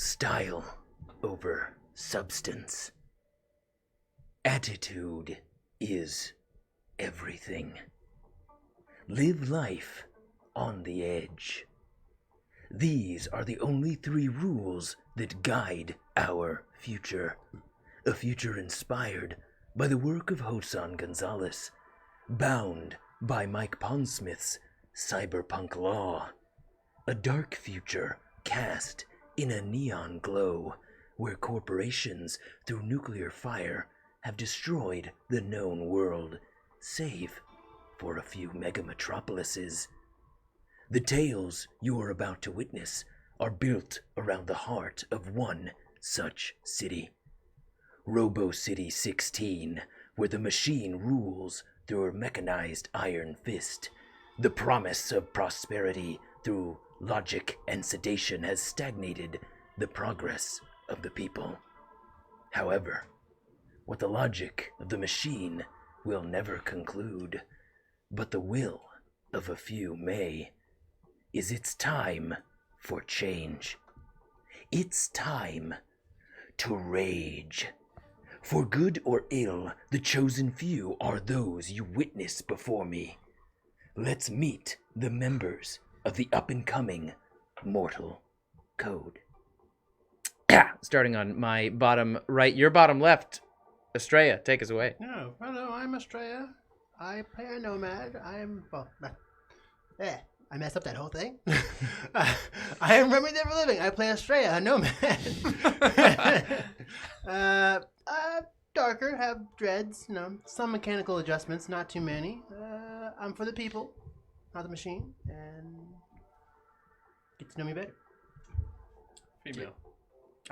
Style over substance. Attitude is everything. Live life on the edge. These are the only 3 rules that guide our future. A future inspired by the work of Hosan Gonzalez, bound by Mike Pondsmith's Cyberpunk law. A dark future cast in a neon glow where corporations through nuclear fire have destroyed the known world, save for a few megametropolises. The tales you are about to witness are built around the heart of one such city. Robo City 16, where the machine rules through her mechanized iron fist. The promise of prosperity through logic and sedation has stagnated the progress of the people. However, what the logic of the machine will never conclude, but the will of a few may, is it's time for change. It's time to rage. For good or ill, the chosen few are those you witness before me. Let's meet the members of the up-and-coming Mortal Code. Starting on my bottom right, your bottom left, Astraea, take us away. Oh, hello, I'm Astraea. I play a nomad. I messed up that whole thing. I am remembering that for a living. I play Astraea, a nomad. Darker, have dreads, some mechanical adjustments, not too many. I'm for the people, not the machine, and get to know me better. Female.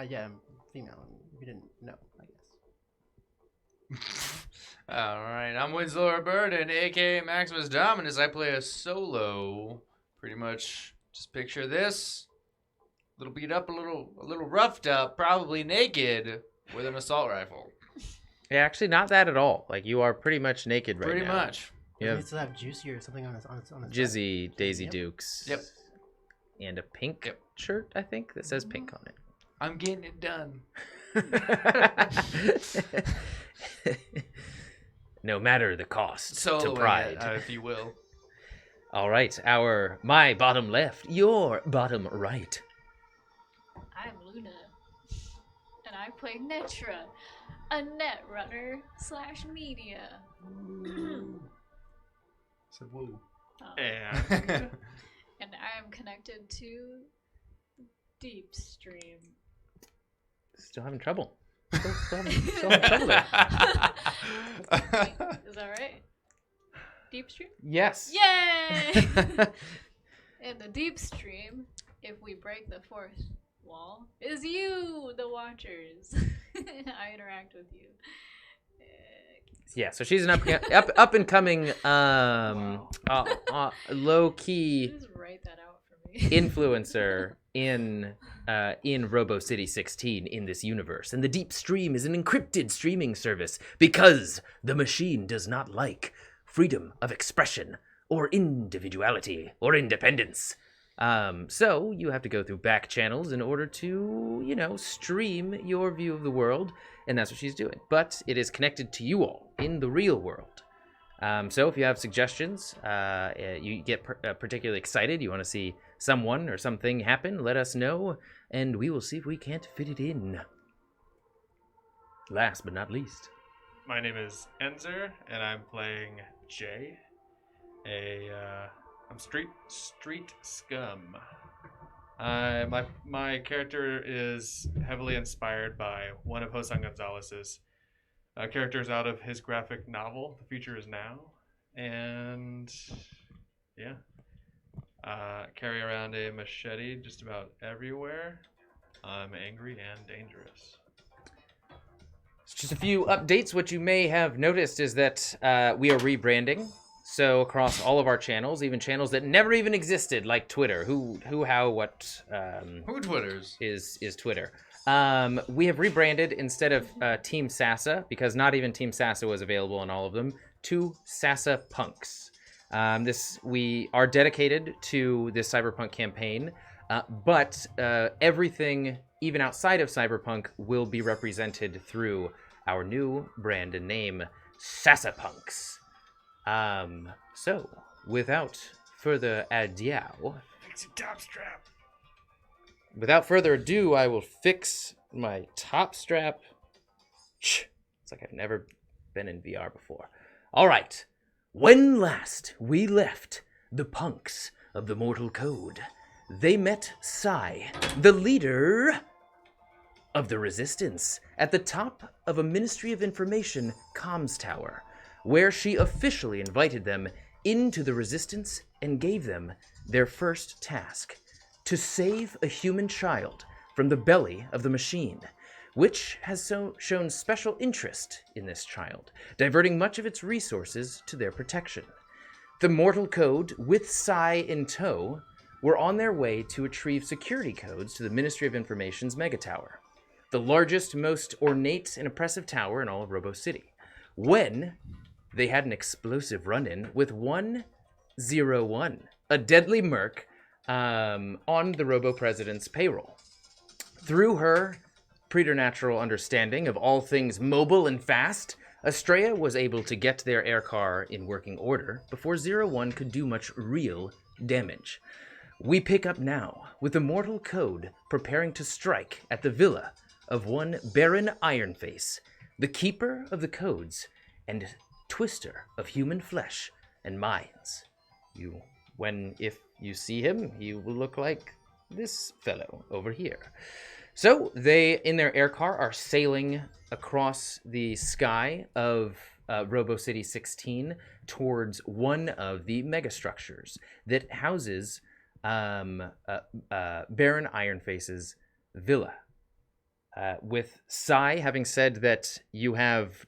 Yeah, I'm female. If you didn't know, I guess. All right, I'm Winslow Burden, aka Maximus Dominus. I play a solo. Pretty much, just picture this: a little beat up, a little roughed up, probably naked, with an assault rifle. Yeah, actually, not that at all. Like, you are pretty much naked right now. Pretty much. You He have still have juicy or something on his Jizzy Daisy Yep. Dukes. Yep. And a pink shirt, I think, that says pink on I'm getting it done. it. No matter the cost to Soloing pride. it, if you will. All right, my bottom left, your bottom right. I'm Luna, and I play Netra, a net runner / media. So woo. And And and I am connected to Deep Stream. Still having trouble. Still having trouble there. Is that right? Deep Stream? Yes. Yay! In the Deep Stream, if we break the fourth wall, is you, the watchers. I interact with you. Yeah, so she's an up and coming low key Just write that out for me. influencer in Robo City 16 in this universe. And the Deep Stream is an encrypted streaming service because the machine does not like freedom of expression or individuality or independence. So you have to go through back channels in order to, stream your view of the world, and that's what she's doing. But it is connected to you all in the real world. So if you have suggestions, you get particularly excited, you want to see someone or something happen, let us know, and we will see if we can't fit it in. Last but not least. My name is Enzer, and I'm playing Jay. I'm street scum. My character is heavily inspired by one of Hosan Gonzalez's characters out of his graphic novel, The Future Is Now, and yeah, carry around a machete just about everywhere. I'm angry and dangerous. Just a few updates. What you may have noticed is that we are rebranding. So across all of our channels, even channels that never even existed, like Twitter. Who, how, what? Who Twitters? Is Twitter. We have rebranded instead of Team Sasa, because not even Team Sasa was available on all of them, to SASAPUNKS. We are dedicated to this Cyberpunk campaign, but everything even outside of Cyberpunk, will be represented through our new brand and name, SASAPUNKS. So, without further ado, Fix your top strap. without further ado, I will fix my top strap. It's like I've never been in VR before. All right. When last we left the punks of the Mortal Code, they met Sai, the leader of the Resistance, at the top of a Ministry of Information comms tower, where she officially invited them into the Resistance and gave them their first task: to save a human child from the belly of the machine, which has shown special interest in this child, diverting much of its resources to their protection. The Mortal Code, with Sai in tow, were on their way to retrieve security codes to the Ministry of Information's megatower, the largest, most ornate and oppressive tower in all of Robo City, when they had an explosive run-in with 101, a deadly merc on the Robo President's payroll. Through her preternatural understanding of all things mobile and fast, Astraea was able to get their aircar in working order before 01 could do much real damage. We pick up now with the Mortal Code preparing to strike at the villa of one Baron Ironface, the keeper of the codes and twister of human flesh and minds. If you see him, he will look like this fellow over here. So they, in their aircar, are sailing across the sky of Robo City 16 towards one of the megastructures that houses Baron Ironface's villa. With Sai having said that you have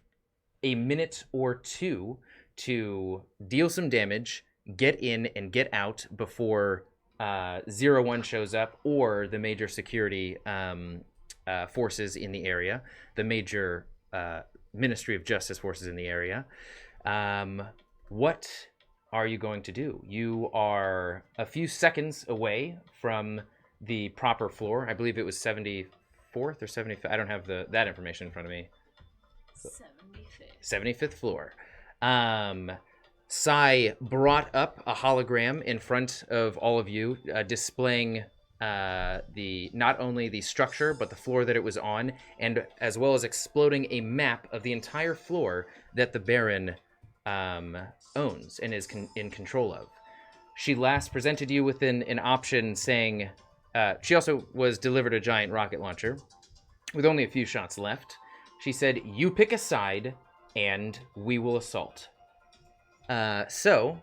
a minute or two to deal some damage, get in and get out before 01 shows up, or the major security forces in the area, the major Ministry of Justice forces in the area. What are you going to do? You are a few seconds away from the proper floor. I believe it was 74th or 75th. I don't have that information in front of me. 75th floor. Sai brought up a hologram in front of all of you, displaying not only the structure but the floor that it was on, and as well as exploding a map of the entire floor that the Baron owns and is in control of. She last presented you with an option saying, she also was delivered a giant rocket launcher with only a few shots left. She said, you pick a side and we will assault. So,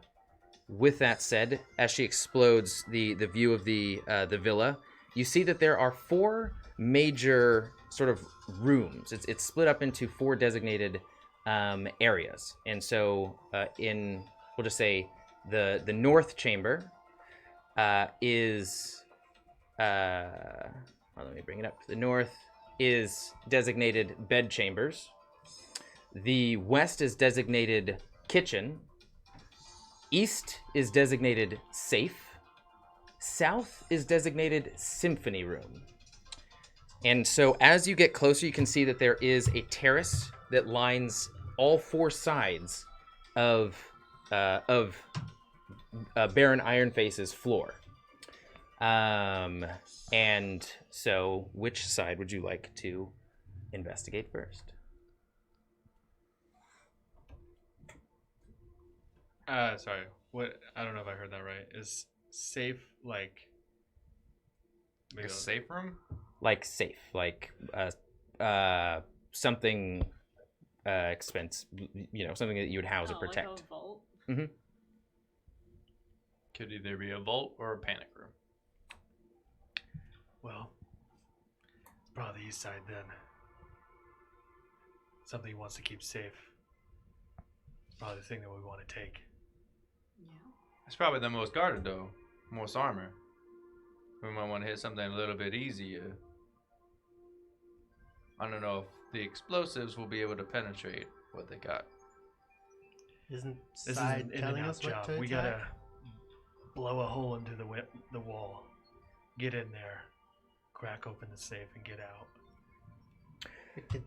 with that said, as she explodes the view of the villa, you see that there are 4 major sort of rooms. It's split up into 4 designated areas. And so, we'll just say the north chamber is, let me bring it up. The north is designated bed chambers. The west is designated kitchen. East is designated safe. South is designated symphony room. And so as you get closer, you can see that there is a terrace that lines all 4 sides of Baron Ironface's floor. And so which side would you like to investigate first? Sorry. What? I don't know if I heard that right. Is safe like Like a safe room? Like safe, like something expense, something that you would house or protect. Like a vault? Mm-hmm. Could either be a vault or a panic room. Well, probably the east side then. Something he wants to keep safe. Probably the thing that we want to take. Yeah. It's probably the most guarded though. Most armor. We might want to hit something a little bit easier. I don't know if the explosives will be able to penetrate what they got. Isn't This is Side an in telling and out us what job. to We attack? gotta blow a hole into the wall. Get in there crack open the safe and get out.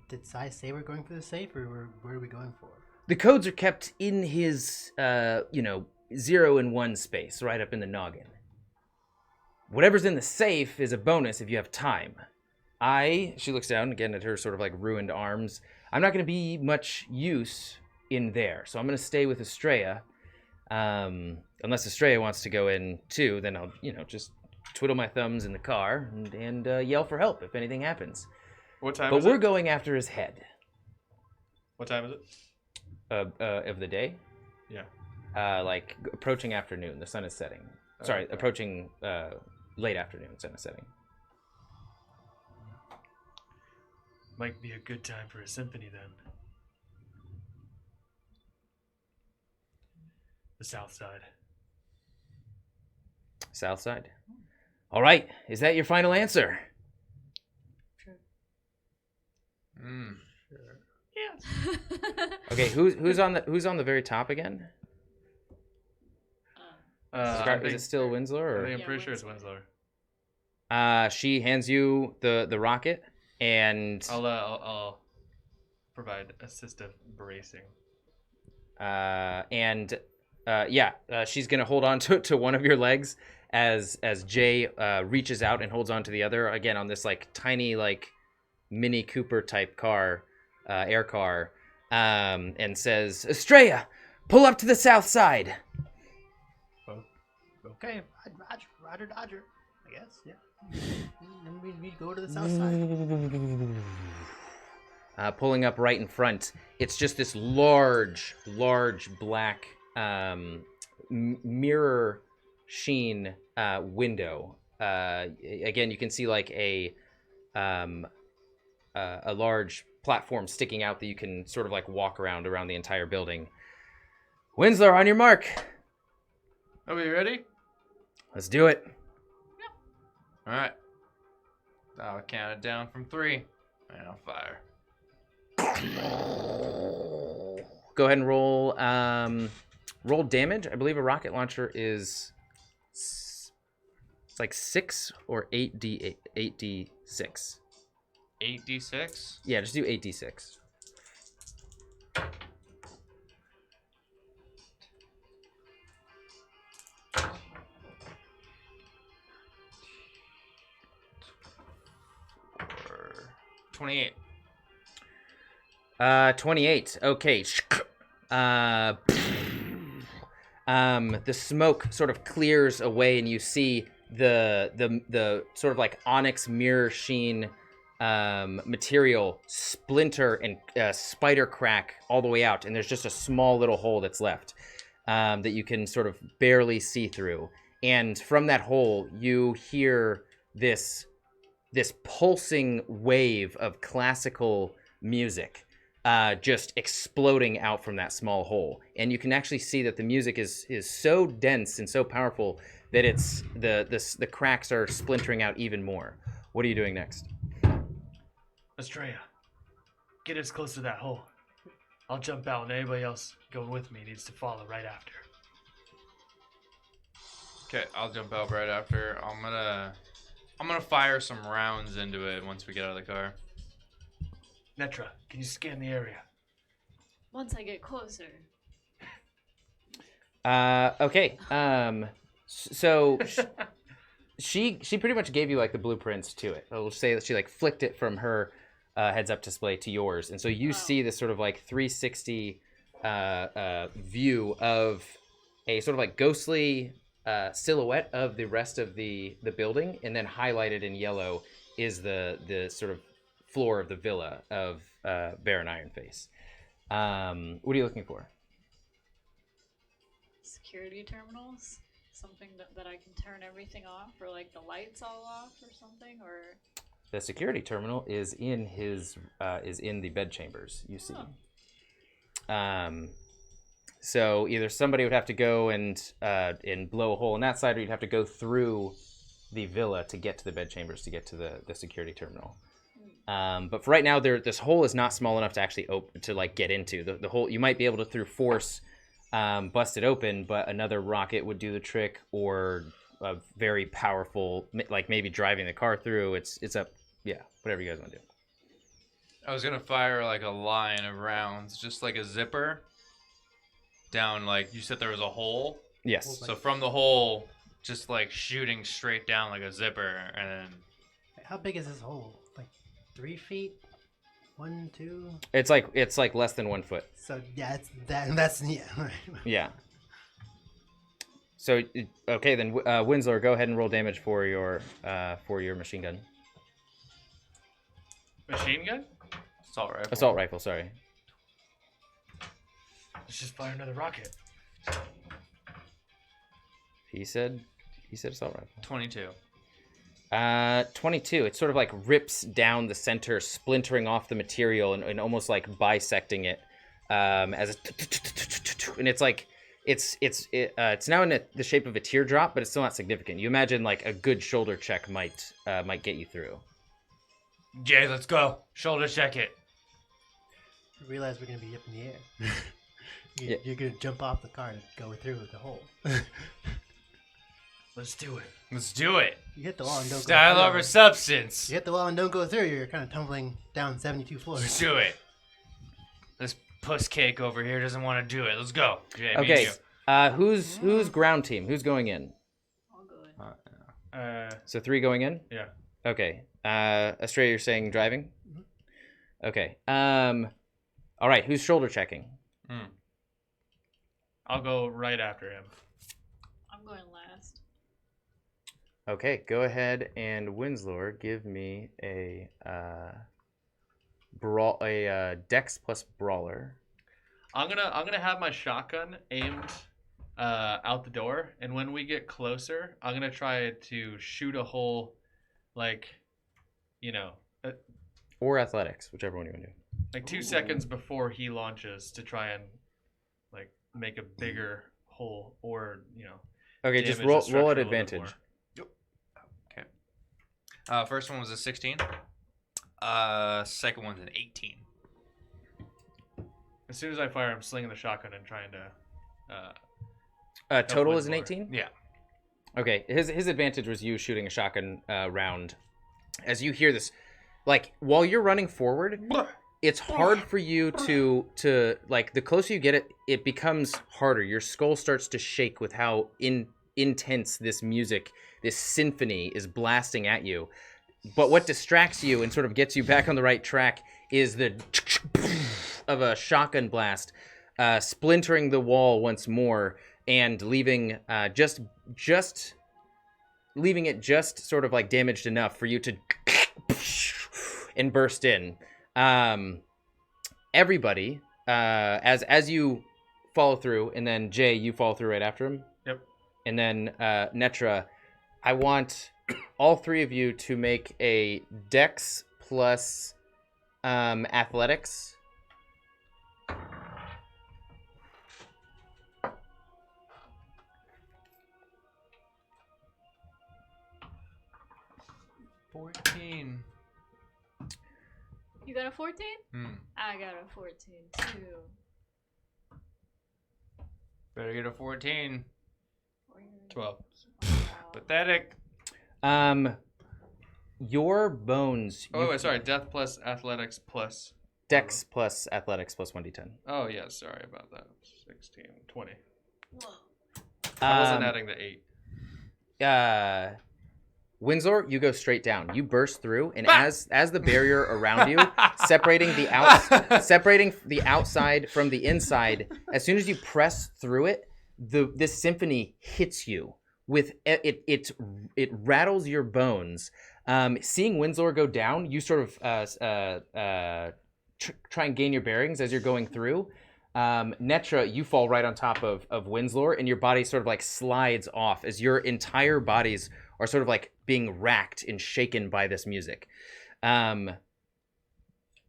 Did Sai say we're going for the safe, or where are we going for? The codes are kept in his, 0 and 1 space, right up in the noggin. Whatever's in the safe is a bonus if you have time. She looks down again at her sort of like ruined arms. I'm not going to be much use in there, so I'm going to stay with Astraea. Unless Astraea wants to go in too, then I'll, just twiddle my thumbs in the car and yell for help if anything happens. What time But is we're it? going after his head. What time is it? Of the day? Yeah. Like approaching afternoon. The sun is setting. Sorry, Okay. approaching late afternoon. Sun is setting. Might be a good time for a symphony then. The south side. South side. All right. Is that your final answer? Mm. Okay. Who's on the very top again? Is it still Winslow? I think Or? I'm Yeah, pretty sure it's Winslow. Winslow. She hands you the rocket, and I'll provide assistive bracing. she's gonna hold on to one of your legs as Jay reaches out and holds on to the other, again on this like tiny like Mini Cooper type car, aircar, and says, "Astraea, pull up to the south side." Okay, Roger, Dodger, I guess. Yeah. Then we go to the south side. Pulling up right in front, it's just this large black mirror sheen window. Again, you can see like a large platform sticking out that you can sort of like walk around the entire building. Winslow, on your mark. Are we ready? Let's do it. All right. I'll count it down from 3, and I'll fire. Go ahead and roll roll damage. I believe a rocket launcher is it's like 6 or 8d6. 8d6. Yeah, just do 8d6. Or 28. 28. Okay. The smoke sort of clears away, and you see the sort of like onyx mirror sheen material splinter and spider crack all the way out, and there's just a small little hole that's left that you can sort of barely see through. And from that hole, you hear this pulsing wave of classical music just exploding out from that small hole. And you can actually see that the music is so dense and so powerful that it's the cracks are splintering out even more. What are you doing next? Astraea, get as close to that hole. I'll jump out, and anybody else going with me needs to follow right after. Okay, I'll jump out right after. I'm gonna fire some rounds into it once we get out of the car. Netra, can you scan the area? Once I get closer. Okay. So she pretty much gave you like the blueprints to it. I'll say that she like flicked it from her heads up display to yours, and so you see this sort of like 360 view of a sort of like ghostly silhouette of the rest of the building, and then highlighted in yellow is the sort of floor of the villa of Baron Ironface. What are you looking for? Security terminals? Something that I can turn everything off, or like the lights all off or something, or... The security terminal is in the bedchambers, you see. So either somebody would have to go and blow a hole in that side, or you'd have to go through the villa to get to the bedchambers to get to the security terminal. But for right now, this hole is not small enough to actually get into. The hole, you might be able to through force bust it open, but another rocket would do the trick, or a very powerful, like maybe driving the car through. It's up, yeah, whatever you guys want to do. I was gonna fire like a line of rounds, just like a zipper, down like you said there was a hole. Yes. So from the hole, just like shooting straight down like a zipper, and then How big is this hole? Like 3 feet? 1, 2? It's like less than 1 foot. So yeah, that's yeah. Yeah. So okay, then Winslow, go ahead and roll damage for your machine gun. Machine gun? assault rifle. Assault rifle, sorry. Let's just fire another rocket. He said assault rifle. 22. 22. It sort of like rips down the center, splintering off the material and almost like bisecting it, as and it's like it's now in the shape of a teardrop, but it's still not significant. You imagine like a good shoulder check might get you through. Jay, let's go. Shoulder check it. Realize we're gonna be up in the air. You're gonna jump off the car to go through the hole. Let's do it. Let's do it. You hit the wall and don't Style go through. over substance. You hit the wall and don't go through. You're kind of tumbling down 72 floors. Let's do it. This puss cake over here doesn't want to do it. Let's go. Jay, me Okay. and you. Who's ground team? Who's going in? I'll go in. So 3 going in? Yeah. Okay. Astraea, you're saying driving? Okay. All right. Who's shoulder checking? I'll go right after him. I'm going last. Okay. Go ahead and Winslow, give me a Dex plus brawler. I'm gonna have my shotgun aimed out the door, and when we get closer, I'm gonna try to shoot a hole, like, Or athletics, whichever one you want to do. like 2 seconds before he launches to try and like make a bigger hole, or Okay, just damage the roll structure at a little bit advantage. more. First one was a 16. Second one's an 18. As soon as I fire, I'm slinging the shotgun and trying to. Total is an Winslow. 18? Yeah. Okay, his advantage was you shooting a shotgun round. As you hear this, like, while you're running forward, it's hard for you to like, the closer you get it becomes harder. Your skull starts to shake with how intense this music, this symphony is blasting at you. But what distracts you and sort of gets you back on the right track is the of a shotgun blast, splintering the wall once more and leaving leaving it just sort of like damaged enough for you to and burst in. Everybody, as you follow through, and then Jay, you follow through right after him. Yep. And then Netra, I want all 3 of you to make a Dex plus athletics. $14. You got a 14? Hmm. I got a 14 too. Better get a 14. 12. Pathetic. Your bones. Oh, wait, sorry. Death plus athletics plus. Dex plus athletics plus 1d10. Oh, yeah. Sorry about that. 16, 20. Whoa. I wasn't adding the 8. Windsor, you go straight down. You burst through, and as the barrier around you, separating the outside from the inside, as soon as you press through it, this symphony hits you with it rattles your bones. Seeing Windsor go down, you sort of try and gain your bearings as you're going through. Netra, you fall right on top of Winslow, and your body sort of like slides off as your entire bodies are sort of like being racked and shaken by this music.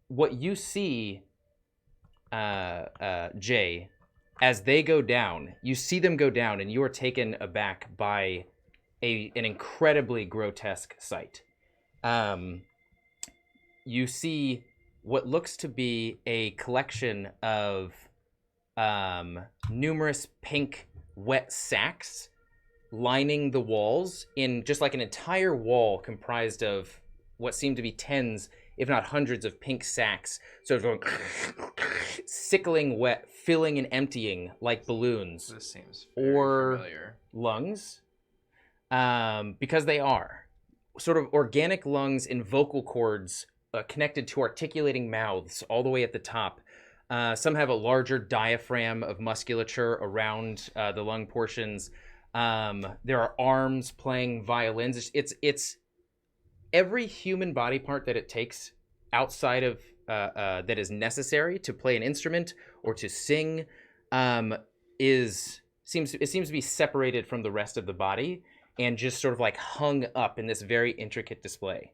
What you see, Jay, as they go down, you see them go down, and you are taken aback by an incredibly grotesque sight. You see what looks to be a collection of numerous pink wet sacks lining the walls in just like an entire wall comprised of what seem to be tens, if not hundreds, of pink sacks. So it's going sickling wet, filling and emptying like balloons. This seems very or familiar. lungs, because they are sort of organic lungs and vocal cords connected to articulating mouths all the way at the top. Some have a larger diaphragm of musculature around the lung portions. There are arms playing violins. It's every human body part that it takes outside of that is necessary to play an instrument or to sing seems to be separated from the rest of the body and just sort of like hung up in this very intricate display.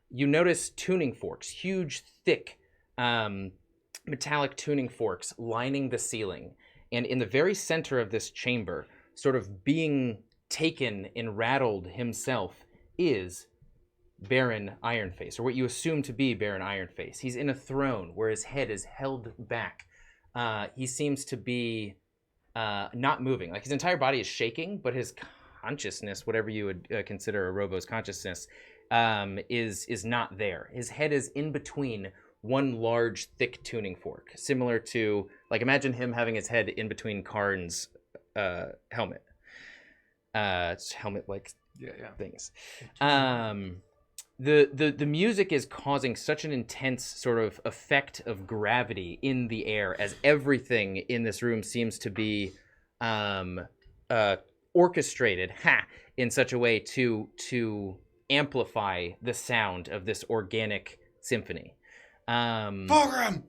You notice tuning forks, huge, thick, metallic tuning forks lining the ceiling. And in the very center of this chamber, sort of being taken and rattled himself, is Baron Ironface, or what you assume to be Baron Ironface. He's in a throne where his head is held back. He seems to be not moving. Like his entire body is shaking, but his consciousness, whatever you would consider a robo's consciousness, is not there. His head is in between one large, thick tuning fork, similar to, like, imagine him having his head in between Karn's helmet. It's helmet-like things. The music is causing such an intense sort of effect of gravity in the air as everything in this room seems to be orchestrated in such a way to amplify the sound of this organic symphony. Fulgrim!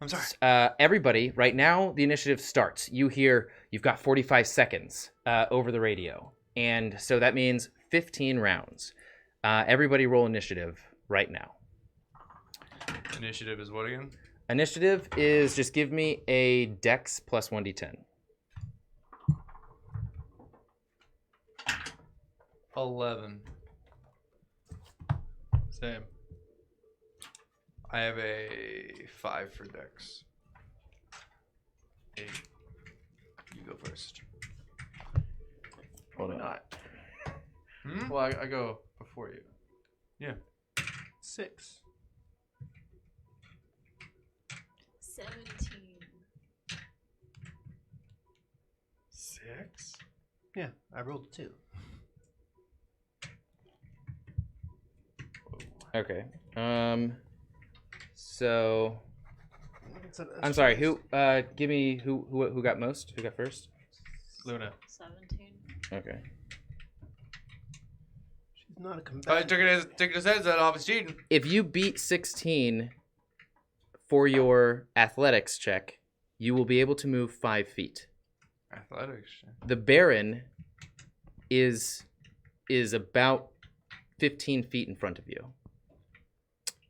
I'm sorry. Everybody, right now, the initiative starts. You've got 45 seconds over the radio. And so that means 15 rounds. Everybody roll initiative right now. Initiative is what again? Initiative is just give me a dex plus 1d10. 11. Same. I have a 5 for dex. 8. You go first. Hold on. Not. Hmm? Well, I go before you. Yeah. 6. 17. 6? Yeah, I rolled 2. Okay. So I'm sorry. Who? Give me who got most? Who got first? Luna. 17. Okay. She's not a I combatant. took his heads out off his cheating. If you beat 16 for your athletics check, you will be able to move 5 feet. Athletics. The Baron is about 15 feet in front of you.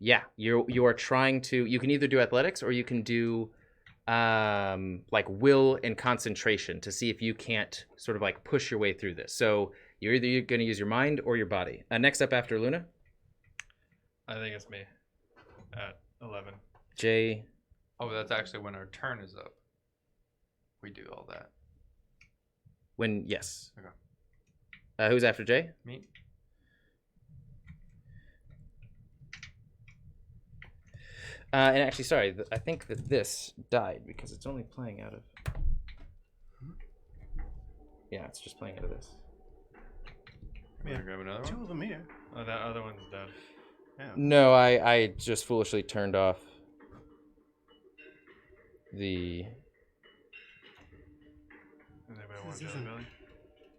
Yeah, you are trying to. You can either do athletics or you can do like will and concentration to see if you can't sort of like push your way through this. So you're either going to use your mind or your body. Next up after Luna, I think it's me. At 11. Jay. Oh, that's actually when our turn is up. We do all that. Yes. Okay. Who's after Jay? Me? And actually, sorry, I think that this died because it's only playing out of. Yeah, it's just playing out of this. Yeah. Grab another 2 one. of them here. Oh, that other one's dead. Yeah. No, I just foolishly turned off the. Does anybody want This Jelly isn't- Belly?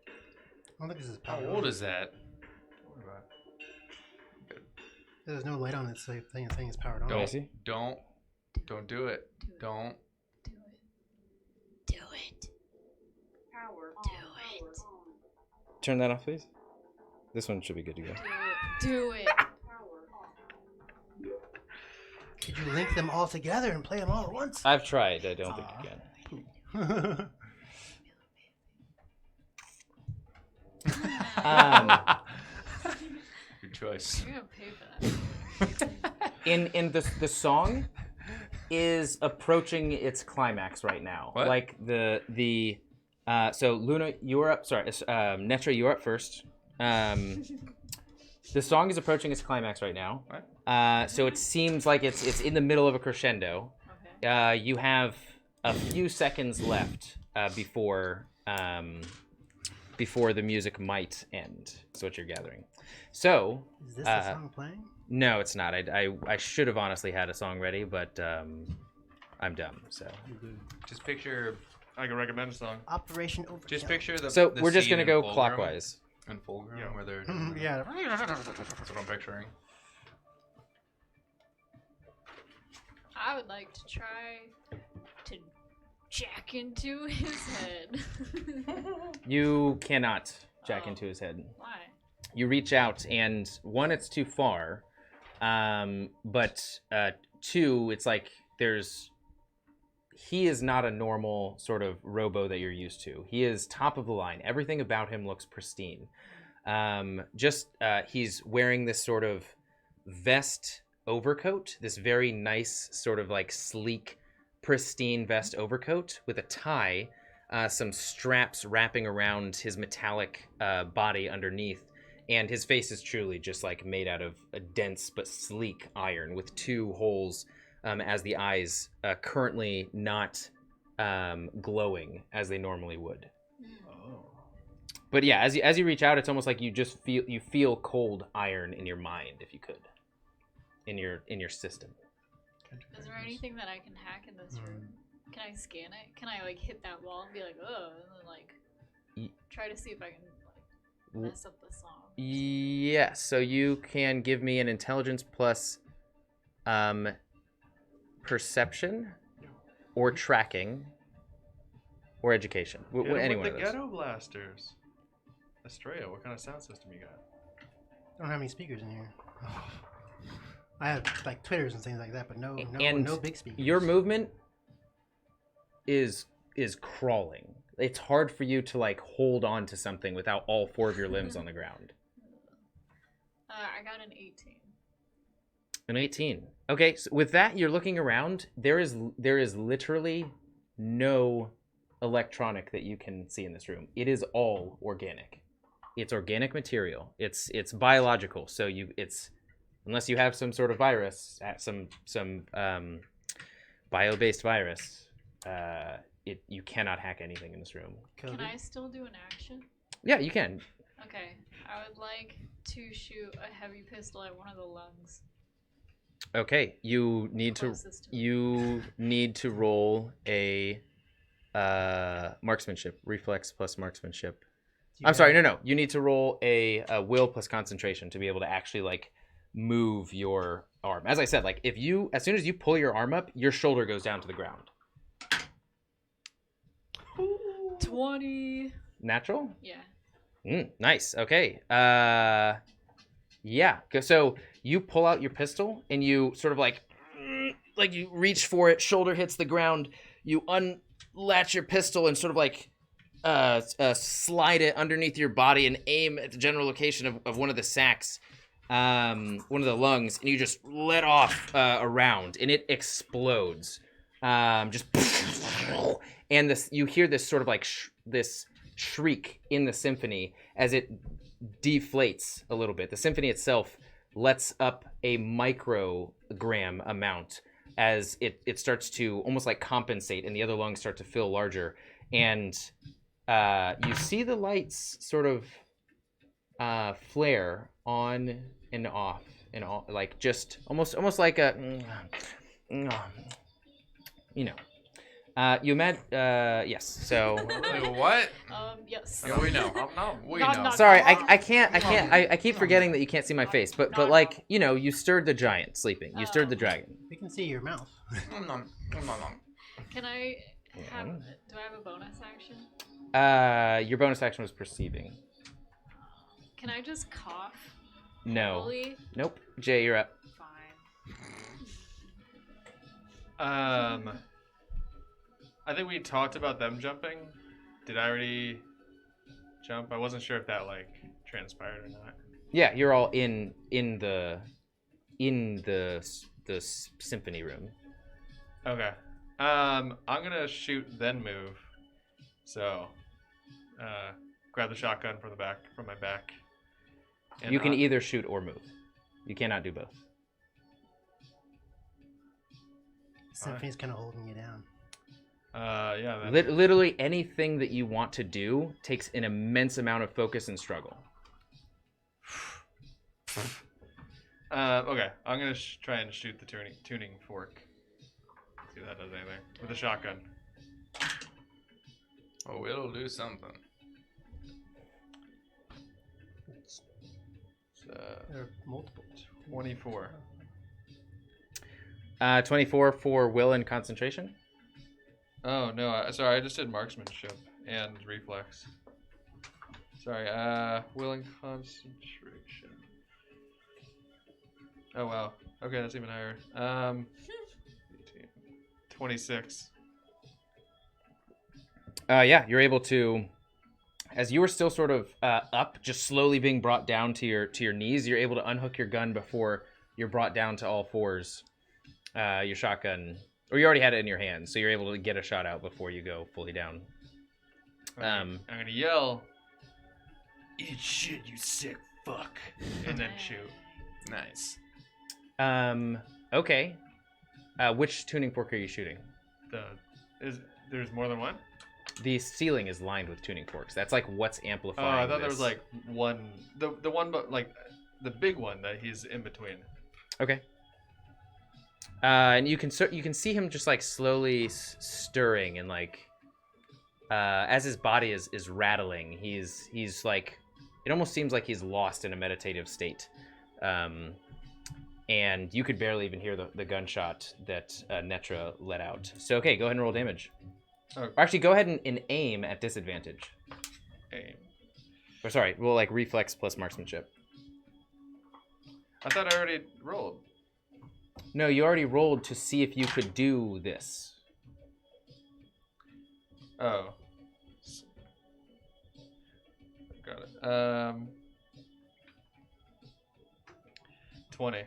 I don't think this is How powered old on. is that? There's no light on it, so the thing is powered on. Don't- Don't, see? don't do it. Don't. Do it. Do it. Power. Do it. Turn that off, please. This one should be good to go. Do it. Could you link them all together and play them all at once? I've tried. I don't think you can. Good choice. You're gonna pay for that. In the song is approaching its climax right now. What? Like the So Luna, you're up. Sorry, Netra, you're up first. The song is approaching its climax right now. So it seems like it's in the middle of a crescendo. Okay. You have a few seconds left before the music might end. Is what you're gathering. So Is this the song playing? no, it's not. I should have honestly had a song ready, but I'm dumb. So Just picture. I can recommend a song. Operation Overkill. Just picture the. so the we're just scene gonna in go Fulgrim- clockwise. In Fulgrim, Yeah. where they're. Yeah. That's what I'm picturing. I would like to try to jack into his head. You cannot jack Oh. into his head. Why? You reach out, and one, it's too far, but two, it's like he is not a normal sort of robo that you're used to. He is top of the line. Everything about him looks pristine. He's wearing this sort of vest overcoat, this very nice sort of like sleek, pristine vest overcoat with a tie, some straps wrapping around his metallic body underneath. And his face is truly just like made out of a dense but sleek iron with two holes as the eyes currently not glowing as they normally would. Oh. But yeah, as you reach out, it's almost like you feel cold iron in your mind, if you could, in your system. Is there anything that I can hack in this room? Can I scan it? Can I like hit that wall and be like, oh, and then like try to see if I can like mess up the song? Yes, so you can give me an intelligence plus perception or tracking or education. Hit 'em Any with one the of those. ghetto blasters. Astraea, what kind of sound system you got? I don't have any speakers in here. I have like Twitters and things like that, but no big speakers. Your movement is crawling. It's hard for you to like hold on to something without all four of your limbs on the ground. I got an 18. An 18. Okay, so with that, you're looking around. There is literally no electronic that you can see in this room. It is all organic. It's organic material. It's biological. So it's unless you have some sort of virus, some bio-based virus, you cannot hack anything in this room. Can I still do an action? Yeah, you can. Okay, I would like to shoot a heavy pistol at one of the lungs. Okay, you need Closest to me. you need to roll a marksmanship, reflex plus marksmanship. I'm sorry, no. You need to roll a will plus concentration to be able to actually like move your arm. As I said, like as soon as you pull your arm up, your shoulder goes down to the ground. 20. Natural? Yeah. Nice. Okay. Yeah. So you pull out your pistol and you sort of like you reach for it. Shoulder hits the ground. You unlatch your pistol and sort of like slide it underneath your body and aim at the general location of one of the sacs, one of the lungs, and you just let off a round and it explodes. Just and you hear this sort of like this shriek in the symphony as it deflates a little bit. The symphony itself lets up a microgram amount as it starts to almost like compensate and the other lungs start to fill larger. And you see the lights sort of flare on and off and all, like just almost like a you met yes, so Wait, what? Yes. Yeah, we know. We Not- know. not- sorry, I can't I keep forgetting that you can't see my face, but like, you stirred the giant sleeping. You stirred the dragon. We can see your mouth. Can I have? Do I have a bonus action? Your bonus action was perceiving. Can I just cough? No. Heavily? Nope. Jay, you're up. Fine. I think we talked about them jumping. Did I already jump? I wasn't sure if that like transpired or not. Yeah, you're all in the symphony room. Okay. I'm gonna shoot then move. So grab the shotgun from my back. And You can either shoot or move. You cannot do both. Symphony's kind of holding you down. Yeah. Literally anything that you want to do takes an immense amount of focus and struggle. Okay, I'm gonna try and shoot the tuning fork. See if that does anything with a shotgun. Oh, it'll do something. There are multiple. 24. 24 for will and concentration. Oh no, sorry, I just did marksmanship and reflex. Sorry, will and concentration. Oh wow. Okay, that's even higher. 26. Yeah, you're able to, as you were still sort of up, just slowly being brought down to your knees, you're able to unhook your gun before you're brought down to all fours. Your shotgun, or you already had it in your hand, so you're able to get a shot out before you go fully down. I'm gonna yell, Eat shit, you sick fuck. and then shoot. Nice. Okay. Which tuning fork are you shooting? There's more than one? The ceiling is lined with tuning forks. That's like what's Oh, amplifying. I thought there this. was like one, the one, but like the big one that he's in between. Okay. And you can see him just like slowly stirring, and like as his body is rattling, he's like, it almost seems like he's lost in a meditative state. And you could barely even hear the gunshot that Netra let out. So okay, go ahead and roll damage. Oh. Or actually, go ahead and aim at disadvantage. Aim. Or sorry, roll like reflex plus marksmanship. I thought I already rolled. No, you already rolled to see if you could do this. Oh. Got it. 20.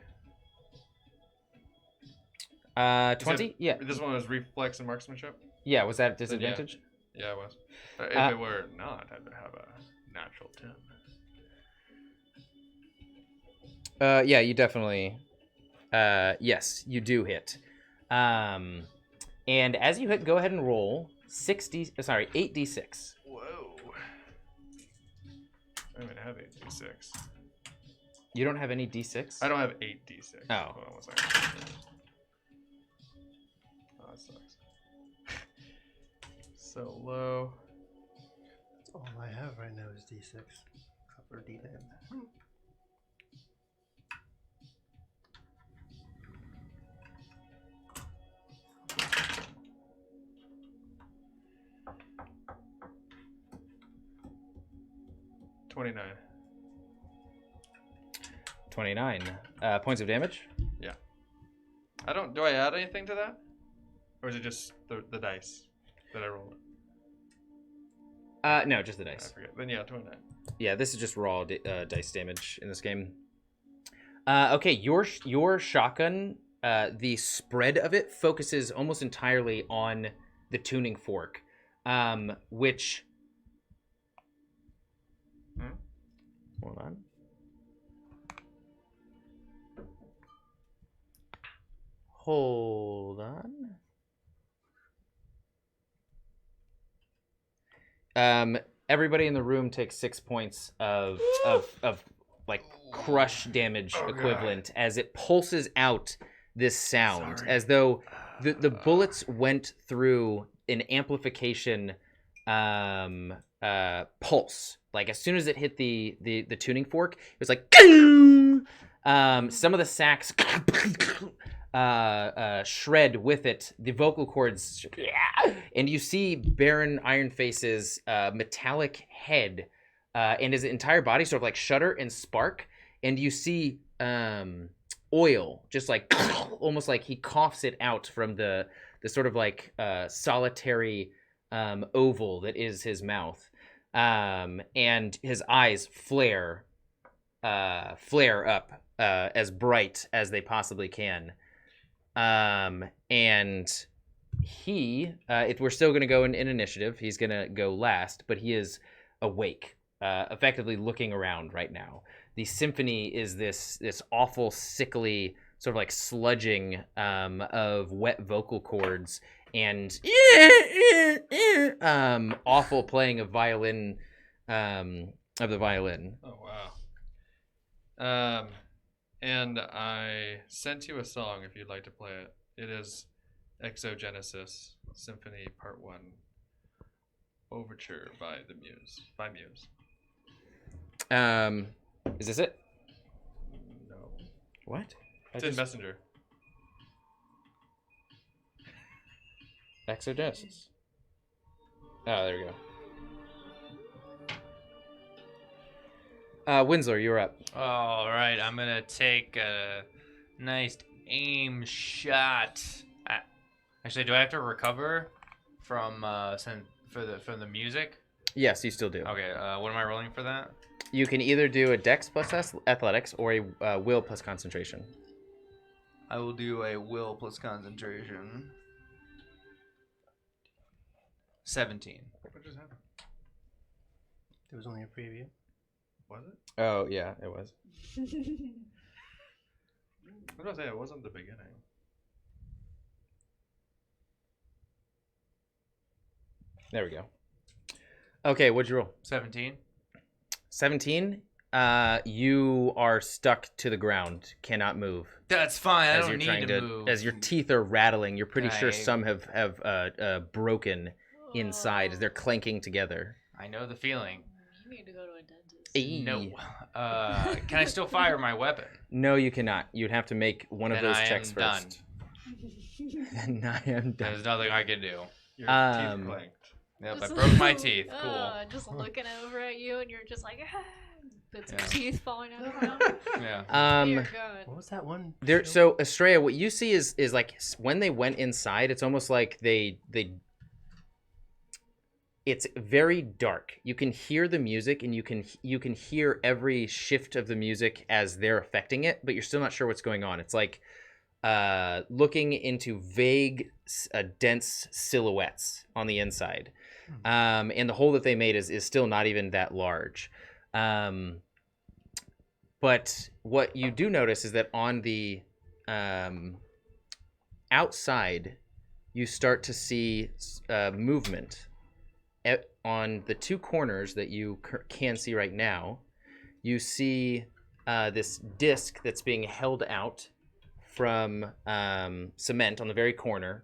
20? Yeah. This one was reflex and marksmanship? Yeah, was that disadvantage? Yeah, it was. If it were not, I'd have a natural 10. Yeah, you definitely. Yes, you do hit. And as you hit, go ahead and roll 8d6. Whoa. I don't even have 8d6. You don't have any d6? I don't have 8d6. Oh. Hold on one second. Oh, that sucks. So low. That's all I have right now is D6. Except for D10. $29. 29 points of damage. Yeah. Do I add anything to that? Or is it just the dice that I rolled? No, just the I dice. forget. Then yeah, 29. Yeah, this is just raw dice damage in this game. Okay, your shotgun, the spread of it focuses almost entirely on the tuning fork, which. Hold on. Hold on. Everybody in the room takes 6 points of like crush damage equivalent as it pulses out this sound, as though the bullets went through an amplification pulse. Like as soon as it hit the tuning fork, it was like some of the sax shred with it, the vocal cords, and you see Baron Ironface's metallic head and his entire body sort of like shudder and spark, and you see oil just like almost like he coughs it out from the sort of like solitary oval that is his mouth, and his eyes flare up as bright as they possibly can. And he, if we're still going to go in initiative, he's going to go last, but he is awake, effectively looking around right now. The symphony is this awful, sickly, sort of like sludging of wet vocal cords and awful playing of violin, of the violin. Oh wow. And I sent you a song if you'd like to play it. It is Exogenesis Symphony Part 1 Overture by Muse. Is this it? No. What? It's in Messenger. Exogenesis. Oh, there we go. Winslow, you're up. All right, I'm gonna take a nice aim shot. Actually, do I have to recover from from the music? Yes, you still do. Okay, what am I rolling for that? You can either do a Dex plus Athletics or a Will plus Concentration. I will do a will plus concentration. 17. What just happened? There was only a preview. Was it? Oh, yeah, it was. What did I say? It wasn't the beginning. There we go. Okay, what'd you roll? 17. 17. You are stuck to the ground, cannot move. That's fine. I As don't you're need trying to move. as your teeth are rattling, you're pretty sure Okay. some have broken inside as they're clanking together. I know the feeling. You need to go to a dentist. Eee. No. Can I still fire my weapon? No, you cannot. You'd have to make one of Then those I checks am done. first. Then I am done. There's nothing I can do. Your teeth clanked. Yep, I Just- broke my teeth. Cool. Just looking over at you, and you're just like, bits of Yeah. teeth falling out of your mouth. Yeah. Dear God. What was that one? There. show? So Astraea, what you see is like when they went inside, it's almost like they. It's very dark. You can hear the music, and you can hear every shift of the music as they're affecting it, but you're still not sure what's going on. It's like looking into vague, dense silhouettes on the inside, and the hole that they made is still not even that large. But what you do notice is that on the outside, you start to see movement. On the two corners that you can see right now, you see this disc that's being held out from cement on the very corner,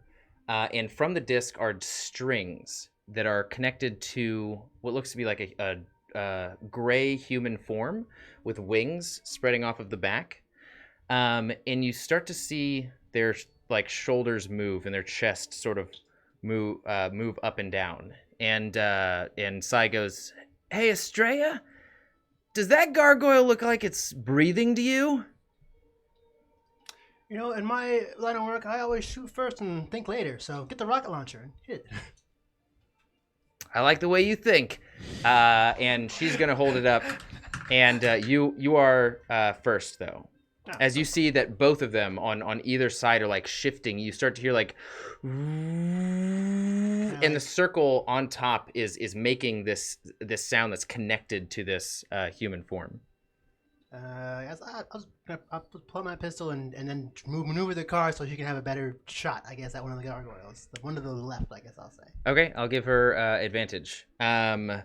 and from the disc are strings that are connected to what looks to be like a gray human form with wings spreading off of the back, and you start to see their like shoulders move and their chest sort of move up and down. And Sai goes, "Hey, Astraea, does that gargoyle look like it's breathing to you?" You know, in my line of work, I always shoot first and think later. So get the rocket launcher and hit. I like the way you think. And she's gonna hold it up, and you are first though. As you see that both of them on either side are like shifting, you start to hear like, and the circle on top is making this sound that's connected to this human form. I'll pull out my pistol and then maneuver the car so she can have a better shot, I guess, at one of the gargoyles. The one to the left, I guess I'll say. Okay, I'll give her advantage. Well,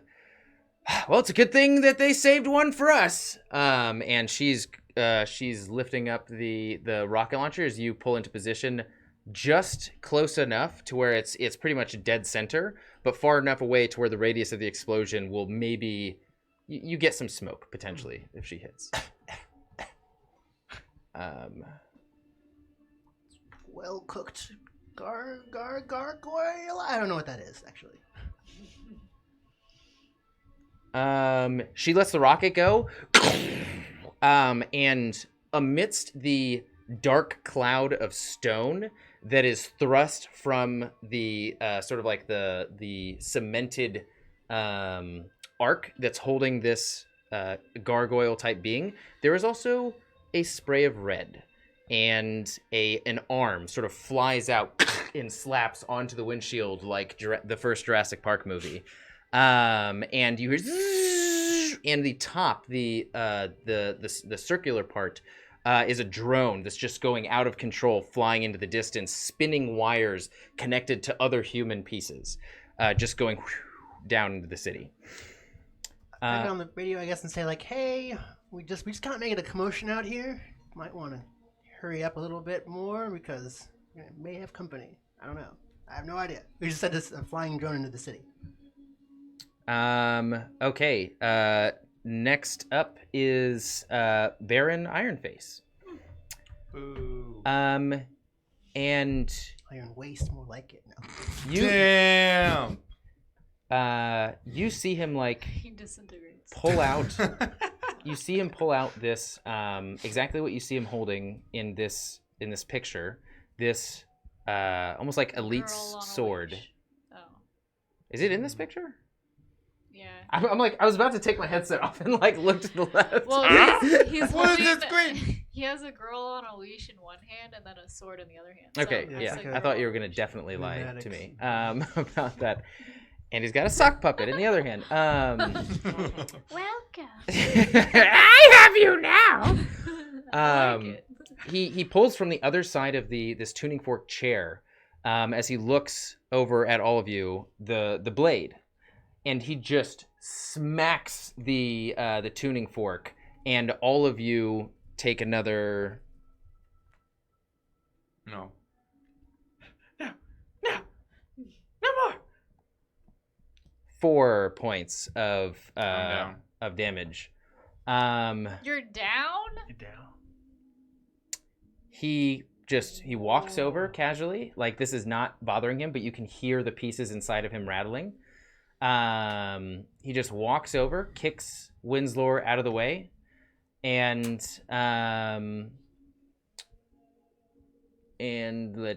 it's a good thing that they saved one for us. And she's lifting up the rocket launcher as you pull into position, just close enough to where it's pretty much dead center, but far enough away to where the radius of the explosion will maybe you get some smoke potentially if she hits. Well cooked gargoyle. I don't know what that is actually. She lets the rocket go. And amidst the dark cloud of stone that is thrust from the sort of like the cemented arc that's holding this gargoyle type being, there is also a spray of red, and an arm sort of flies out and slaps onto the windshield like the first Jurassic Park movie. And you hear zzz, and the top, the circular part, is a drone that's just going out of control, flying into the distance, spinning wires connected to other human pieces, just going down into the city. I get on the radio, I guess, and say like, "Hey, we just kind of making a commotion out here. Might want to hurry up a little bit more because we may have company. I don't know. I have no idea. We just sent a flying drone into the city." Okay. Next up is Baron Ironface. Boo. And Iron waste, more like it. No. Damn. You see him like He disintegrates. pull out. You see him pull out this exactly what you see him holding in this picture. This almost like Elite's Girl on a sword. leash. Oh. Is it in this picture? Yeah. I'm like, I was about to take my headset off and like look to the left. Well, he's What is holding this screen? He has a girl on a leash in one hand and then a sword in the other hand. So Okay, it's yeah. like I a thought girl you were on a gonna leash. definitely lie to Pneumatics. me about that. And he's got a sock puppet in the other hand. Welcome. I have you now. I like it. He pulls from the other side of this tuning fork chair, as he looks over at all of you, the blade, and he just smacks the tuning fork, and all of you take another. No. No more. 4 points of I'm of damage. You're down? You down? He walks over casually, like this is not bothering him, but you can hear the pieces inside of him rattling. He just walks over, kicks Winslow out of the way, and let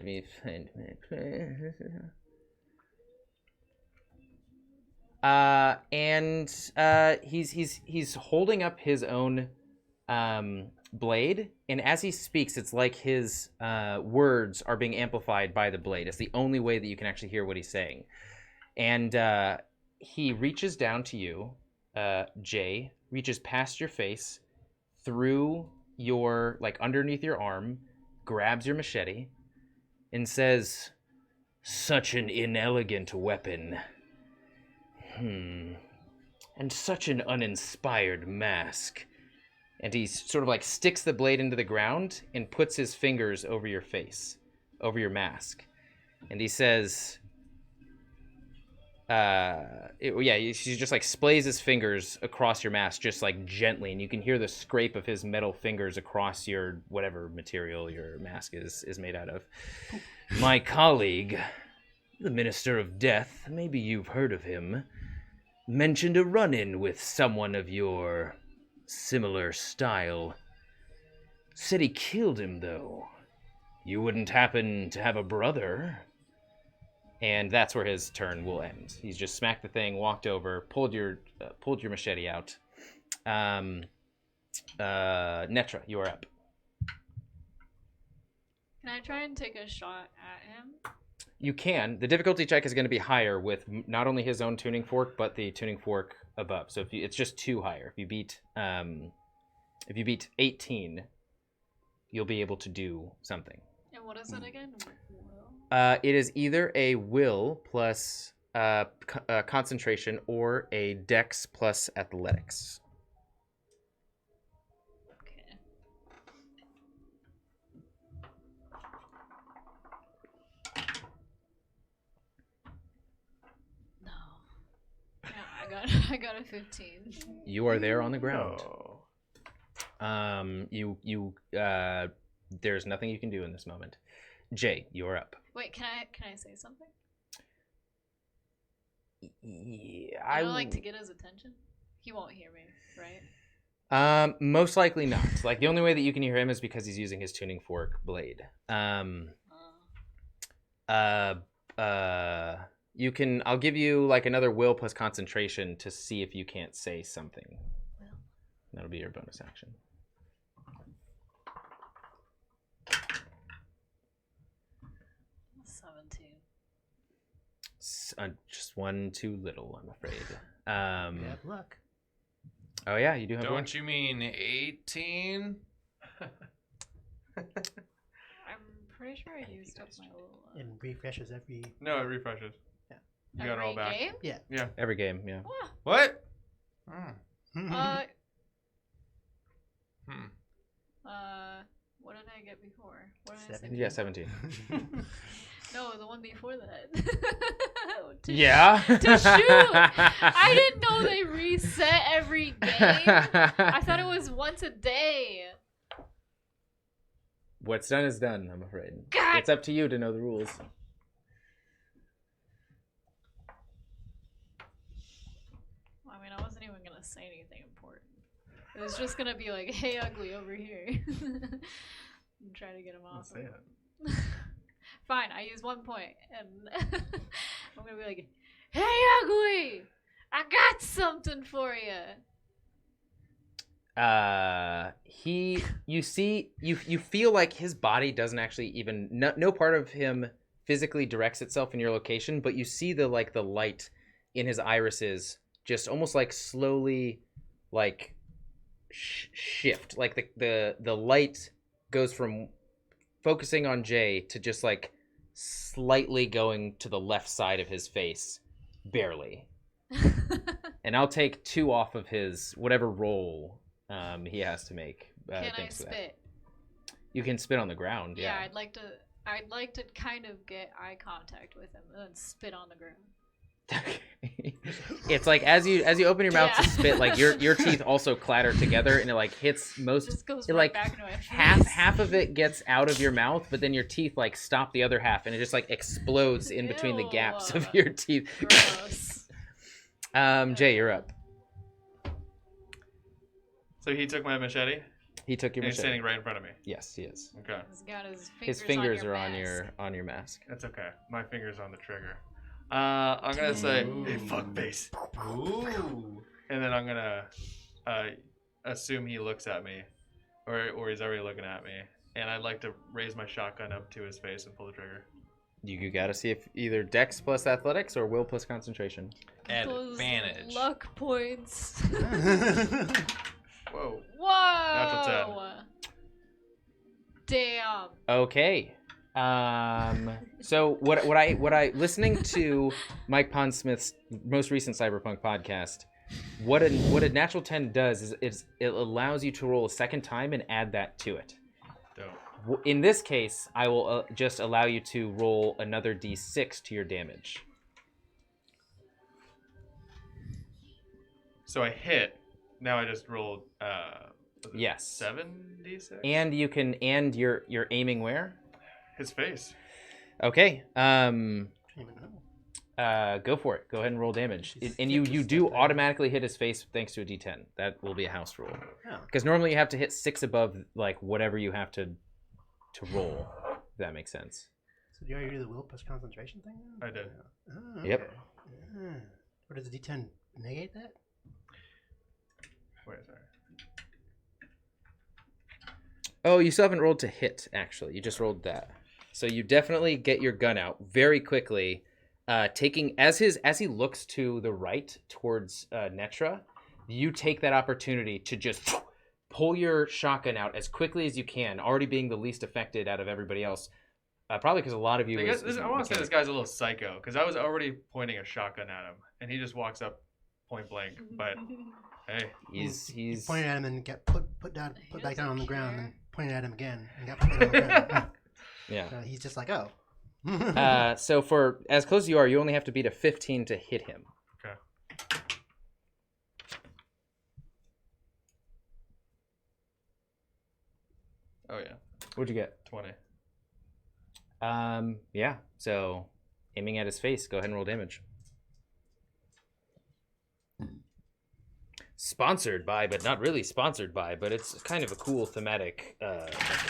me find my place. He's holding up his own blade, and as he speaks, it's like his words are being amplified by the blade. It's the only way that you can actually hear what he's saying. And he reaches down to you, Jay, reaches past your face, through your, like, underneath your arm, grabs your machete, and says, "Such an inelegant weapon. And such an uninspired mask." And he sort of like sticks the blade into the ground and puts his fingers over your face, over your mask. And he says, he just like splays his fingers across your mask, just like gently. And you can hear the scrape of his metal fingers across your, whatever material your mask is made out of. "My colleague, the Minister of Death, maybe you've heard of him, mentioned a run-in with someone of your similar style. Said he killed him, though. You wouldn't happen to have a brother?" And that's where his turn will end. He's just smacked the thing, walked over, pulled your machete out. Netra, you are up. Can I try and take a shot at him? You can. The difficulty check is going to be higher with not only his own tuning fork, but the tuning fork above. So it's just 2 higher. If you beat 18, you'll be able to do something. And what is it again? Will? It is either a will plus concentration or a dex plus athletics. Okay. No. Yeah, I got a 15. You are there on the ground. Oh. There's nothing you can do in this moment. Jay, you're up. Wait, can I say something? Yeah, I don't like to get his attention. He won't hear me, right? Most likely not. Like the only way that you can hear him is because he's using his tuning fork blade. You can. I'll give you like another will plus concentration to see if you can't say something. Well. That'll be your bonus action. just one too little, I'm afraid. You have luck. Oh yeah, you do have luck. Don't you mean 18? I'm pretty sure I used up my little. It refreshes every. No, it refreshes. Yeah. You got it all back. Game? Yeah. Every game, yeah. What? What did I get before? What did I say? You got 17. No, the one before that. Yeah. To shoot. I didn't know they reset every game. I thought it was once a day. What's done is done, I'm afraid. God. It's up to you to know the rules. I mean, I wasn't even gonna say anything important. It was just gonna be like, "Hey, ugly, over here," and try to get him off. Say it. Fine, I use 1 point, and I'm gonna be like, "Hey, ugly, I got something for you." You feel like his body doesn't actually even no part of him physically directs itself in your location, but you see the light in his irises just almost like slowly like shift, like the light goes from focusing on Jay to just like slightly going to the left side of his face, barely. And I'll take 2 off of his whatever roll he has to make. Can I thanks for that. spit? You can spit on the ground. Yeah, Yeah. I'd like to kind of get eye contact with him and then spit on the ground. It's like as you open your mouth to Yeah. spit, like your teeth also clatter together, and it like hits most. Just goes It right like back into my half of it gets out of your mouth, but then your teeth like stop the other half, and it just like explodes in between the gaps of your teeth. Gross. Jay, you're up. So he took my machete. He took your And he's machete. standing right in front of me. Yes, he is. Okay, He's got his His fingers fingers are on mask. your mask. that's okay. My finger's on the trigger. I'm gonna say, "Hey, fuck face," Ooh. and then I'm gonna assume he looks at me, or he's already looking at me, and I'd like to raise my shotgun up to his face and pull the trigger. You gotta see if either Dex plus Athletics or Will plus Concentration. Those Advantage. luck points. Whoa. Whoa! Natural Damn. Okay. So what I listening to Mike Pondsmith's most recent Cyberpunk podcast, what a natural 10 does is it allows you to roll a second time and add that to it. Dope. In this case, I will just allow you to roll another d6 to your damage. So I hit. Now I just rolled. Yes. 7d6. And you can you're aiming where? His face. Okay. Don't even know. Go for it. Go ahead and roll damage. She's And you 50 do stepping. automatically hit his face thanks to a d10. That will be a house rule. Oh. Because normally you have to hit 6 above like whatever you have to roll. If that makes sense. So do you already do the will plus concentration thing? Then? I did. Oh, Yep. okay. What does the D10 negate that? Wait, sorry. Oh, you still haven't rolled to hit, actually. You just rolled that. So you definitely get your gun out very quickly, taking as he looks to the right towards Netra, you take that opportunity to just pull your shotgun out as quickly as you can, already being the least affected out of everybody else. Probably because a lot of you. I want to say this guy's a little psycho because I was already pointing a shotgun at him, and he just walks up point blank. But hey, He's You pointed at him and got put back doesn't down on the ground, care. and pointed at him again and got put down on the ground. yeah. He's just like, oh. So for as close as you are, you only have to beat a 15 to hit him. okay. Oh yeah, What'd you get? 20. Yeah. So aiming at his face, go ahead and roll damage. Sponsored by, but not really sponsored by, but it's kind of a cool thematic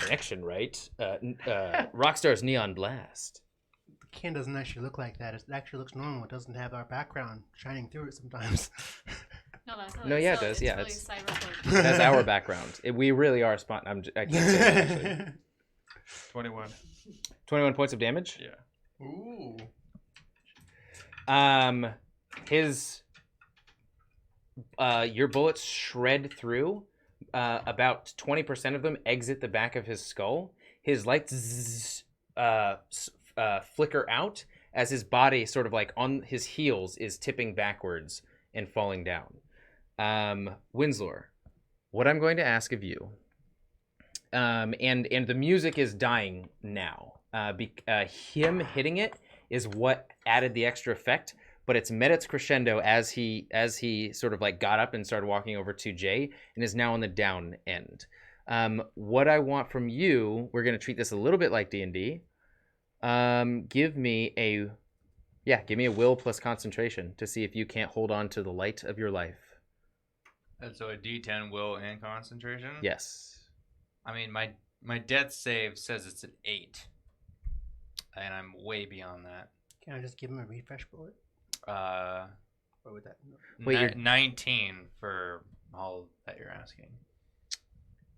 connection, right? Rockstar's Neon Blast. The can doesn't actually look like that. It actually looks normal. It doesn't have our background shining through it sometimes. No, that's No, yeah, it does. Yeah, really it's- Cyberpunk. That's our background. We really are I can't say that actually. 21. 21 points of damage. Yeah. Ooh. His your bullets shred through. About 20% of them exit the back of his skull. His lights flicker out as his body, sort of like on his heels, is tipping backwards and falling down. Winslow, what I'm going to ask of you, and the music is dying now. Him hitting it is what added the extra effect, but it's met its crescendo as he sort of like got up and started walking over to Jay and is now on the down end. What I want from you, we're going to treat this a little bit like D&D. Give me a will plus concentration to see if you can't hold on to the light of your life. And so a D10 will and concentration? Yes. I mean, my death save says it's an 8. And I'm way beyond that. Can I just give him a refresh bullet? Or would that? Wait, you're 19 for all that you're asking.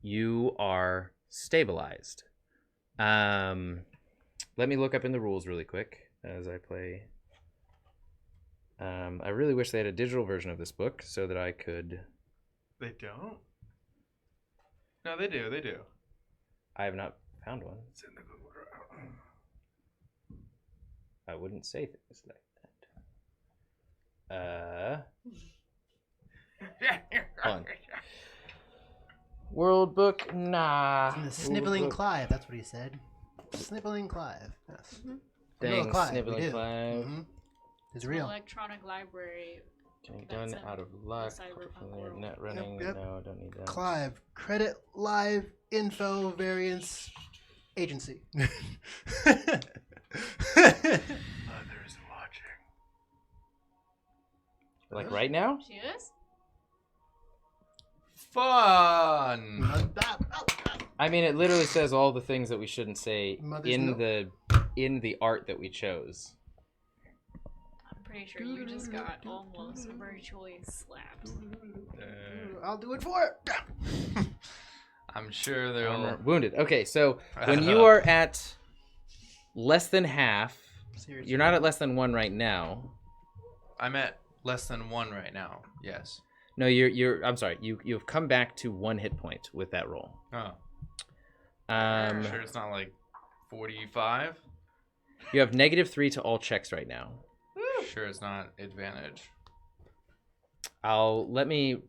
You are stabilized. Let me look up in the rules really quick as I play. I really wish they had a digital version of this book so that I could. They don't? No, they do. They do. I have not found one. It's in the Google Drive. I wouldn't say things like that. Hold on. World book, nah. It's in the Sniveling Clive. That's what he said. Sniveling Clive. Yes. Dang, Clive, we Sniveling do. Clive. Mm-hmm. It's real. Electronic library. Can be That's done in out of luck. the Cyberpunk world. Net running. Yep. No, don't need that. Clive. Credit Live Info Variance Agency. Others watching. Like right now? She is? Fun! I mean, it literally says all the things that we shouldn't say Mother's in milk? the art that we chose. I'm pretty sure you just got almost virtually slapped. I'll do it for it. I'm sure they'll... Armor wounded. Okay, so when you are at less than half, Seriously. you're not at less than 1 right now. I'm at less than 1 right now. Yes. No, you're. I'm sorry. You've come back to 1 hit point with that roll. Oh. Sure. It's not like 45? You have -3 to all checks right now. Sure it's not advantage. Let me.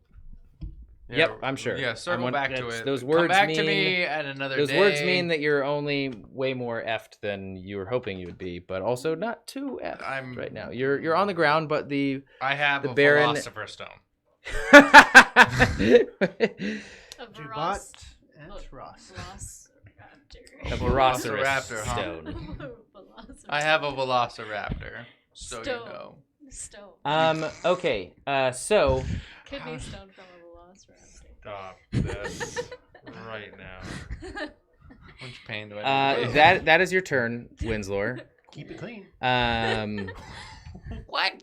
Yeah, Yep, I'm sure. Yeah, circle back to it. Those Come words back mean, to me at another Those day. words mean that you're only way more effed than you were hoping you would be, but also not too effed I'm- right now. You're on the ground, but the I have the a Baron- Philosopher's Stone. A Jubat and Ross. a Velociraptor. Velociraptor huh? stone. I have a Velociraptor. So Stone. you know. Stone. Okay. So Kidney stone from a velociraptor. Stop this right now. How much pain do I need? that is your turn, Winslow. Keep it clean. What?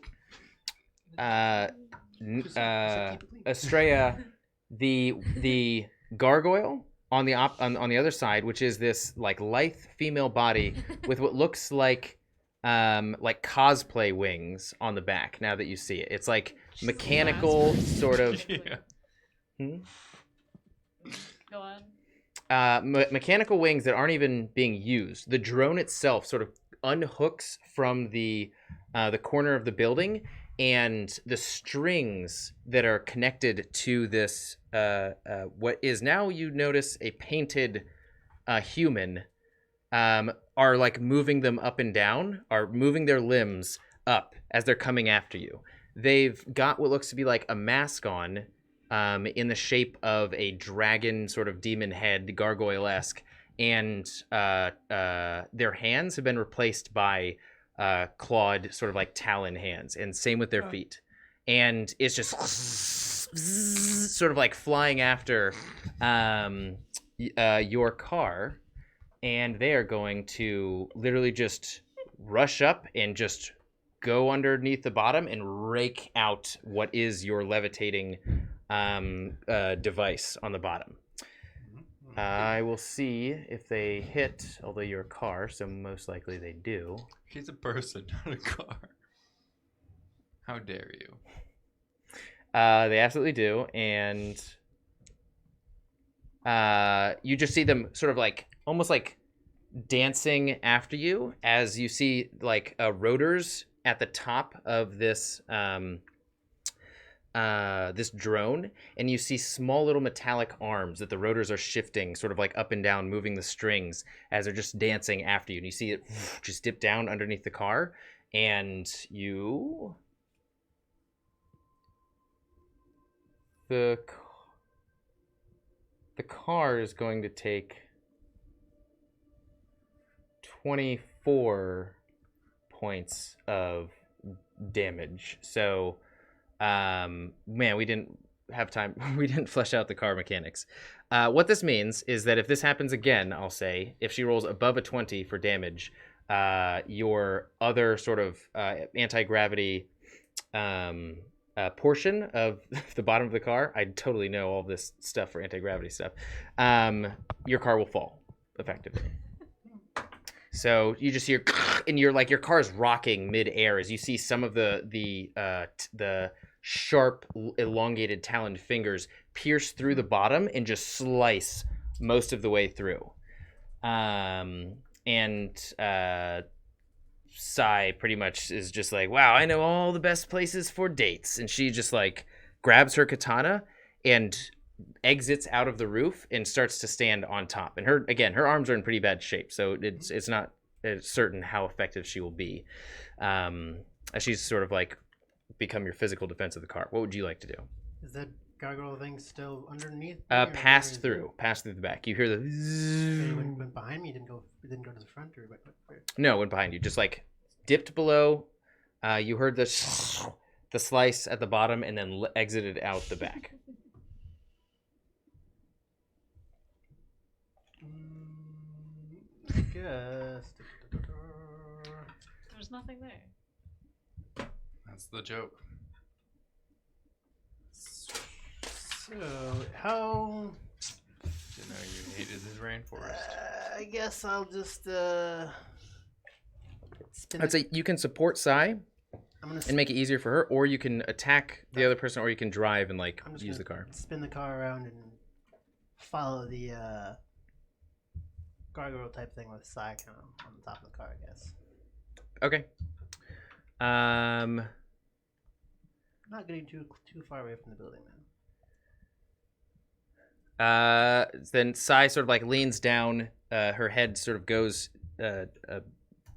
Astraea, the gargoyle on the on the other side, which is this like lithe female body with what looks like cosplay wings on the back. Now that you see it, it's like mechanical sort of. Yeah. Go on. Mechanical wings that aren't even being used. The drone itself sort of unhooks from the corner of the building, and the strings that are connected to this what is now, you notice, a painted human are like moving them up and down, are moving their limbs up as they're coming after you. They've got what looks to be like a mask on, in the shape of a dragon, sort of demon head, gargoyle-esque, and their hands have been replaced by clawed, sort of like talon hands, and same with their feet. And it's just sort of like flying after your car, and they are going to literally just rush up and just go underneath the bottom and rake out what is your levitating device on the bottom. I will see if they hit, although you're a car, so most likely they do. He's a person, not a car. How dare you? They absolutely do, and you just see them sort of like almost like dancing after you as you see like rotors at the top of this this drone, and you see small little metallic arms that the rotors are shifting sort of like up and down, moving the strings as they're just dancing after you, and you see it just dip down underneath the car, and the car is going to take 24 points of damage. So, man, we didn't have time. We didn't flesh out the car mechanics. What this means is that if this happens again, I'll say, if she rolls above a 20 for damage, your other sort of anti-gravity portion of the bottom of the car, I totally know all this stuff for anti-gravity stuff, your car will fall, effectively. So you just hear, and you're like, your car is rocking mid-air as you see some of the sharp, elongated taloned fingers pierce through the bottom and just slice most of the way through. Sai pretty much is just like, wow, I know all the best places for dates. And she just like grabs her katana and exits out of the roof and starts to stand on top. And her arms are in pretty bad shape, so it's not certain how effective she will be. As she's sort of like become your physical defense of the car. What would you like to do? Is that gargoyle thing still underneath? Pass through the back. You hear the It went behind me. It didn't go to the front or where? No, it went behind you. Just like dipped below. You heard the slice at the bottom and then exited out the back. I guess. There's nothing there. That's the joke. So how? Didn't know you hated this rainforest. I guess I'll just spin. I'd say you can support Sai and make it easier for her, or you can attack the other person, or you can drive and like use the car. Spin the car around and follow the gargoyle type thing with Sai kind of on the top of the car, I guess. Okay. Not getting too far away from the building, man. Then Sai sort of like leans down, her head sort of goes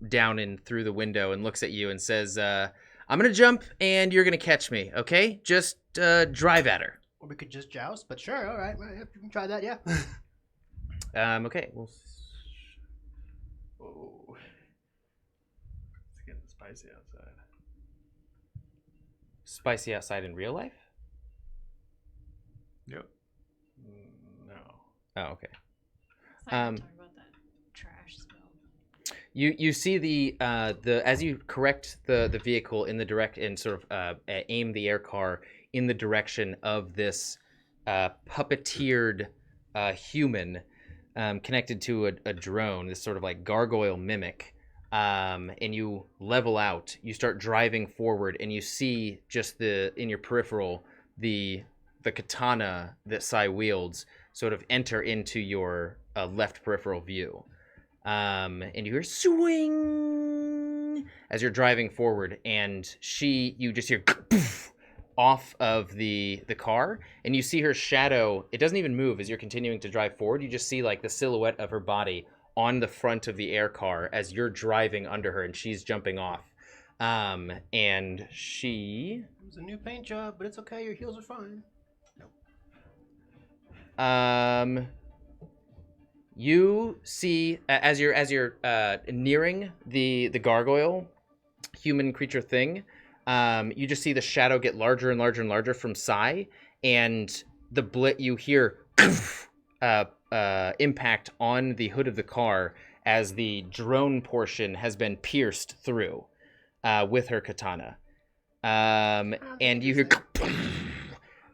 down in through the window and looks at you and says, I'm gonna jump and you're gonna catch me, okay? Just drive at her. Or we could just joust, but sure, all right, you can try that, yeah. Okay. Well, Oh. It's getting spicy outside. spicy outside in real life? Yep. No. Oh, okay. Talking about that trash smell. You see the as you correct the vehicle in the direct and sort of aim the air car in the direction of this puppeteered human connected to a drone, this sort of like gargoyle mimic, and you level out. You start driving forward, and you see just in your peripheral the katana that Sai wields sort of enter into your left peripheral view. And you hear swing as you're driving forward, and you just hear poof, off of the car, and you see her shadow. It doesn't even move as you're continuing to drive forward. You just see like the silhouette of her body on the front of the air car as you're driving under her, and she's jumping off. And she... It was a new paint job, but it's okay. Your heels are fine. You see as you're nearing the gargoyle human creature thing, you just see the shadow get larger and larger and larger from Sai, and you hear impact on the hood of the car as the drone portion has been pierced through with her katana, and you hear.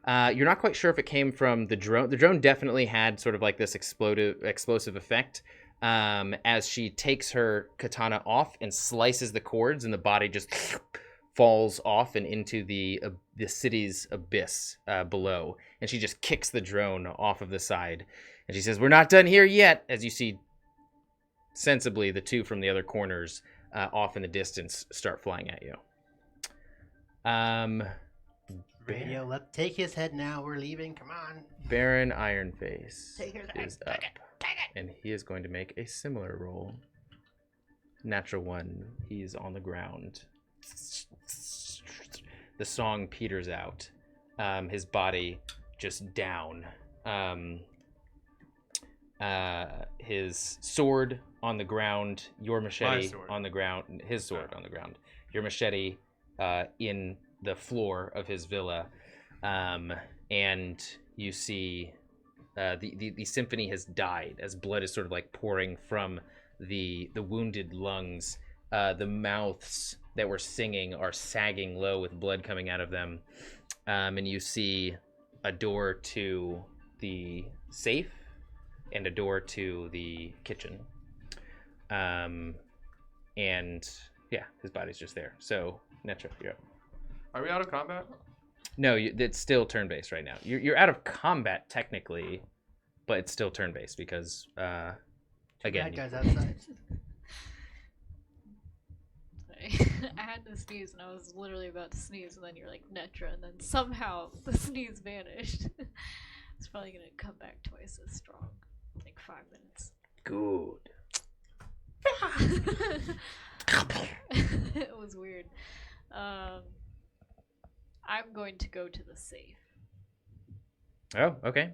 You're not quite sure if it came from the drone. The drone definitely had sort of like this explosive effect as she takes her katana off and slices the cords, and the body just falls off and into the city's abyss below, and she just kicks the drone off of the side, and she says, "We're not done here yet." As you see, sensibly, the two from the other corners off in the distance start flying at you. Radio, let's take his head now. We're leaving. Come on. Baron Ironface Take his head. is up, and he is going to make a similar roll. Natural 1. He's on the ground. The song peters out. His body just down. His sword on the ground. Your machete on the ground. His sword on the ground. Your machete in the floor of his villa. And you see the symphony has died as blood is sort of like pouring from the wounded lungs. The mouths that were singing are sagging low with blood coming out of them. And you see a door to the safe and a door to the kitchen. And yeah, his body's just there. So, Netra, you're up. Are we out of combat? No, it's still turn-based right now. You're out of combat technically, but it's still turn-based because again. That guy's outside. Sorry. I had to sneeze and I was literally about to sneeze, and then you're like Netra, and then somehow the sneeze vanished. It's probably gonna come back twice as strong. Like 5 minutes. Good. It was weird. I'm going to go to the safe. Oh, okay.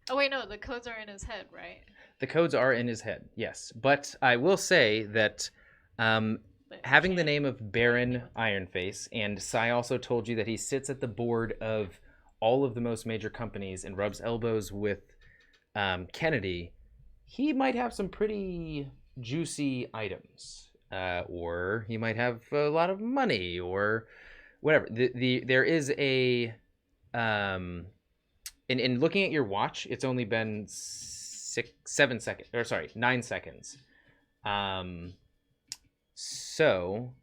Oh wait, no, the codes are in his head, right? The codes are in his head, yes. But I will say that But having the can't- name of Baron Ironface, and Sai also told you that he sits at the board of all of the most major companies and rubs elbows with Kennedy, he might have some pretty juicy items. Or he might have a lot of money, or whatever. There is a in looking at your watch, it's only been 9 seconds. So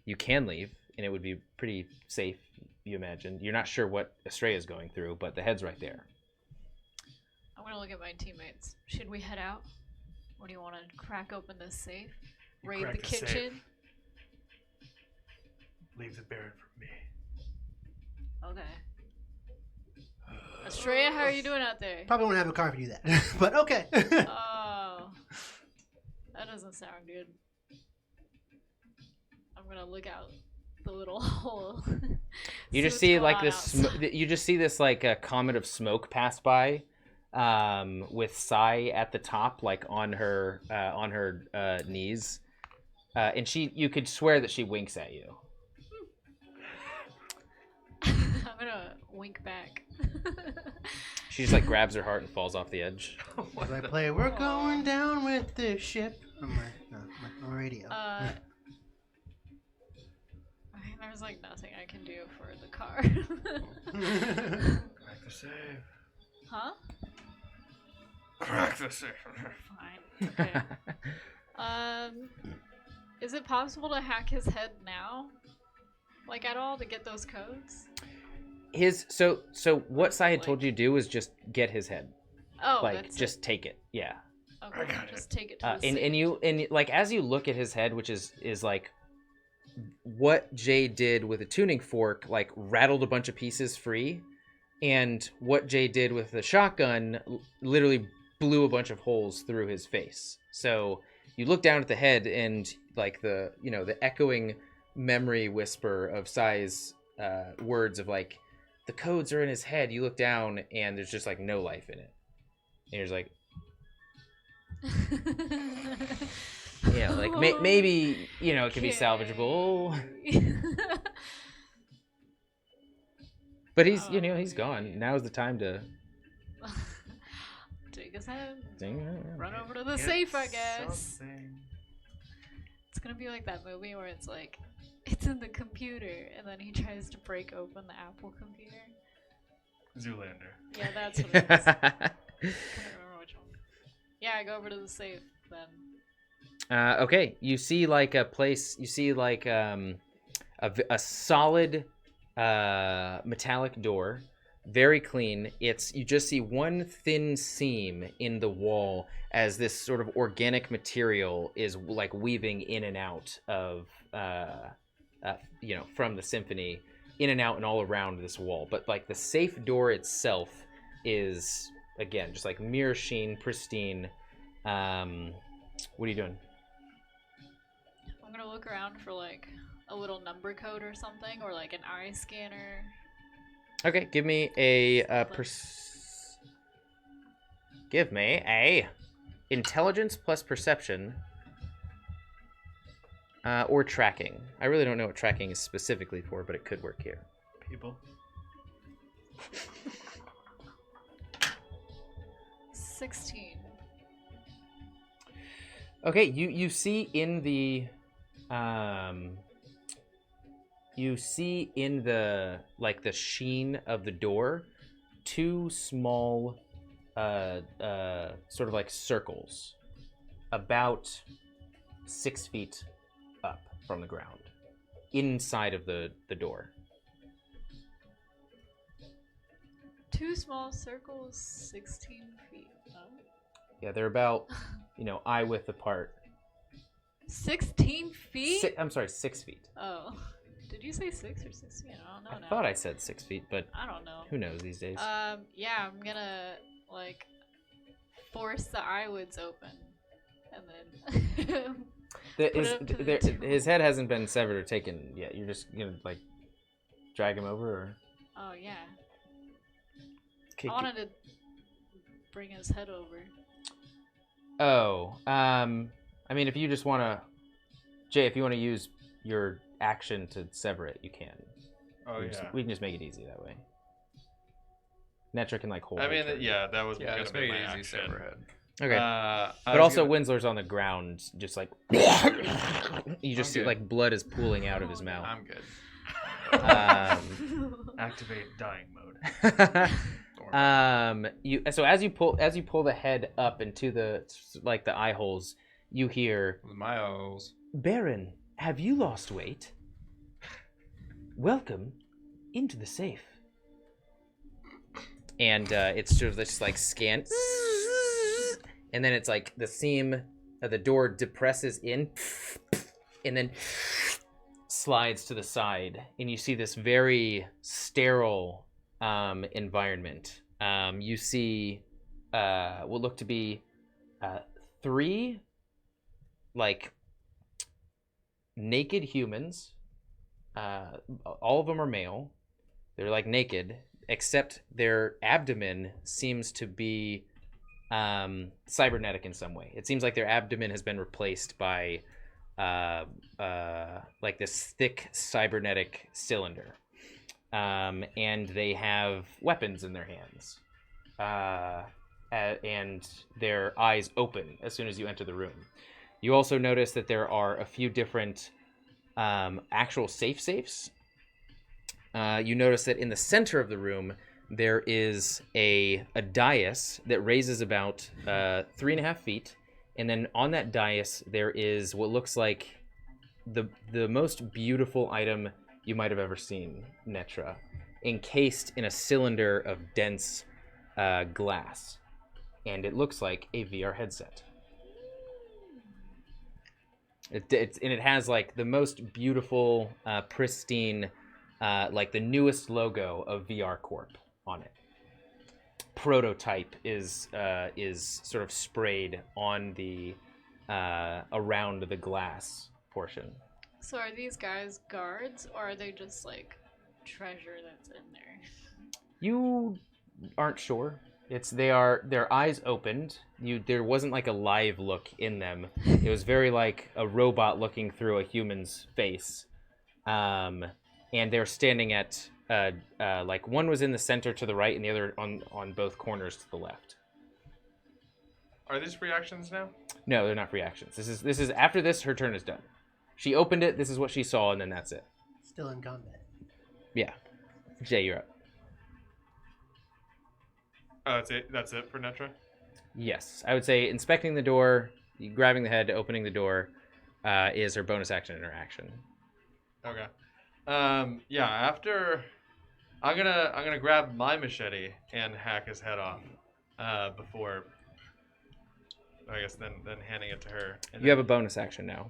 you can leave, and it would be pretty safe, you imagine. You're not sure what Astraea is going through, but the head's right there. I'm gonna look at my teammates. Should we head out? Or do you want to crack open this safe? Raid crack the the safe. kitchen? Leave the Baron for me. Okay. Astraea, how are you doing out there? Probably won't have a car if you do that. But okay. Oh. That doesn't sound good. I'm gonna look out the little hole. You just what's see going like on this. outside. You just see this like a comet of smoke pass by, with Sai at the top, like on her knees, and you could swear that she winks at you. I'm gonna wink back. She just like grabs her heart and falls off the edge. As I play, we're going down with this ship. On my radio. I mean, there's like nothing I can do for the car. Crack the safe. Huh? Crack the safe. Fine. Okay. Is it possible to hack his head now? Like at all to get those codes? So what Sai had told you to do was just get his head. Oh, Like that's just take it. Yeah. it. Okay, got just take it to the And like as you look at his head, which is like what Jay did with a tuning fork, like rattled a bunch of pieces free, and what Jay did with the shotgun literally blew a bunch of holes through his face. So you look down at the head, and like the echoing memory whisper of Sai's words of like the codes are in his head. You look down, and there's just like no life in it, and you're just like, yeah, like maybe it could be salvageable. But he's he's gone. Now's the time to Take his head. ding. Run over to the Get safe, I guess. something. It's gonna be like that movie where it's like, it's in the computer, and then he tries to break open the Apple computer. Zoolander. Yeah, that's what it is. I can't remember which one. Yeah, I go over to the safe then. Okay, you see like a place. You see like a solid metallic door, very clean. You just see one thin seam in the wall as this sort of organic material is like weaving in and out of from the symphony, in and out and all around this wall. But like the safe door itself is again just like mirror sheen, pristine. What are you doing? I'm gonna look around for like a little number code or something, or like an eye scanner. Okay, give me a intelligence plus perception or tracking. I really don't know what tracking is specifically for, but it could work here. People. 16. Okay, you see in the like the sheen of the door, two small sort of like circles about 6 feet up from the ground inside of the door. Two small circles, 16 feet up. Yeah, they're about eye width apart. 16 feet? I'm sorry, 6 feet. Oh. Did you say 6 or 16? I don't know I now. thought I said 6 feet, but I don't know. who knows these days? Yeah, I'm gonna like force the eyelids open, and then his head hasn't been severed or taken yet. You're just gonna like drag him over, or? Oh yeah. Okay, I wanted to bring his head over. Oh, I mean, if you just want to, Jay, if you want to use your action to sever it, you can. Oh, We can just make it easy that way. Netra can like hold. I mean, her turn. yeah, that was Yeah, gonna let's be make my it easy. action. Sever head. Okay. But also, Winslow's on the ground, just like you just see good. like blood is pooling out of his mouth. I'm good. Activate dying mode. So as you pull the head up into the eye holes, you hear, With my O's. Baron, have you lost weight? Welcome into the safe. And it's sort of this like scan, and then it's like the seam of the door depresses in, and then slides to the side, and you see this very sterile environment. You see what look to be 3 like naked humans. All of them are male. They're like naked, except their abdomen seems to be cybernetic in some way. It seems like their abdomen has been replaced by like this thick cybernetic cylinder. And they have weapons in their hands. And their eyes open as soon as you enter the room. You also notice that there are a few different actual safes. You notice that in the center of the room, there is a dais that raises about 3.5 feet. And then on that dais, there is what looks like the most beautiful item you might have ever seen, Netra, encased in a cylinder of dense glass. And it looks like a VR headset. It has like the most beautiful, pristine, like the newest logo of VR Corp on it. Prototype is sort of sprayed on the around the glass portion. So are these guys guards, or are they just like treasure that's in there? You aren't sure. Their eyes opened. There wasn't like a live look in them. It was very like a robot looking through a human's face. And they're standing at like one was in the center to the right and the other on both corners to the left. Are these reactions now? No, they're not reactions. This is after this, her turn is done. She opened it, this is what she saw, and then that's it. Still in combat. Yeah. Jay, you're up. Oh, that's it for Netra? Yes. I would say inspecting the door, grabbing the head, opening the door is her bonus action and her action. Okay. Yeah. After, I'm gonna grab my machete and hack his head off. Before, I guess then handing it to her. And You have a then bonus action now.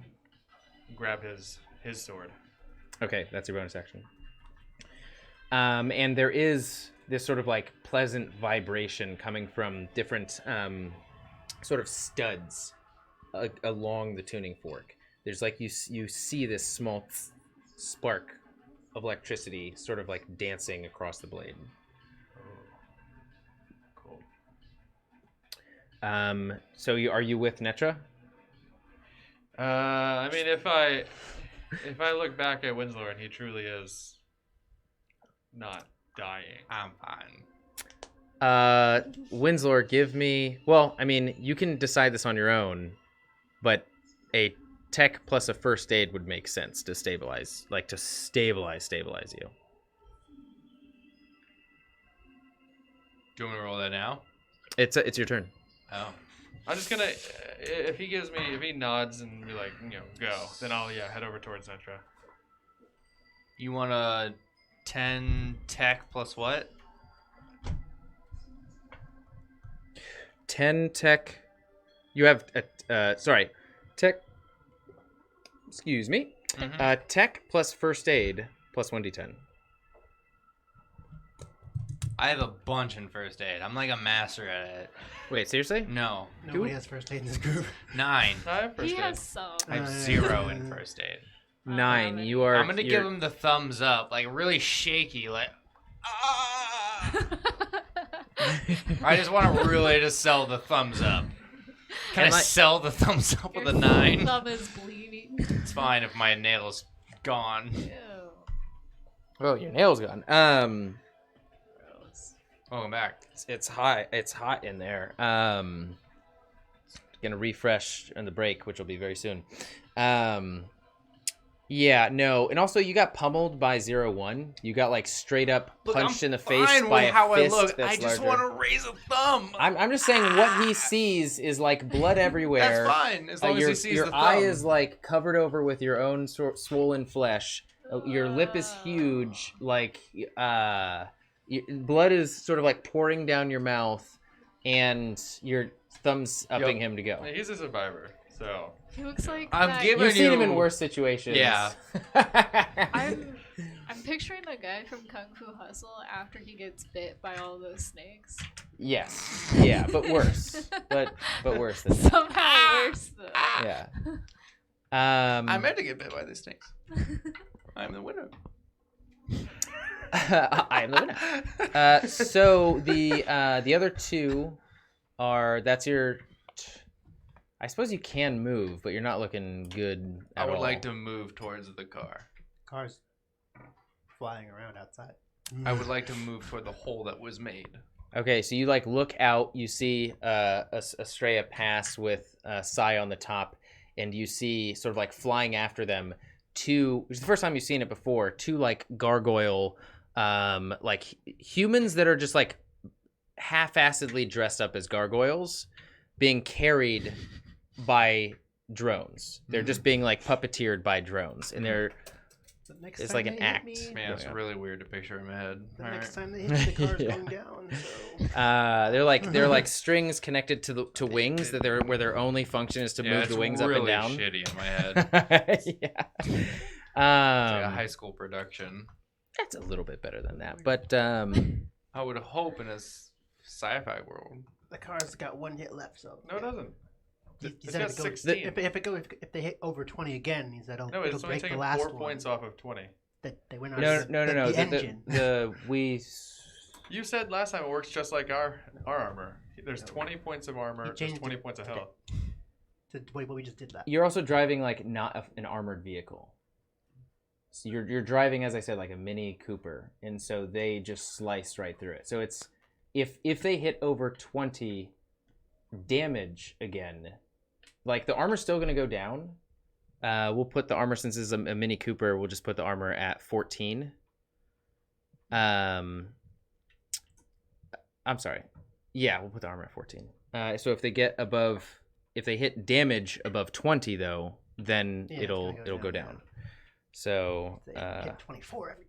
grab his sword. Okay, that's your bonus action. And there is this sort of like pleasant vibration coming from different sort of studs along the tuning fork. There's like you see this small spark of electricity sort of like dancing across the blade. Cool. So are you with Netra? I mean, if I look back at Winslow and he truly is not dying. I'm fine. Winslow, give me. Well, I mean, you can decide this on your own, but a tech plus a first aid would make sense to stabilize you. Do you want me to roll that now? It's your turn. Oh. I'm just gonna, if he nods and be like, go, then I'll head over towards Netra. You want a 10 tech plus what? 10 tech. You have tech. Excuse me. Mm-hmm. Tech plus first aid plus 1d10. I have a bunch in first aid. I'm like a master at it. Wait, seriously? No. Nobody has first aid in this group. 9. I have first He aid. has some. I have 0 in first aid. 9. You are. I'm gonna give him the thumbs up, like really shaky, like. Ah! I just want to really just sell the thumbs up. Can I sell the thumbs up with a 9? Thumb is bleeding. It's fine if my nail's gone. Ew. Oh, your nail's gone. Gross. Welcome back. It's hot. It's hot in there. Gonna refresh on the break, which will be very soon. Yeah, no, and also you got pummeled by 0-1. You got like straight up punched in the face by a how fist I look. that's I just larger. want to raise a thumb. I'm just saying what he sees is like blood everywhere. That's fine, as long as he sees your the eye thumb. is like covered over with your own swollen flesh. Your lip is huge. Like blood is sort of like pouring down your mouth, and your thumb's upping him to go. He's a survivor, so. He looks like I'm that. giving You've seen him in you- worse situations. Yeah. I'm picturing the guy from Kung Fu Hustle after he gets bit by all those snakes. Yes. Yeah, but worse. but worse than that. Somehow worse though. Yeah. I meant to get bit by these snakes. I'm the winner. I am the winner. So the other two are that's your. I suppose you can move, but you're not looking good at I would all. like to move towards the car. Cars flying around outside. I would like to move toward the hole that was made. Okay, so you like look out, you see Astraea pass with Sai on the top, and you see sort of like flying after them two, which is the first time you've seen it before, two like gargoyle, like humans that are just like half-assedly dressed up as gargoyles being carried by drones. They're just being like puppeteered by drones, and they're Next it's time like an they hit act. me, Man, it's Yeah. really weird to picture in my head. the All next right. time they hit me, the car's Yeah. going down. So. they're like strings connected to wings that where their only function is to Yeah, move it's the wings really up and down. shitty in my head. It's Yeah. like a high school production. That's a little bit better than that, but I would hope in a sci-fi world. The car's got one hit left, so. No, it doesn't. He It's said got if it goes- 16. If they hit over 20 again, he said No, it'll it's only break the taking last 4 points off of 20. That they went on no. the engine. You said last time it works just like our armor. There's 20 points of armor, He there's changed 20 it. points of Okay. health. Wait, what we just did that. You're also driving like not an armored vehicle. So you're driving, as I said, like a Mini Cooper, and so they just slice right through it. So it's if they hit over 20 damage again, like the armor's still gonna go down. We'll put the armor, since it's a Mini Cooper, we'll just put the armor at 14. I'm sorry. Yeah, we'll put the armor at 14. So if they hit damage above 20 though, then Yeah, it's it'll gonna go down. So, They hit 24 every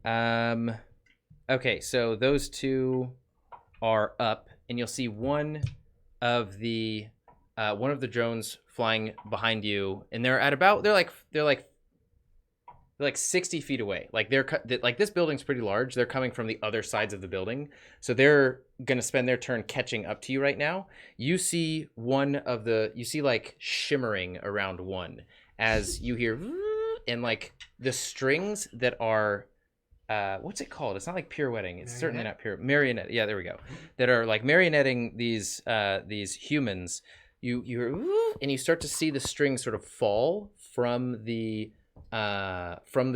turn. okay, so those two are up, and you'll see one of the drones flying behind you, and they're like 60 feet away. Like like this building's pretty large. They're coming from the other sides of the building, so they're gonna spend their turn catching up to you right now. You see like shimmering around one as you hear, and like the strings that are, what's it called? It's not like pirouetting. It's certainly not marionette. Yeah, there we go. That are like marionetting these humans. You hear, and you start to see the strings sort of fall from the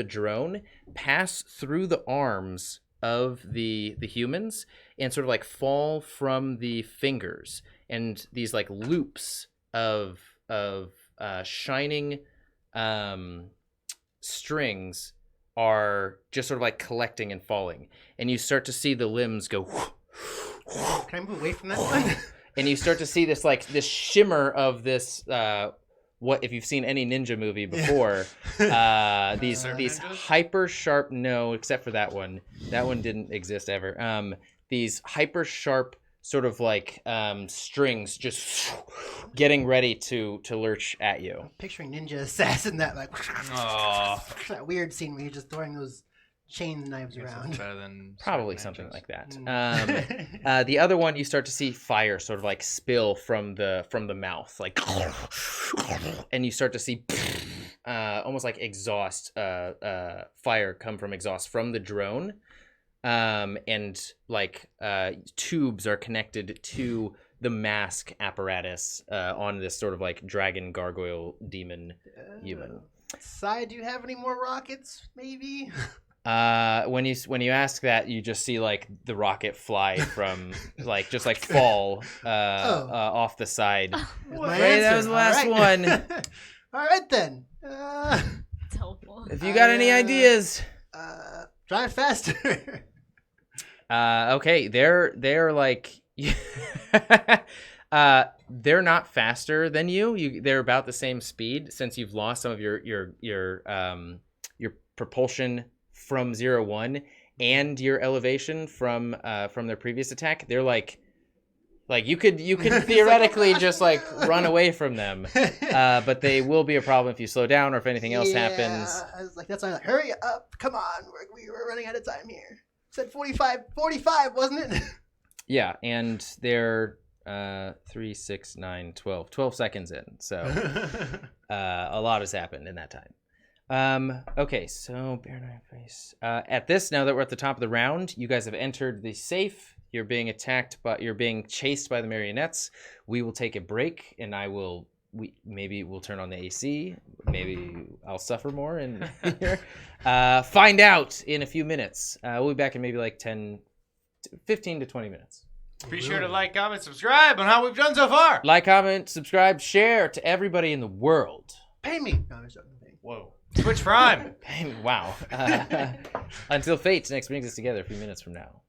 drone, pass through the arms of the humans, and sort of like fall from the fingers, and these like loops of shining strings are just sort of like collecting and falling, and you start to see the limbs go. Can I move away from that one? And you start to see this like this shimmer of this. What if you've seen any ninja movie before? These hyper sharp, no, except for that one. That one didn't exist ever. These hyper sharp sort of like strings just getting ready to lurch at you. I'm picturing Ninja Assassin, that like that weird scene where you're just throwing those chain knives around. Better than Probably something like that. The other one, you start to see fire sort of like spill from the mouth, like, and you start to see almost like exhaust fire come from exhaust from the drone, and like tubes are connected to the mask apparatus on this sort of like dragon gargoyle demon human. Sai, do you have any more rockets? Maybe. When you ask that, you just see like the rocket fly from like just like fall off the side. Right, that was the last one. All right then. It's helpful. If you got any ideas, drive faster. okay, they're like they're not faster than you. They're about the same speed since you've lost some of your propulsion from 0-1 and your elevation from their previous attack. They're like you could theoretically just like run away from them, but they will be a problem if you slow down or if anything else happens. I was like, that's why I'm like, hurry up, come on, we're running out of time here. Said 45, wasn't it? Yeah, and they're 3, 6, 9, 12 seconds in, so a lot has happened in that time. Okay, so bear in face. At this, now that we're at the top of the round, you guys have entered the safe. You're being attacked, but you're being chased by the marionettes. We will take a break, and maybe we'll turn on the AC. Maybe I'll suffer more in here. Find out in a few minutes. We'll be back in maybe like 15 to 20 minutes. Be sure to like, comment, subscribe on how we've done so far. Like, comment, subscribe, share to everybody in the world. Pay me. No, I'm joking. Whoa. Twitch Prime. Wow. Until fate next brings us together a few minutes from now.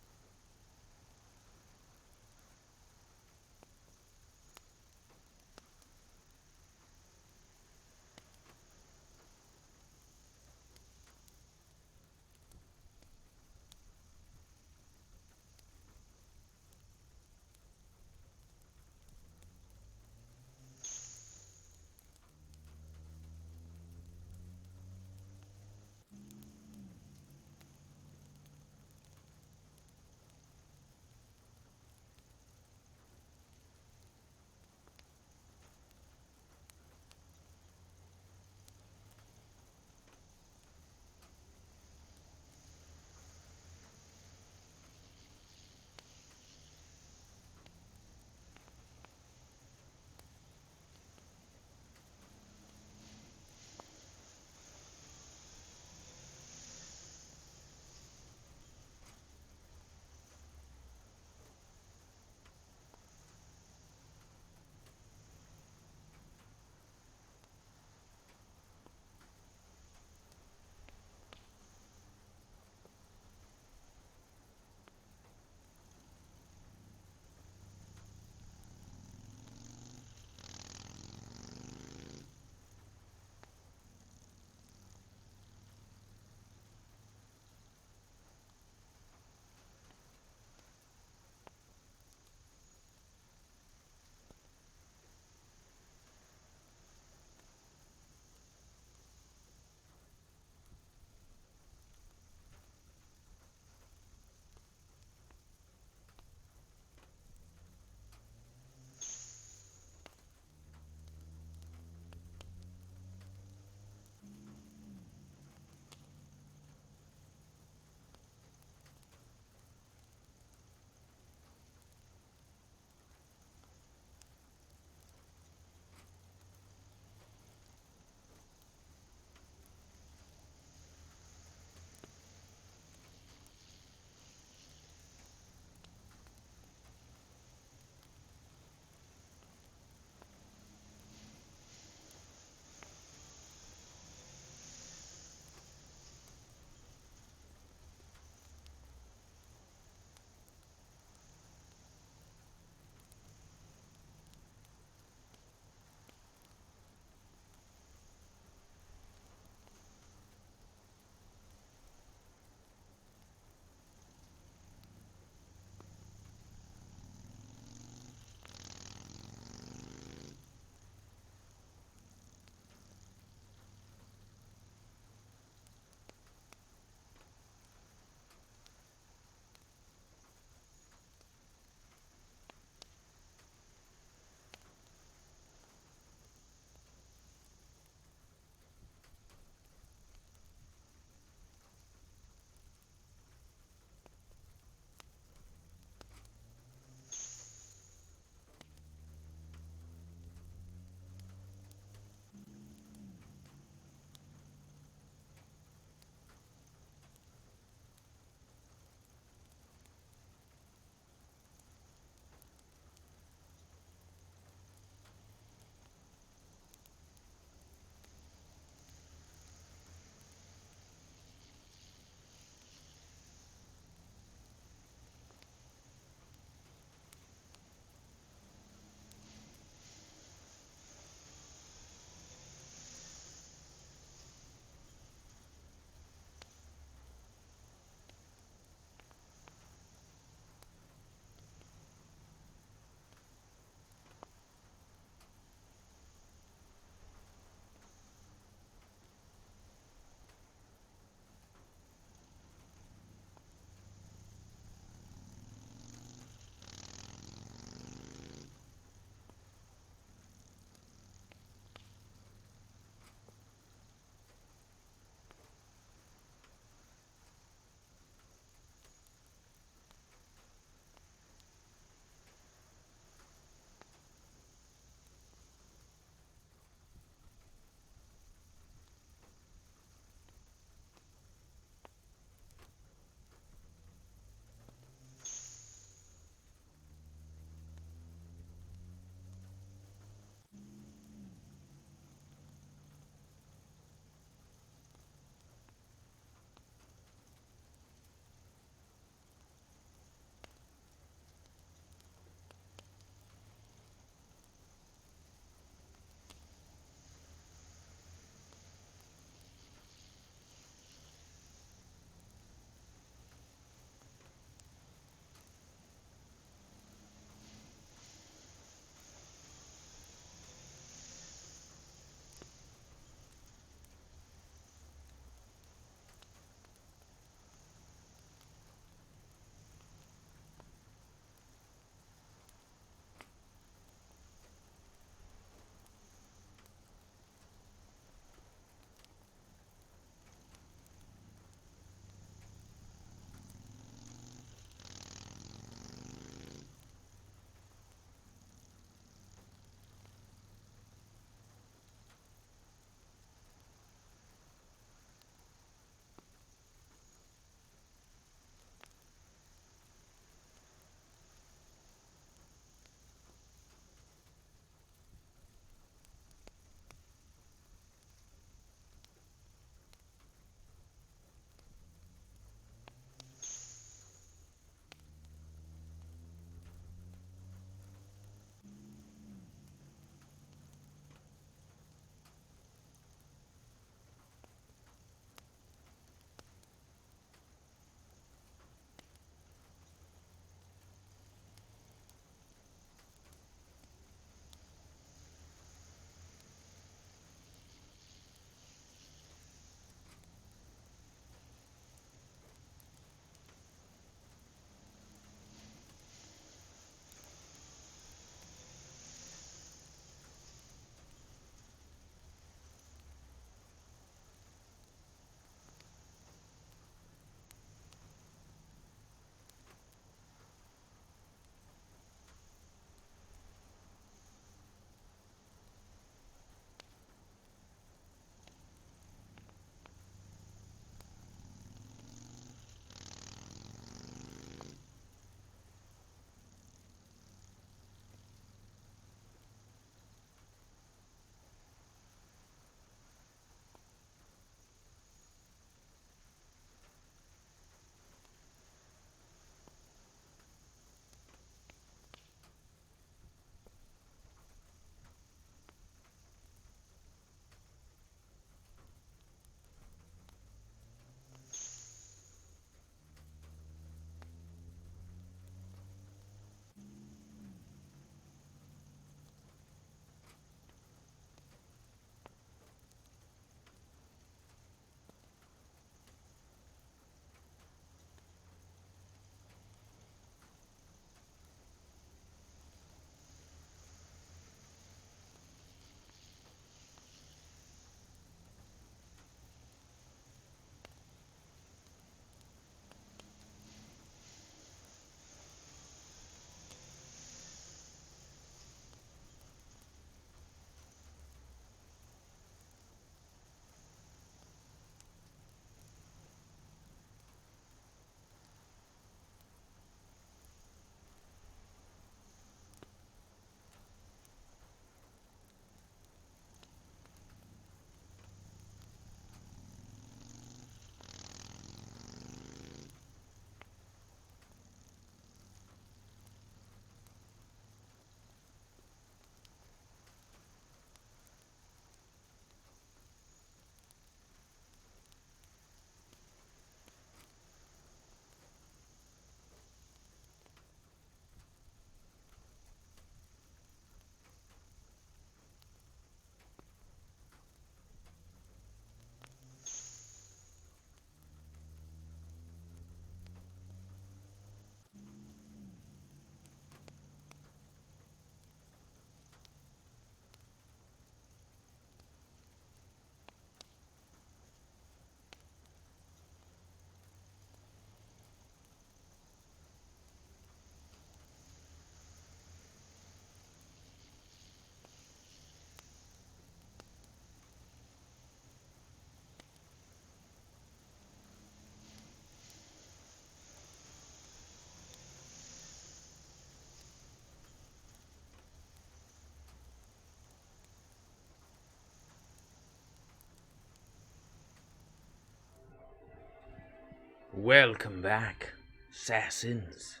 Welcome back, assassins.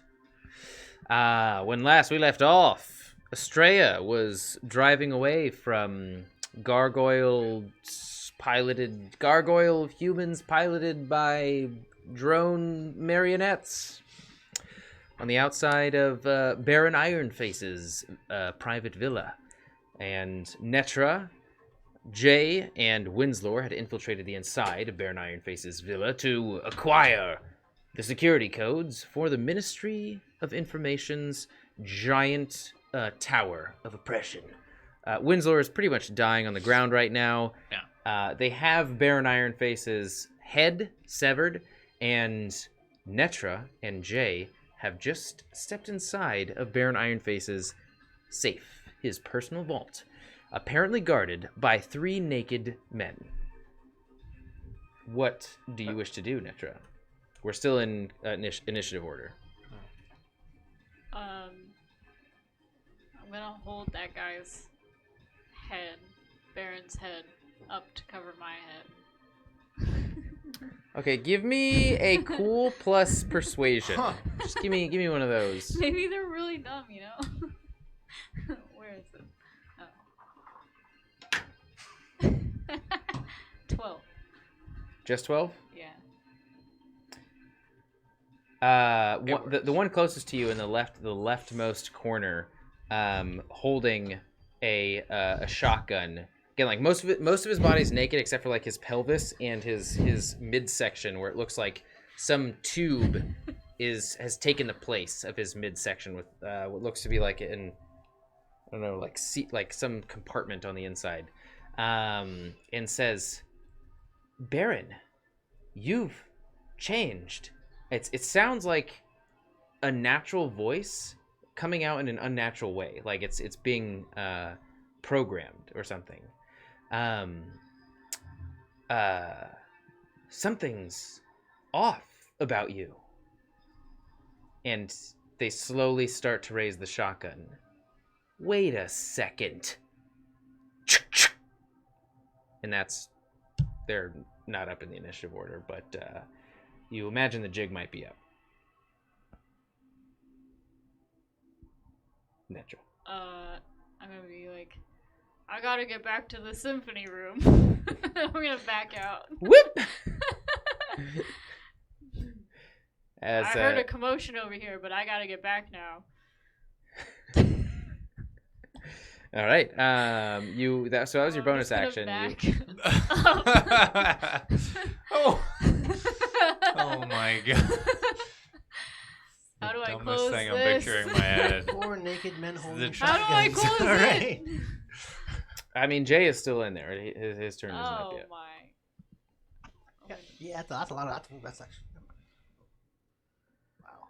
When last we left off, Astraea was driving away from gargoyle humans piloted by drone marionettes on the outside of Baron Ironface's private villa. And Netra, Jay, and Winslow had infiltrated the inside of Baron Ironface's villa to acquire the security codes for the Ministry of Information's giant tower of oppression. Winslow is pretty much dying on the ground right now. Yeah. They have Baron Ironface's head severed, and Netra and Jay have just stepped inside of Baron Ironface's safe, his personal vault, apparently guarded by 3 naked men. What do you wish to do, Netra? We're still in initiative order. I'm gonna hold that guy's head, Baron's head, up to cover my head. Okay, give me a cool plus persuasion. Huh. Just give me one of those. Maybe they're really dumb, you know? Where is it? Oh. 12. Just 12? Yeah. The one closest to you in the leftmost corner, holding a shotgun. Again, like most of his body's naked except for like his pelvis and his midsection, where it looks like some tube has taken the place of his midsection with what looks to be like I don't know, like seat, like some compartment on the inside, and says, "Baron, you've changed." It sounds like a natural voice coming out in an unnatural way, like it's being programmed or something. Something's off about you. And they slowly start to raise the shotgun. Wait a second. And they're not up in the initiative order, but you imagine the jig might be up. Natural. I'm gonna be like, I gotta get back to the symphony room. I'm gonna back out. Whoop! I heard a commotion over here, but I gotta get back now. All right. So that was your bonus I'm just action. gonna back Oh. Oh my god. How do I Dumbest close thing I'm this? picturing in my head. 4 naked men holding How shotguns. How do I close All it? right. I mean, Jay is still in there. His turn isn't up Oh yet. my. Yeah, that's a lot of that's actually. Wow.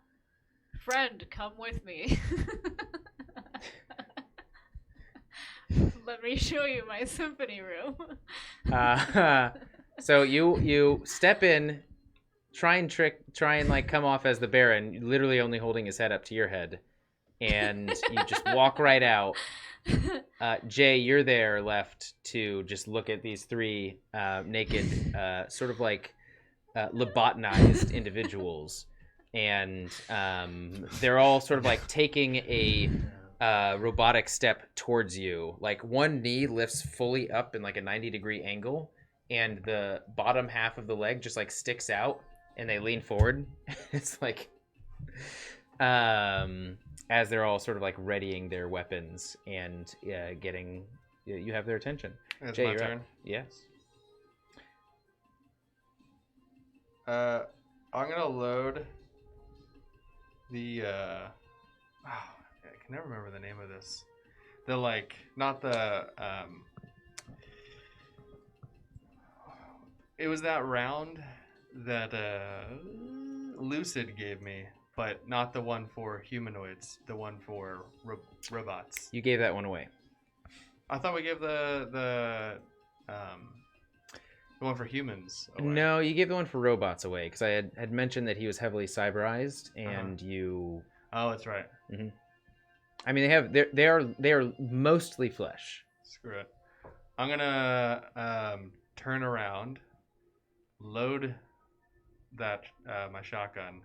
Friend, come with me. Let me show you my symphony room. So you step in, try and like come off as the Baron, literally only holding his head up to your head, and you just walk right out. Jay, you're there left to just look at these 3 naked, sort of like lobotomized individuals, and they're all sort of like taking a robotic step towards you. Like one knee lifts fully up in like a 90-degree angle, and the bottom half of the leg just like sticks out, and they lean forward. It's like as they're all sort of like readying their weapons and getting, you have their attention. It's Jay, my you're up. turn. Yes. I'm gonna load the I can never remember the name of this. The like not the it was that round that Lucid gave me, but not the one for humanoids, the one for robots. You gave that one away. I thought we gave the one for humans away. No, you gave the one for robots away because I had mentioned that he was heavily cyberized, and you. Oh, that's right. Mm-hmm. I mean, they are mostly flesh. Screw it. I'm gonna turn around, load my shotgun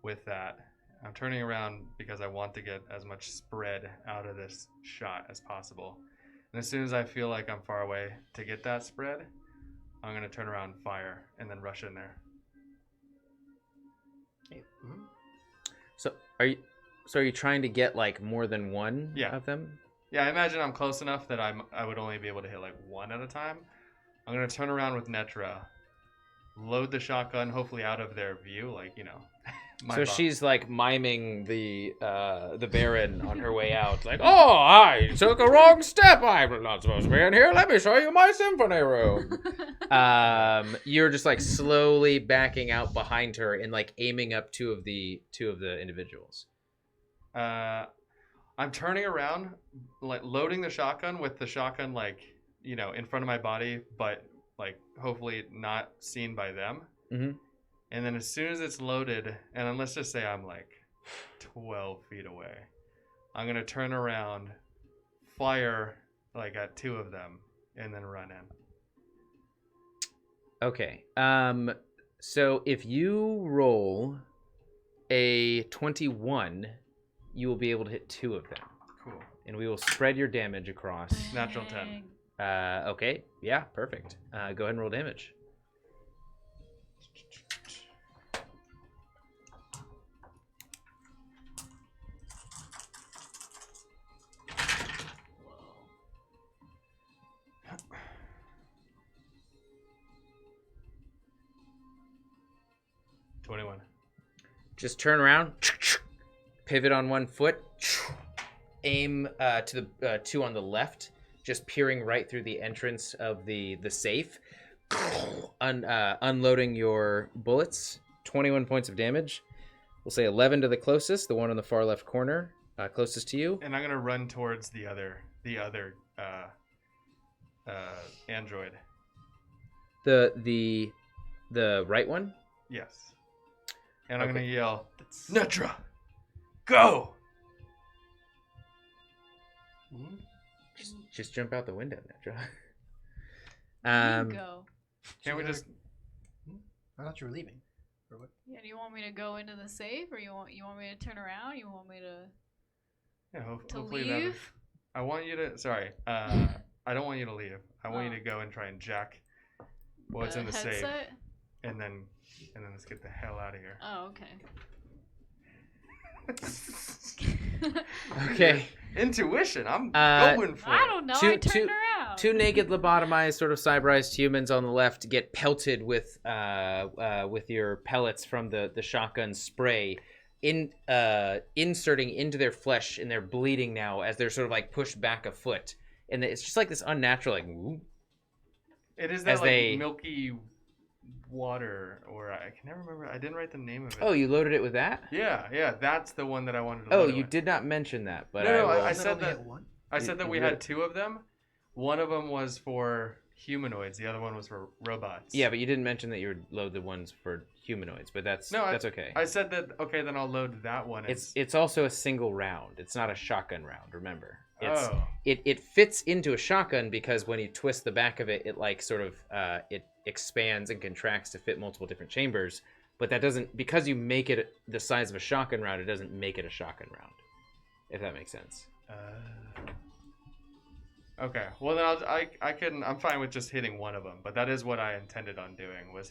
with that. I'm turning around because I want to get as much spread out of this shot as possible. And as soon as I feel like I'm far away to get that spread, I'm going to turn around and fire and then rush in there. Mm-hmm. So are you trying to get like more than one Yeah. of them? Yeah, I imagine I'm close enough that I would only be able to hit like one at a time. I'm going to turn around with Netra, load the shotgun, hopefully out of their view, like, you know. So she's like miming the Baron on her way out, like, "Oh, I took a wrong step. I'm not supposed to be in here. Let me show you my symphony room." You're just like slowly backing out behind her and like aiming up two of the individuals. I'm turning around, like loading the shotgun with the shotgun, like, you know, in front of my body, but like hopefully not seen by them. Mm-hmm. And then as soon as it's loaded, and then let's just say I'm like 12 feet away, I'm going to turn around, fire like at two of them, and then run in. Okay. So if you roll a 21, you will be able to hit two of them. Cool. And we will spread your damage across. Natural 10. Okay. Yeah, perfect. Go ahead and roll damage. Just turn around, pivot on one foot, aim to the two on the left, just peering right through the entrance of the safe, unloading your bullets. 21 points of damage. We'll say 11 to the closest, the one on the far left corner, closest to you. And I'm gonna run towards the other android. The right one. Yes. And I'm Okay. gonna yell, Netra, go! Mm-hmm. Just jump out the window, Netra. You go. Can't we just? I thought you were leaving. Or what? Yeah, do you want me to go into the safe, or you want me to turn around? You want me to Yeah, to hopefully that. leave? I want you to. Sorry, I don't want you to leave. I want you to go and try and jack what's in the safe, headset? and then let's get the hell out of here. Oh, okay. Okay. Intuition. I'm going for I it. don't know. Two- I turned two- around. Two naked lobotomized, sort of cyberized humans on the left get pelted with your pellets from the shotgun spray, inserting into their flesh, and they're bleeding now as they're sort of like pushed back a foot, and it's just like this unnatural like. Whoop. It is as that like they- milky water, or I can never remember. I didn't write the name of it. Oh, you loaded it with that? Yeah, that's the one that I wanted to. Oh, load it you with. did not mention that, but No, I I will. said only that. hit one? I said that You we read had it. two of them. One of them was for humanoids. The other one was for robots. Yeah, but you didn't mention that you would load the ones for humanoids, but that's okay. I said that. Okay, then I'll load that one. It's also a single round. It's not a shotgun round. Remember, Oh. it fits into a shotgun because when you twist the back of it, it like sort of it expands and contracts to fit multiple different chambers. But that doesn't, because you make it the size of a shotgun round, it doesn't make it a shotgun round. If that makes sense. Okay. Well, then I'm fine with just hitting one of them. But that is what I intended on doing, was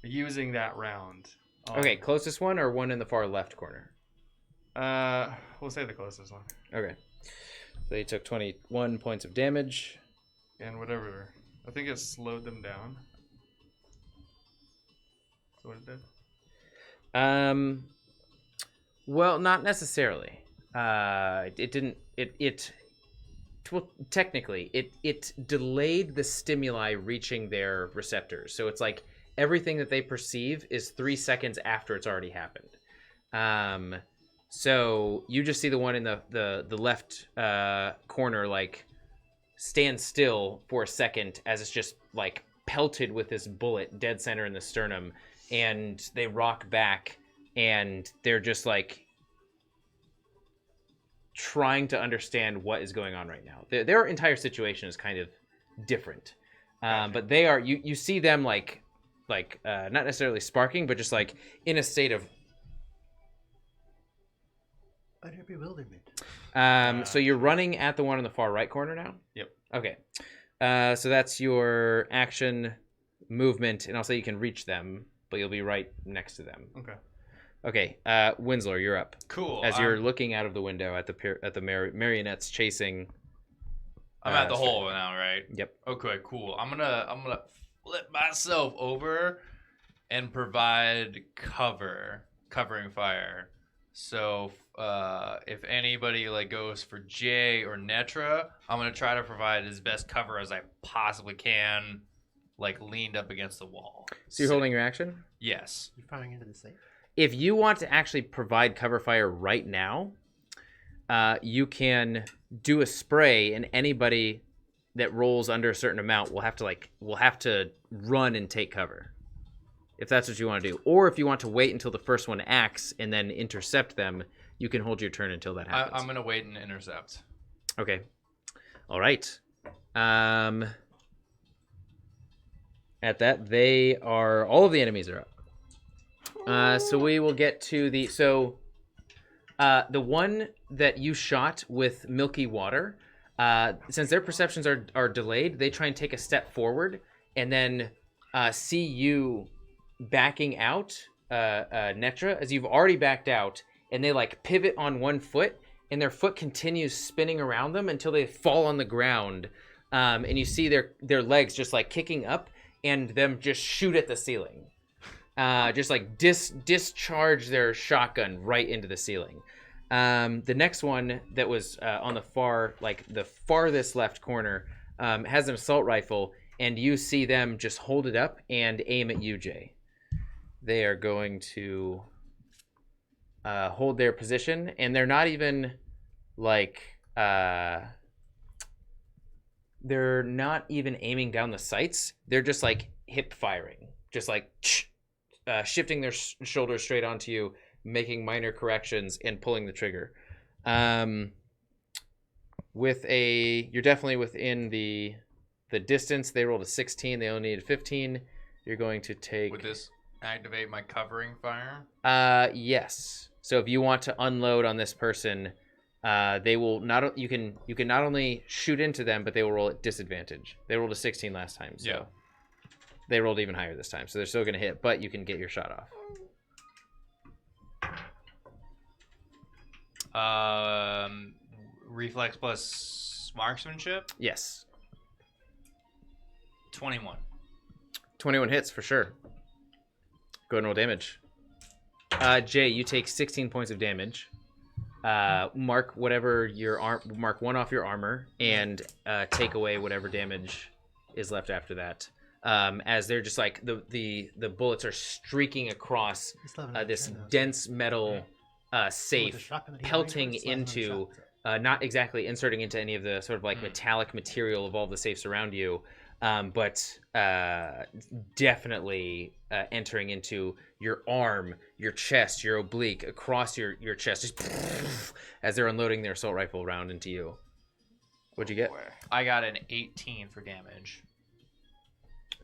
using that round. Okay, closest one or one in the far left corner? We'll say the closest one. Okay. So you took 21 points of damage. And whatever. I think it slowed them down. That's what it did. Well, not necessarily. It didn't. Well, technically, it delayed the stimuli reaching their receptors. So it's like everything that they perceive is 3 seconds after it's already happened. So you just see the one in the left corner like stand still for a second as it's just like pelted with this bullet dead center in the sternum, and they rock back and they're just like trying to understand what is going on right now. Their entire situation is kind of different. But they are, you see them like like not necessarily sparking, but just like in a state of. Utter bewilderment. So you're running at the one in the far right corner now. Yep. Okay. So that's your action, movement, and I'll say you can reach them, but you'll be right next to them. Okay. Okay. Winslow, you're up. Cool. As you're looking out of the window at the marionettes chasing. I'm at the hole now, right? Yep. Okay, cool. I'm gonna flip myself over and provide covering fire. So if anybody like goes for Jay or Netra, I'm gonna try to provide as best cover as I possibly can, like leaned up against the wall. So you're holding your action? Yes. You're firing into the safe. If you want to actually provide cover fire right now, you can do a spray, and anybody that rolls under a certain amount will have to run and take cover. If that's what you want to do. Or if you want to wait until the first one acts and then intercept them, you can hold your turn until that happens. I'm going to wait and intercept. Okay. All right. At that, all of the enemies are up. So we will get to the one that you shot with milky water, since their perceptions are delayed, they try and take a step forward and then see you backing out, Netra, as you've already backed out, and they like pivot on one foot, and their foot continues spinning around them until they fall on the ground, and you see their legs just like kicking up, and them just shoot at the ceiling, just like discharge their shotgun right into the ceiling. The next one that was on the farthest left corner has an assault rifle, and you see them just hold it up and aim at you, Jay. They are going to hold their position, and they're not even like they're not even aiming down the sights. They're just like hip firing, just like shifting their shoulders straight onto you, making minor corrections and pulling the trigger. You're definitely within the distance. They rolled a 16. They only needed 15. You're going to take. Would this activate my covering fire? Yes. So if you want to unload on this person, they will not. You can not only shoot into them, but they will roll at disadvantage. They rolled a 16 last time, so yeah. They rolled even higher this time, so they're still going to hit, but you can get your shot off. Reflex plus marksmanship? Yes. 21. 21 hits for sure. Go ahead and roll damage. Jay, you take 16 points of damage. Mark whatever mark one off your armor, and take away whatever damage is left after that. As they're just like the bullets are streaking across this dense metal safe, pelting into, not exactly inserting into any of the sort of like metallic material of all the safes around you, but definitely entering into your arm, your chest, your oblique, across your chest, just as they're unloading their assault rifle round into you. What'd you get? I got an 18 for damage.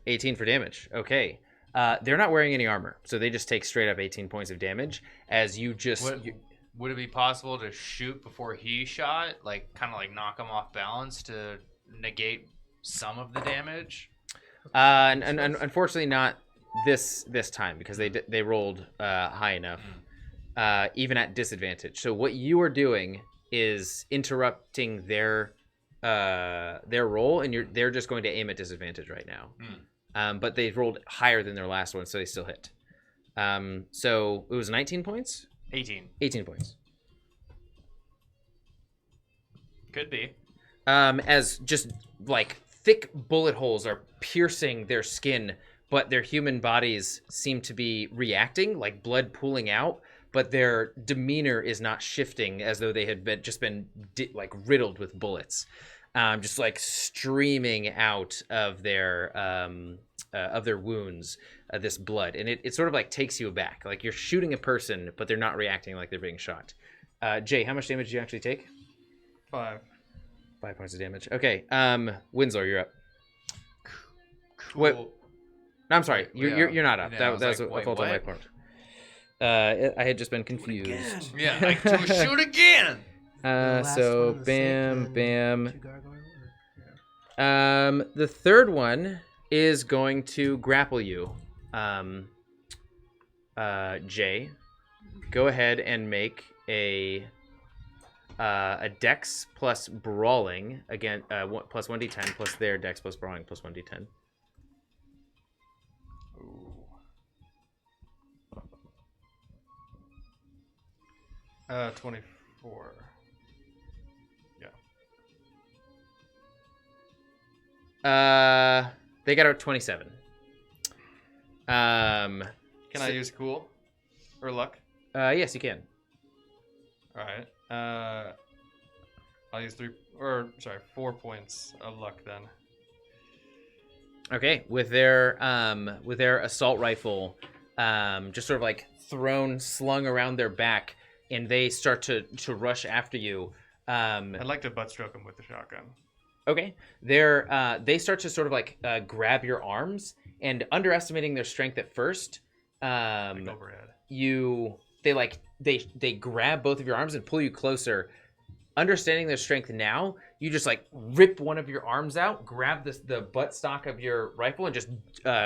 18 for damage. Okay. They're not wearing any armor, so they just take straight up 18 points of damage as you just... Would it be possible to shoot before he shot? Like, kind of like knock him off balance to negate some of the damage? And unfortunately not this time, because they rolled high enough, even at disadvantage. So what you are doing is interrupting their roll, and they're just going to aim at disadvantage right now. But they've rolled higher than their last one, so they still hit. So it was 19 points? 18. 18 points. Could be. As just like thick bullet holes are piercing their skin, but their human bodies seem to be reacting, like blood pooling out, but their demeanor is not shifting, as though they had been like riddled with bullets. Just like streaming out of their wounds, this blood, and it sort of like takes you aback. Like you're shooting a person, but they're not reacting like they're being shot. Jay, how much damage did you actually take? 5. 5 points of damage. Okay, Winslow, you're up. Cool. Wait, No, I'm sorry. You're not up. Yeah, That was like, a wait, fault on my what? part. I had just been confused. Yeah, like, shoot again. The last So one was safe, bam, and bam. 2 gargoyle, or- yeah. The third one is going to grapple you. Jay, go ahead and make a dex plus brawling again, plus 1d10 plus their dex plus brawling plus 1d10. Ooh. 24. They got a 27. Can I use cool or luck? Yes, you can. All right. I'll use 4 points of luck then. Okay, with their assault rifle, just sort of like slung around their back, and they start to rush after you. I'd like to butt stroke him with the shotgun. Okay, they start to sort of like grab your arms, and underestimating their strength at first, Like overhead. they grab both of your arms and pull you closer. Understanding their strength now, you just like rip one of your arms out, grab the buttstock of your rifle, and just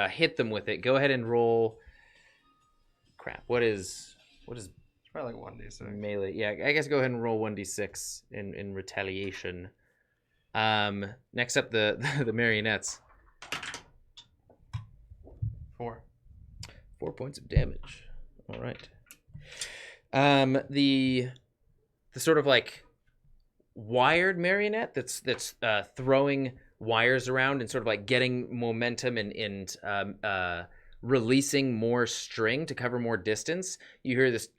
hit them with it. Go ahead and roll. Crap. What is It's probably like 1d6. melee? Yeah, I guess go ahead and roll 1d6 in retaliation. Next up, the marionettes. 4. 4 points of damage. All right. The sort of like wired marionette that's throwing wires around and sort of like getting momentum and releasing more string to cover more distance. You hear this,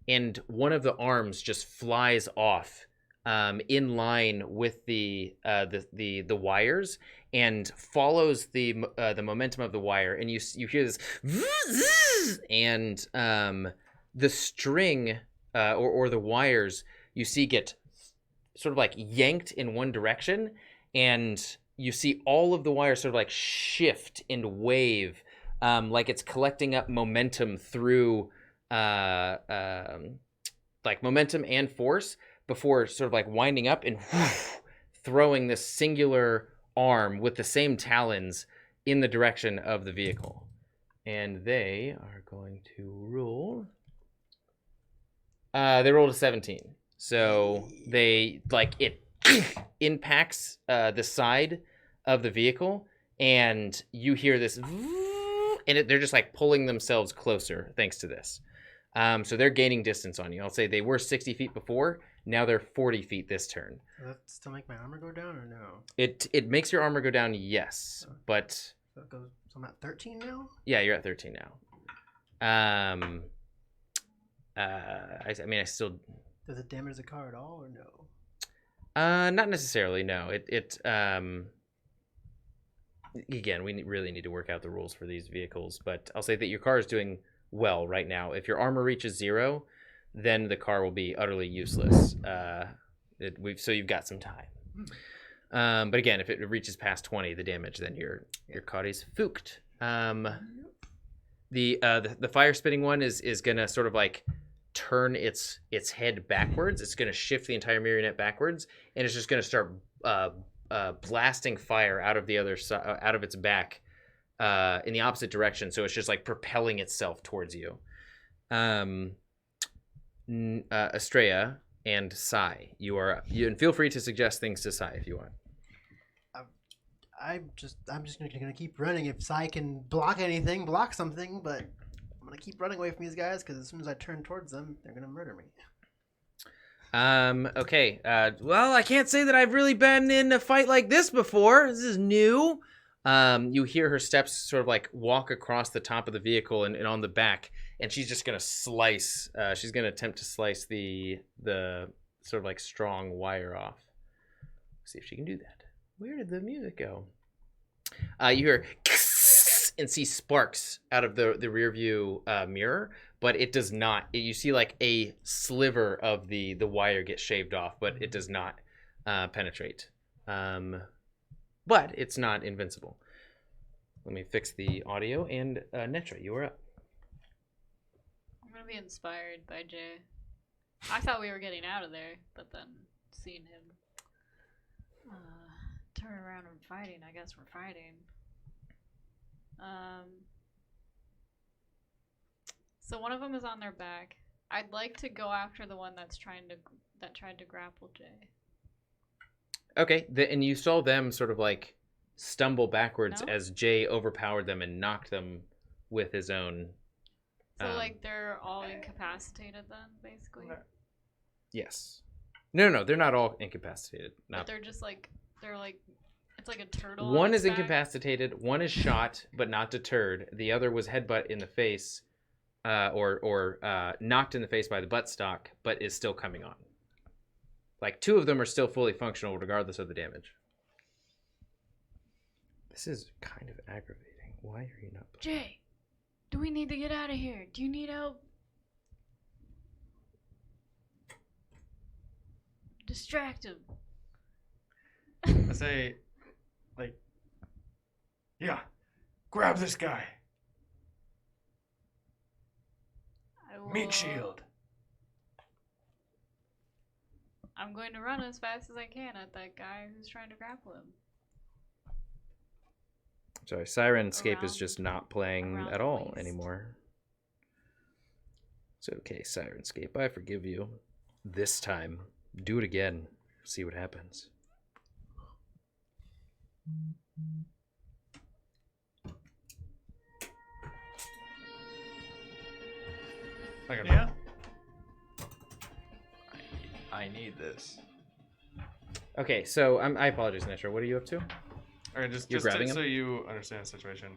and one of the arms just flies off in line with the wires and follows the momentum of the wire, and you hear this and the string or the wires you see get sort of like yanked in one direction, and you see all of the wires sort of like shift and wave, like it's collecting up momentum through like momentum and force before sort of like winding up and throwing this singular arm with the same talons in the direction of the vehicle. And they are going to roll. They rolled a 17. So they it impacts the side of the vehicle, and you hear this, and they're just like pulling themselves closer thanks to this. So they're gaining distance on you. I'll say they were 60 feet before. Now they're 40 feet this turn. Does that still make my armor go down or no? It makes your armor go down, yes, but So it goes. So I'm at 13 now. yeah, you're at 13 now. I mean, I still. Does it damage the car at all or no? Not necessarily. No. Again, we really need to work out the rules for these vehicles, but I'll say that your car is doing well right now. If your armor reaches 0, then the car will be utterly useless. So you've got some time. But again, if it reaches past 20, the damage, then your car is fucked. The fire spitting one is gonna sort of like turn its head backwards. It's gonna shift the entire marionette backwards, and it's just gonna start blasting fire out of the other side, out of its back, in the opposite direction. So it's just like propelling itself towards you. Astraea and Sai, you are up. And feel free to suggest things to Sai if you want. I'm just gonna keep running. If Sai can block something, but I'm gonna keep running away from these guys because as soon as I turn towards them, they're gonna murder me. Okay. Well, I can't say that I've really been in a fight like this before. This is new. You hear her steps sort of like walk across the top of the vehicle and on the back, and she's just gonna slice. She's gonna attempt to slice the sort of like strong wire off. See if she can do that. Where did the music go? You hear and see sparks out of the rear view mirror, but it does not. You see like a sliver of the wire get shaved off, but it does not penetrate. But it's not invincible. Let me fix the audio. And Netra, you are up. I'm gonna be inspired by Jay. I thought we were getting out of there, but then seeing him turn around and fighting, I guess we're fighting. So one of them is on their back. I'd like to go after the one that tried to grapple Jay. Okay, and you saw them sort of like stumble backwards No? as Jay overpowered them and knocked them with his own. So like they're all incapacitated then, basically. Yes. No, they're not all incapacitated. No. But they're just like it's like a turtle. One on its is back. incapacitated. One is shot but not deterred. The other was headbutt in the face, or knocked in the face by the buttstock, but is still coming on. Like 2 of them are still fully functional regardless of the damage. This is kind of aggravating. Why are you not? Jay, do we need to get out of here? Do you need help? Distract him. I say, like, yeah, grab this guy. I will, Meat shield. I'm going to run as fast as I can at that guy who's trying to grapple him. Sorry, Sirenscape is Around- just not playing around at the all waist. anymore. It's okay, Sirenscape. I forgive you. This time, do it again. See what happens. I got Yeah. I need this. Okay, so I apologize, Netra. What are you up to? All right, just grabbing so him? you understand the situation.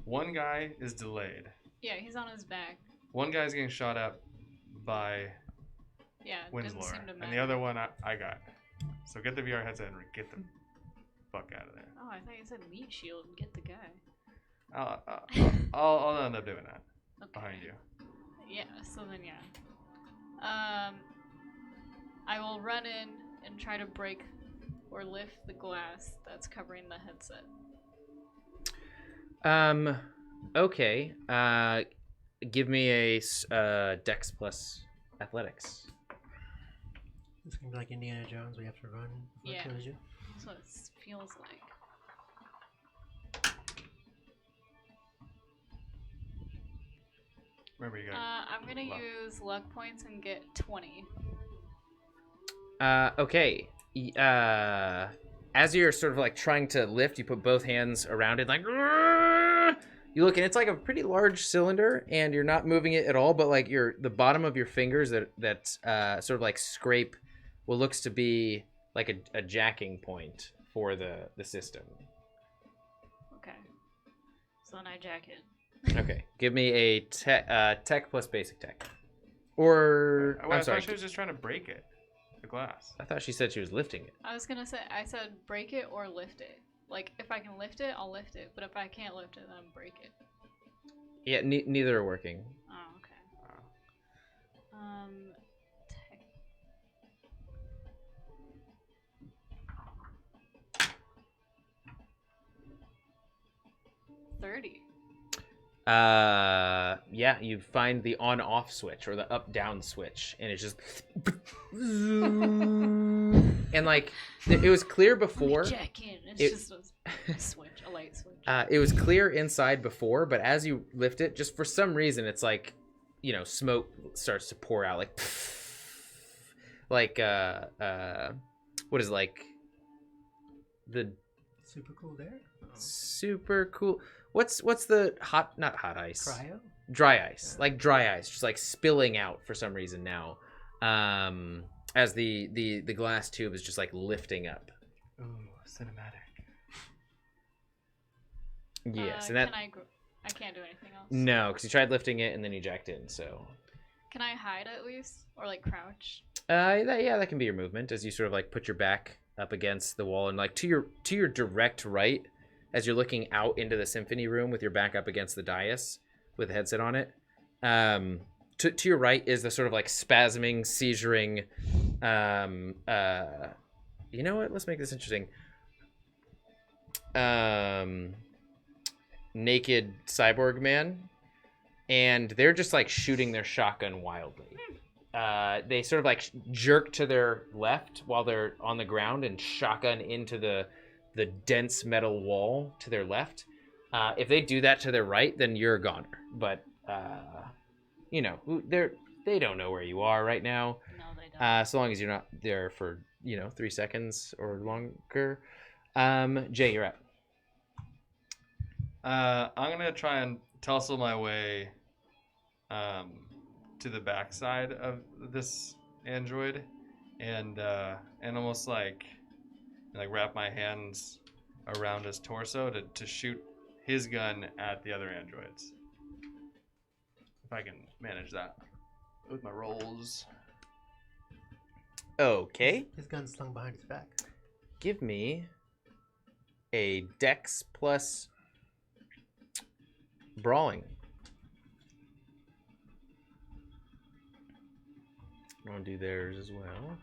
One guy is delayed. Yeah, he's on his back. One guy's getting shot at by Yeah, it doesn't Winslow, seem to and matter. the other one I got. So get the VR headset and get the fuck out of there. Oh, I thought you said meat shield and get the guy. I'll end up doing that Okay. behind you. Yeah, so then yeah. I will run in and try to break or lift the glass that's covering the headset. Okay. Give me a Dex plus Athletics. It's gonna be like Indiana Jones. We have to run before Yeah. it kills you. That's what it feels like. Remember, you got I'm gonna luck. use luck points and get 20. Okay. As you're sort of like trying to lift, you put both hands around it, like you look, and it's like a pretty large cylinder, and you're not moving it at all. But like the bottom of your fingers that sort of like scrape what looks to be like a jacking point for the system. Okay. So then I jack it. Okay, give me a tech plus basic tech, or I I'm thought sorry. she was just trying to break it, the glass. I thought she said she was lifting it. I was gonna say, I said break it or lift it. Like, if I can lift it, I'll lift it. But if I can't lift it, then break it. Yeah, neither are working. Oh, okay. Tech. 30. Yeah, you find the on-off switch or the up-down switch, and it's just and like it was clear before. Jack in. It's it- just a switch, a light switch. It was clear inside before, but as you lift it, just for some reason, it's like, smoke starts to pour out, like what is it, like the Super cool there. super cool. What's the not hot ice? Cryo. Dry ice, like dry ice, just like spilling out for some reason now, as the glass tube is just like lifting up. Ooh, cinematic. Yes, and that I can't do anything else. no, because you tried lifting it and then you jacked in. So Can I hide at least, or like crouch? that can be your movement as you sort of like put your back up against the wall and like to your direct right as you're looking out into the symphony room with your back up against the dais with the headset on it. To your right is the sort of like spasming, seizuring. You know what? Let's make this interesting. naked cyborg man, and they're just like shooting their shotgun wildly. They sort of like jerk to their left while they're on the ground and shotgun into the dense metal wall to their left. If they do that to their right, then you're a goner. But you know, they don't know where you are right now. No, they don't. So long as you're not there for 3 seconds or longer. Jay, you're up. I'm gonna try and tussle my way to the backside of this android, and almost like wrap my hands around his torso to shoot his gun at the other androids. If I can manage that with my rolls. Okay. His gun's slung behind his back. Give me a Dex plus brawling. I'll do theirs as well.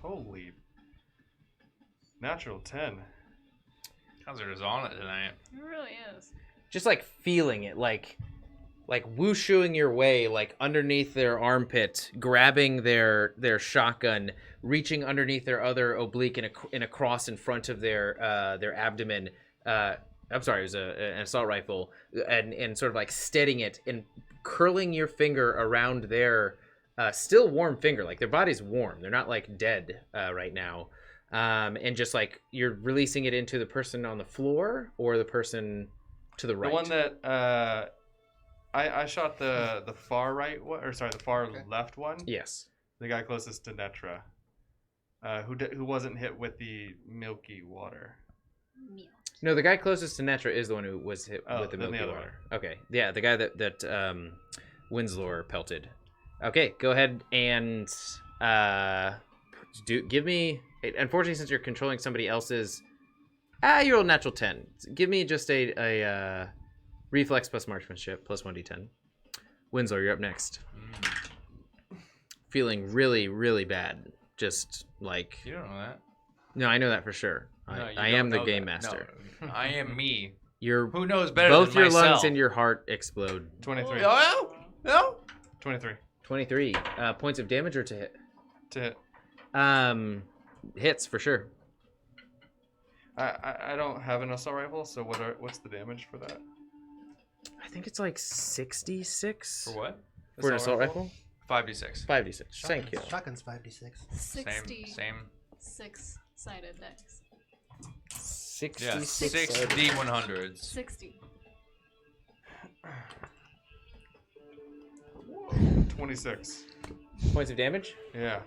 Holy. Natural 10. Kaiser is on it tonight. It really is. Just like feeling it, like wooshooing your way, like underneath their armpit, grabbing their shotgun, reaching underneath their other oblique in a cross in front of their abdomen. I'm sorry, it was an assault rifle, and sort of like steadying it and curling your finger around their still warm finger. Like their body's warm, they're not like dead right now. And just like you're releasing it into the person on the floor or the person to the right. The one that I shot the far right one, or sorry, the far left one. Yes. The guy closest to Netra, who wasn't hit with the milky water. Meal. No, the guy closest to Netra is the one who was hit with the then milky the other water. Okay, yeah, the guy that Winslow pelted. Okay, go ahead and give me. Unfortunately, since you're controlling somebody else's, you rolled natural 10. Give me just a reflex plus marksmanship plus 1d10. Winslow, you're up next. Feeling really, really bad. Just like. You don't know that. No, I know that for sure. No, I am the game master. No, I am me. Who knows better both than your myself? lungs and your heart explode. 23. Oh, no? 23. 23 points of damage or to hit? To hit. Hits for sure. I don't have an assault rifle, so what's the damage for that? I think it's like 66 For what? for an assault rifle. 5d6. 5d6. Thank you. Shotgun's 5d6. 66 Same. sided dice. 66. Yeah, 6 D100s. 60. 26. Points of damage. Yeah.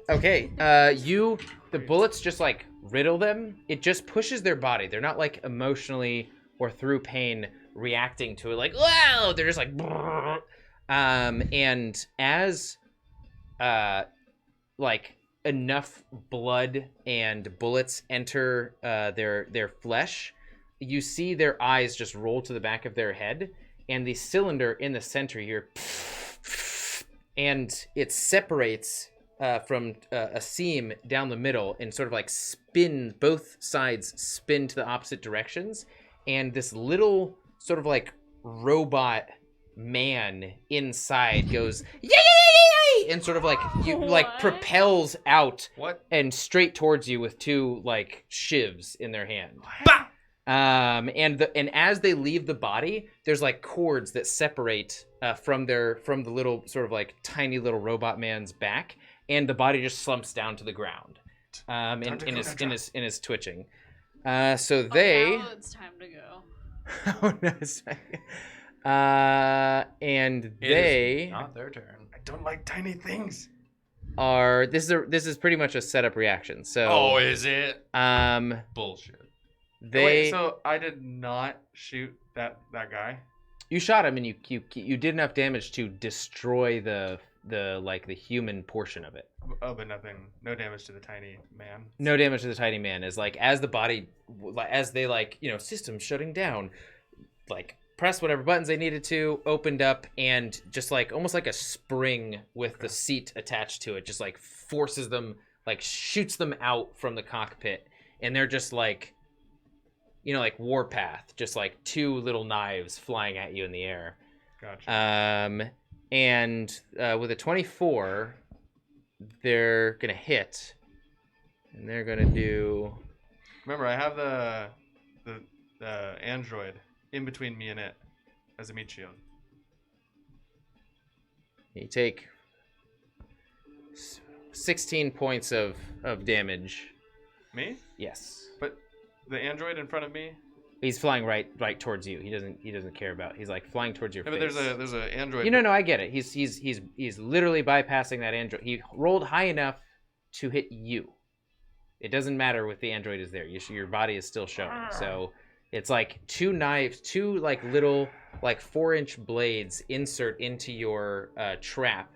Okay. The bullets just like riddle them. It just pushes their body. They're not like emotionally or through pain reacting to it like, wow, they're just like, brrr. And as like enough blood and bullets enter their flesh, you see their eyes just roll to the back of their head, and the cylinder in the center here, and it separates from a seam down the middle and sort of like spin, both sides spin to the opposite directions, and this little sort of like robot man inside goes yay, yay, yay, yay, and sort of like like propels out and straight towards you with two like shivs in their hand. Bah! And as they leave the body, there's like cords that separate from the little sort of like tiny little robot man's back, and the body just slumps down to the ground, in his twitching. So they. Now it's time to go. Oh no! And they. Not their turn. I don't like tiny things. Are this is pretty much a setup reaction. So. Oh, is it? They. Bullshit. Wait, so I did not shoot that guy. You shot him, and you did enough damage to destroy the human portion of it. Oh, but nothing. No damage to the tiny man. No damage to the tiny man. As the body, as they system shutting down, like press whatever buttons they needed to, opened up, and just like almost like a spring with the seat attached to it, just like forces them, like shoots them out from the cockpit, and they're just like like warpath, just like two little knives flying at you in the air. Gotcha. And with a 24, they're gonna hit, and they're gonna do. Remember, I have the android in between me and it as a meat shield. You take 16 points of damage. Me? Yes. But the android in front of me. He's flying right towards you. He doesn't care about. He's like flying towards your Yeah, face. but there's a android. No, I get it. He's literally bypassing that android. He rolled high enough to hit you. It doesn't matter if the android is there. Your body is still showing. So it's like two knives, two like little like 4-inch blades insert into your trap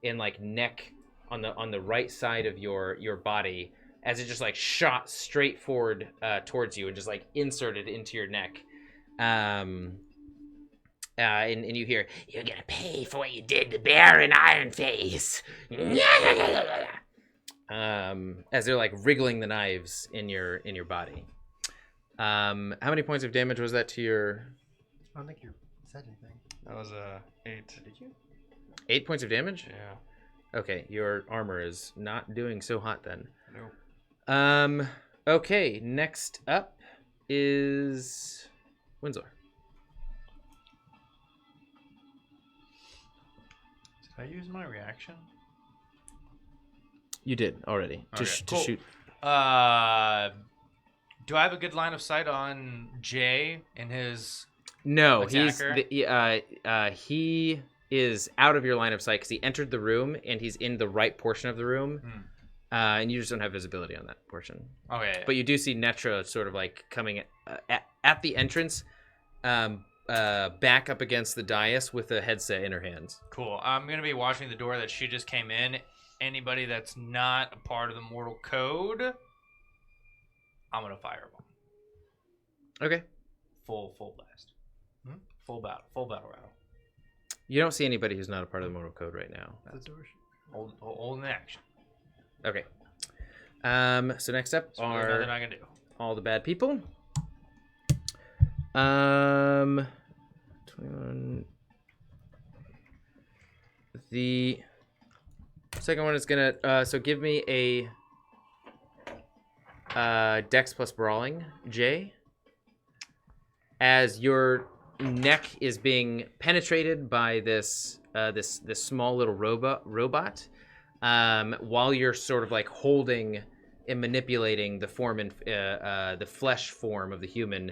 in like neck on the right side of your body, as it just like shot straight forward towards you and just like inserted into your neck. And you hear, "You're gonna pay for what you did to Bear and Iron Face." As they're like wriggling the knives in your body. How many points of damage was that to your? I don't think you said anything. That was 8. Did you? 8 points of damage? Yeah. Okay, your armor is not doing so hot then. Nope. Okay, next up is Winslow. Did I use my reaction? You did already. Okay, To cool. shoot. Do I have a good line of sight on Jay and his? No, Attacker? he is out of your line of sight because he entered the room and he's in the right portion of the room, and you just don't have visibility on that portion. Okay. But you do see Netra sort of like coming at the entrance, back up against the dais with a headset in her hands. Cool. I'm gonna be watching the door that she just came in. Anybody that's not a part of the Mortal Code, I'm gonna fireball. Okay. Full blast. Full battle rattle. You don't see anybody who's not a part of the Mortal Code right now. Hold in action. Okay. So next up There's really are nothing I can do. all the bad people. 21. The second one is gonna so give me a Dex plus Brawling, Jay. As your neck is being penetrated by this this small little robot, while you're sort of like holding and manipulating the form and the flesh form of the human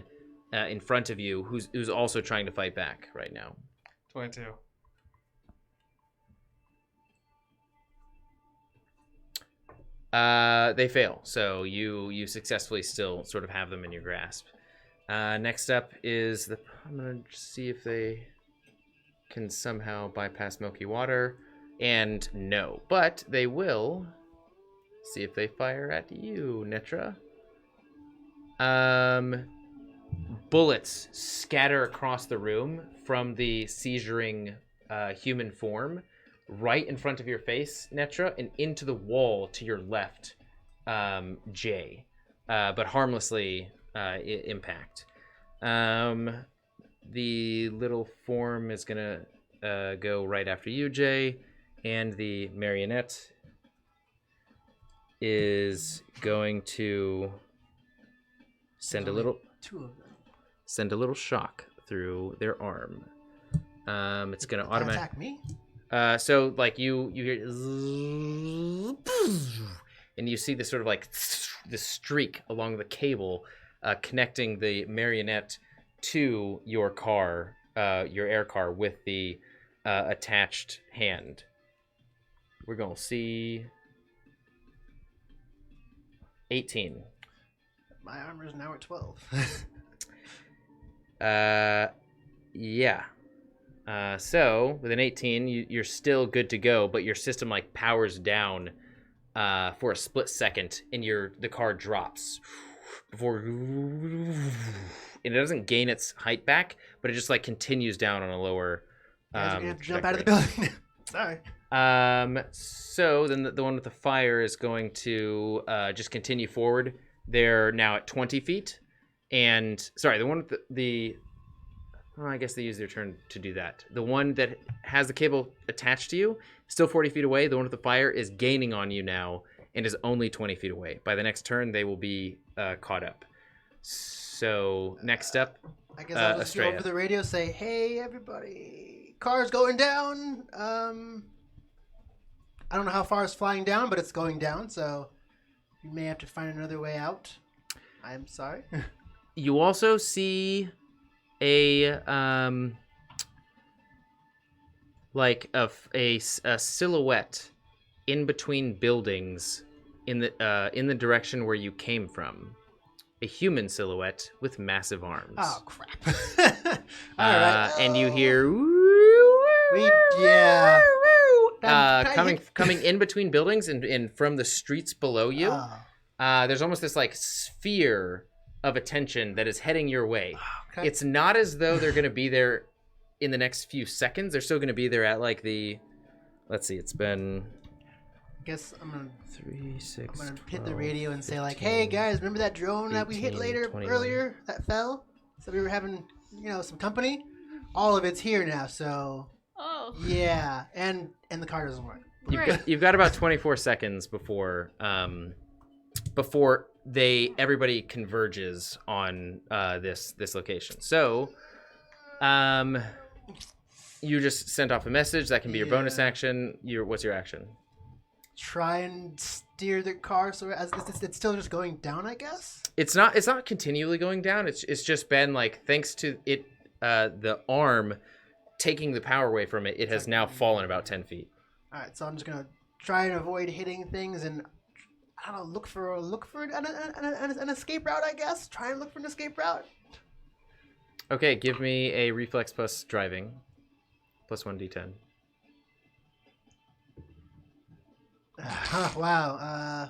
in front of you, who's also trying to fight back right now. 22. They fail, so you successfully still sort of have them in your grasp. Next up is I'm gonna see if they can somehow bypass Milky Water, and no, but they will see if they fire at you, Netra. Bullets scatter across the room from the seizuring human form right in front of your face, Netra, and into the wall to your left, Jay, but harmlessly impact. The little form is gonna go right after you, Jay, and the marionette is going to send a little shock through their arm. It's gonna automatically attack me. So like you hear zzz, and you see this sort of like this streak along the cable connecting the marionette to your car, your air car, with the attached hand. We're gonna see 18. My armor is now at 12. Yeah. So with an 18, you're still good to go, but your system like powers down for a split second, and the car drops before, and it doesn't gain its height back, but it just like continues down on a lower. Guys are gonna have to jump out of the building. Sorry. So then the one with the fire is going to just continue forward. They're now at 20 feet, And sorry, the one with the oh, I guess they use their turn to do that. The one that has the cable attached to you, still 40 feet away. The one with the fire is gaining on you now and is only 20 feet away. By the next turn, they will be caught up. So next up, I guess I'll just go Astraea. over the radio, say, "Hey, everybody, car's going down. I don't know how far it's flying down, but it's going down, so you may have to find another way out. I'm sorry." You also see a like a silhouette in between buildings in the direction where you came from. A human silhouette with massive arms. Oh crap! All right, And you hear yeah. coming in between buildings and from the streets below you. Oh, There's almost this like sphere of attention that is heading your way. okay. It's not as though they're going to be there in the next few seconds. They're still going to be there at like the. Let's see. It's been I guess I'm gonna 3, 6. hit the 12, radio and say like, 15, "Hey guys, remember that drone that we hit 18, 21. earlier that fell? So we were having, some company. All of it's here now. So Oh. yeah, and the car doesn't work. You've got about 24 seconds before everybody converges on this location. So you just sent off a message that can be your bonus Yeah. action. What's your action? Try and steer the car so as it's still just going down, I guess. It's not continually going down. It's just been like, thanks to it the arm taking the power away from it, it has now fallen about 10 feet. All right, so I'm just gonna try and avoid hitting things and I don't know, look for an escape route, I guess. Try and look for an escape route. Okay, give me a reflex plus driving plus 1d10. Wow.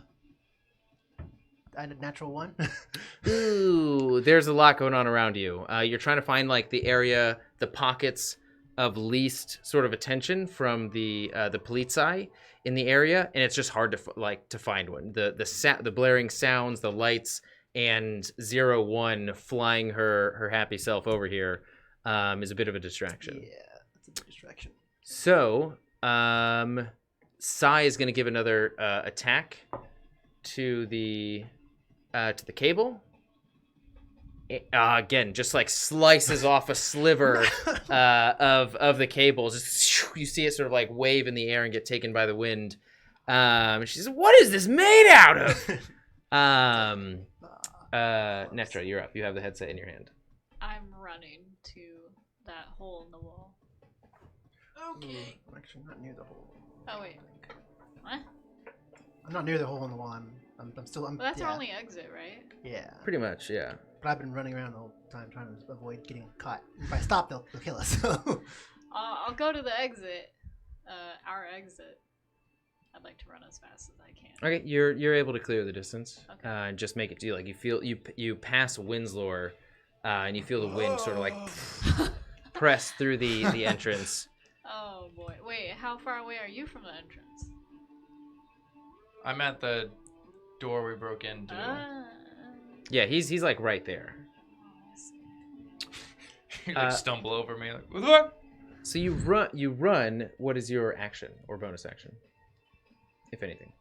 I had a natural 1. Ooh, there's a lot going on around you. You're trying to find like the area, the pockets of least sort of attention from the polizei in the area, and it's just hard to find one. The blaring sounds, the lights, and 01 flying her happy self over here is a bit of a distraction. Yeah, that's a big distraction. So, Sai is going to give another attack to the cable. Again, just like slices off a sliver of the cable. Just you see it sort of like wave in the air and get taken by the wind. And she says, "What is this made out of?" Netra, you're up. You have the headset in your hand. I'm running to that hole in the wall. Okay. I'm actually not near the hole. Oh wait. What? I'm not near the hole in the wall. I'm still. Well, that's yeah. our only exit, right? Yeah. Pretty much, yeah. But I've been running around the whole time trying to avoid getting caught. If I stop, they'll kill us. So. I'll go to the exit. Our exit. I'd like to run as fast as I can. Okay, you're able to clear the distance. Okay. And just make it do like you feel you pass Winslow, and you feel the wind sort of like press through the entrance. Oh boy. Wait, how far away are you from the entrance? I'm at the door we broke into. Yeah, he's like right there. You like stumble over me like what? So you run. What is your action or bonus action, if anything?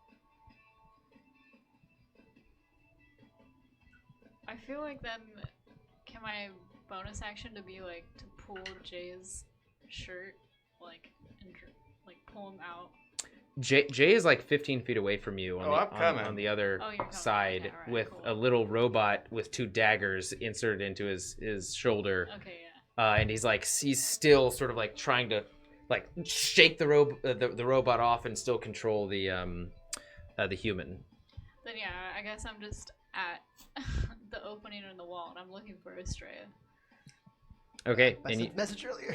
I feel like then, can my bonus action to be like to pull Jay's shirt, like and like pull him out? Jay is like 15 feet away from you I'm coming. on the other Oh, you're coming. side Okay, alright, with cool. a little robot with 2 daggers inserted into his shoulder. Okay, yeah. And he's still sort of like trying to like shake the robot off and still control the human. Then yeah, I guess I'm just at the opening in the wall and I'm looking for Astraea. Okay, I and sent a message earlier.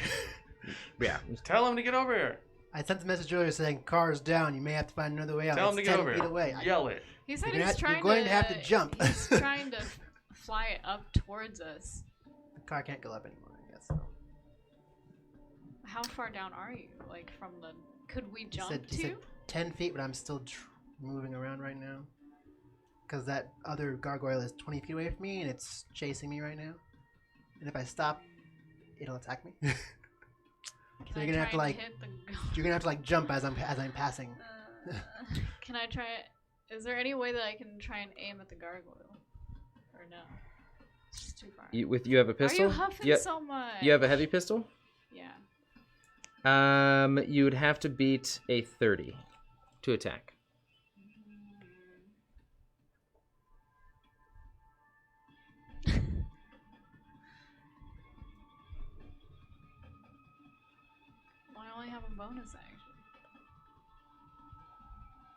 yeah, Tell him to get over here. I sent a message earlier saying car's down. You may have to find another way out. Tell him It's to get 10 over feet here. away. Yell it. He said You're he's gonna- you're trying going to have to jump. He's trying to fly it up towards us. The car can't go up anymore, I guess. So. How far down are you? Like from the? Could we He jump said to? 10 feet, but I'm still moving around right now. because that other gargoyle is 20 feet away from me and it's chasing me right now. And if I stop, it'll attack me. So Can you're I gonna have to try like and hit the you're gonna have to like jump as I'm passing. Can I try? Is there any way that I can try and aim at the gargoyle, or no? It's just too far. You have a pistol? Are you huffing Yeah. so much? You have a heavy pistol? Yeah. You would have to beat a 30 to attack. I only have a bonus action.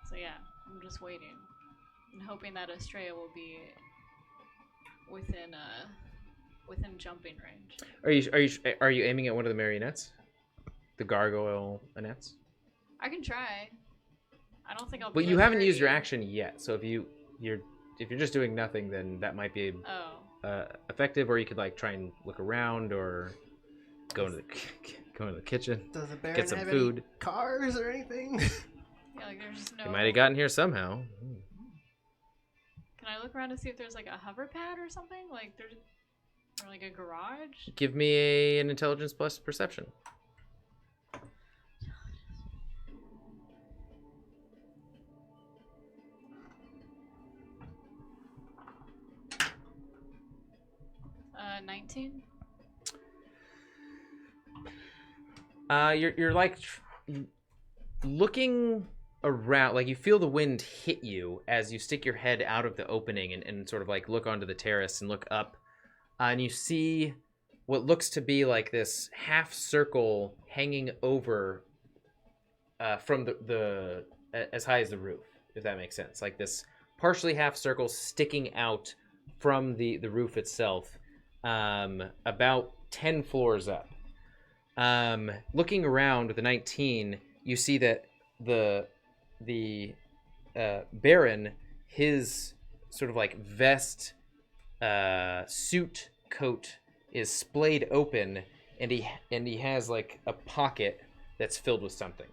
So yeah, I'm just waiting and hoping that Astraea will be within jumping range. Are you aiming at one of the marionettes? The gargoyle anettes? I can try. I don't think I'll. But beat you a haven't used 30. your action yet, so if you're just doing nothing, then that might be Oh. effective. Or you could like try and look around, or go into the kitchen, Does the Baron get some have food. any cars or anything? Yeah, like there's no. You might have gotten here somehow. Can I look around to see if there's like a hover pad or something? Like there's, or like a garage? Give me an intelligence plus perception. Uh, 19. You're like looking around, like you feel the wind hit you as you stick your head out of the opening and sort of like look onto the terrace and look up, and you see what looks to be like this half circle hanging over from the as high as the roof, if that makes sense. Like this partially half circle sticking out from the roof itself, about 10 floors up. Looking around with the 19, you see that the Baron, his sort of like vest, suit coat is splayed open, and he has like a pocket that's filled with something.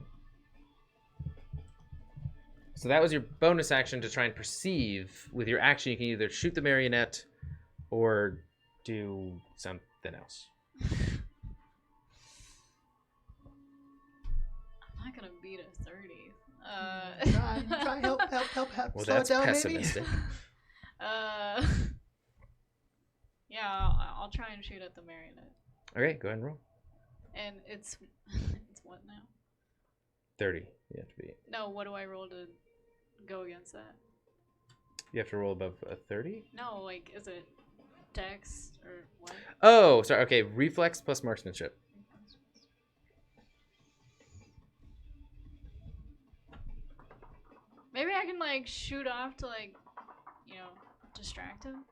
So that was your bonus action to try and perceive. With your action, you can either shoot the marionette or do something else. I'm not gonna beat a 30. Try help Well, slow that's it down pessimistic. Yeah, I'll try and shoot at the marionette. Okay, go ahead and roll. And it's what now? 30. You have to be. No, what do I roll to go against that? You have to roll above a 30. No, like is it dex or what? Oh, sorry. Okay, reflex plus marksmanship. Maybe I can like shoot off to like, distract him.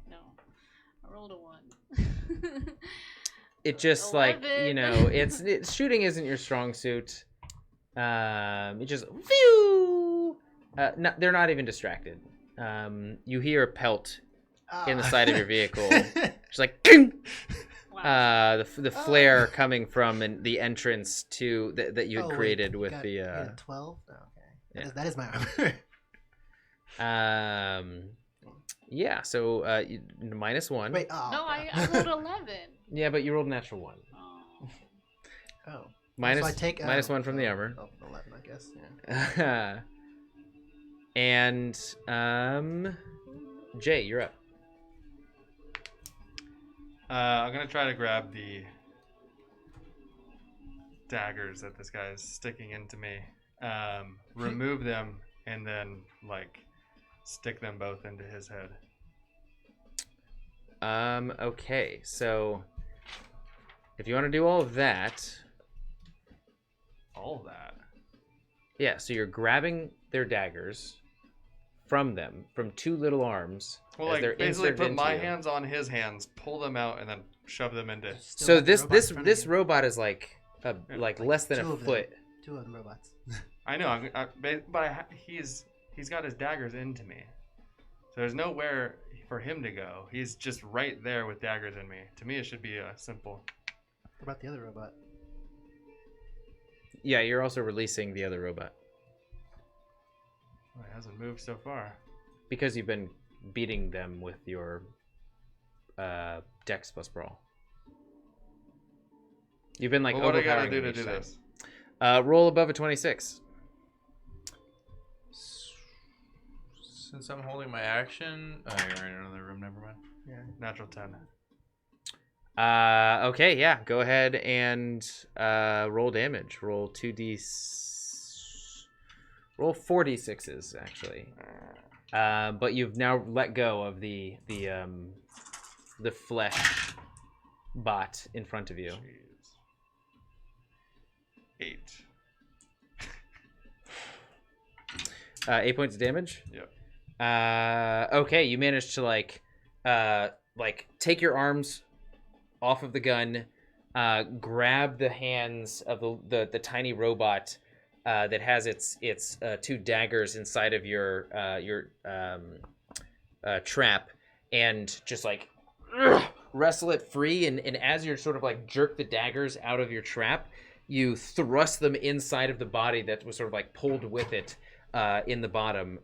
No, I rolled a 1. It just 11. it's shooting isn't your strong suit. It just phew. No, they're not even distracted. You hear a pelt in the side of your vehicle. Just like Wow. the flare coming from the entrance to that you had created with you the got 12. Oh, okay, yeah. that is my armor. Yeah. So -1. Wait, oh, No, I rolled 11. Yeah, but you rolled a natural 1. Oh. Oh. Minus So I take -1 from the armor. 11, I guess. Yeah. And Jay, you're up. I'm gonna try to grab the daggers that this guy is sticking into me, remove them, and then like stick them both into his head. Okay, so if you want to do all of that, yeah. So you're grabbing their daggers from them, from 2 little arms. Well, as like they're basically inserted put into my you. hands on his hands, pull them out, and then shove them into. Still So have the this robot in front of this you. robot is like Like less than 2 a of them. foot. 2 of them robots. I know, he's got his daggers into me, so there's nowhere for him to go. He's just right there with daggers in me. To me, it should be a simple. What about the other robot? Yeah, you're also releasing the other robot. Well, it hasn't moved so far. Because you've been beating them with your Dex plus Brawl. You've been like Well, what do I gotta overpowering do them to each do time. this? Roll above a 26. Since I'm holding my action, oh, you're in another room. Never mind. Yeah. Natural 10. Okay, yeah. Go ahead and roll damage. Roll 2d. Roll 4d6s actually. But you've now let go of the flesh bot in front of you. Jeez. 8. 8 points of damage. Yep. Okay, you managed to like take your arms off of the gun, grab the hands of the tiny robot that has its 2 daggers inside of your trap, and just like wrestle it free. And as you're sort of like jerk the daggers out of your trap, you thrust them inside of the body that was sort of like pulled with it in the bottom,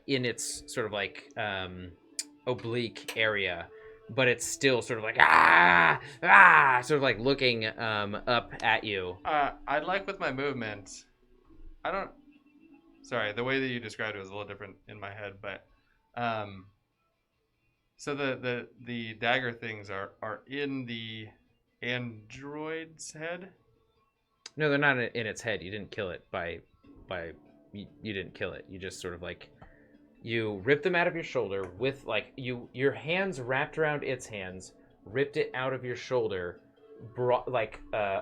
in its sort of like oblique area. But it's still sort of like sort of like looking up at you. I'd like with my movement. I don't. Sorry, the way that you described it was a little different in my head, but so the dagger things are in the android's head. No, they're not in its head. You didn't kill it you didn't kill it. You just sort of like you ripped them out of your shoulder with like your hands wrapped around its hands, ripped it out of your shoulder,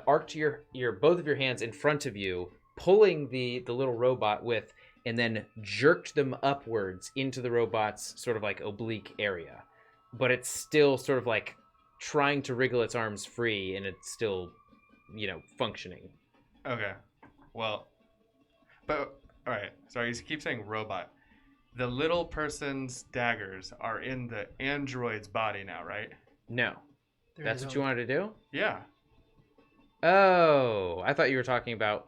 arced your both of your hands in front of you, pulling the little robot with, and then jerked them upwards into the robot's sort of like oblique area. But it's still sort of like trying to wriggle its arms free, and it's still, functioning. Okay. Well, but all right. Sorry, you keep saying robot. The little person's daggers are in the android's body now, right? No. That's what you wanted to do? Yeah. Oh, I thought you were talking about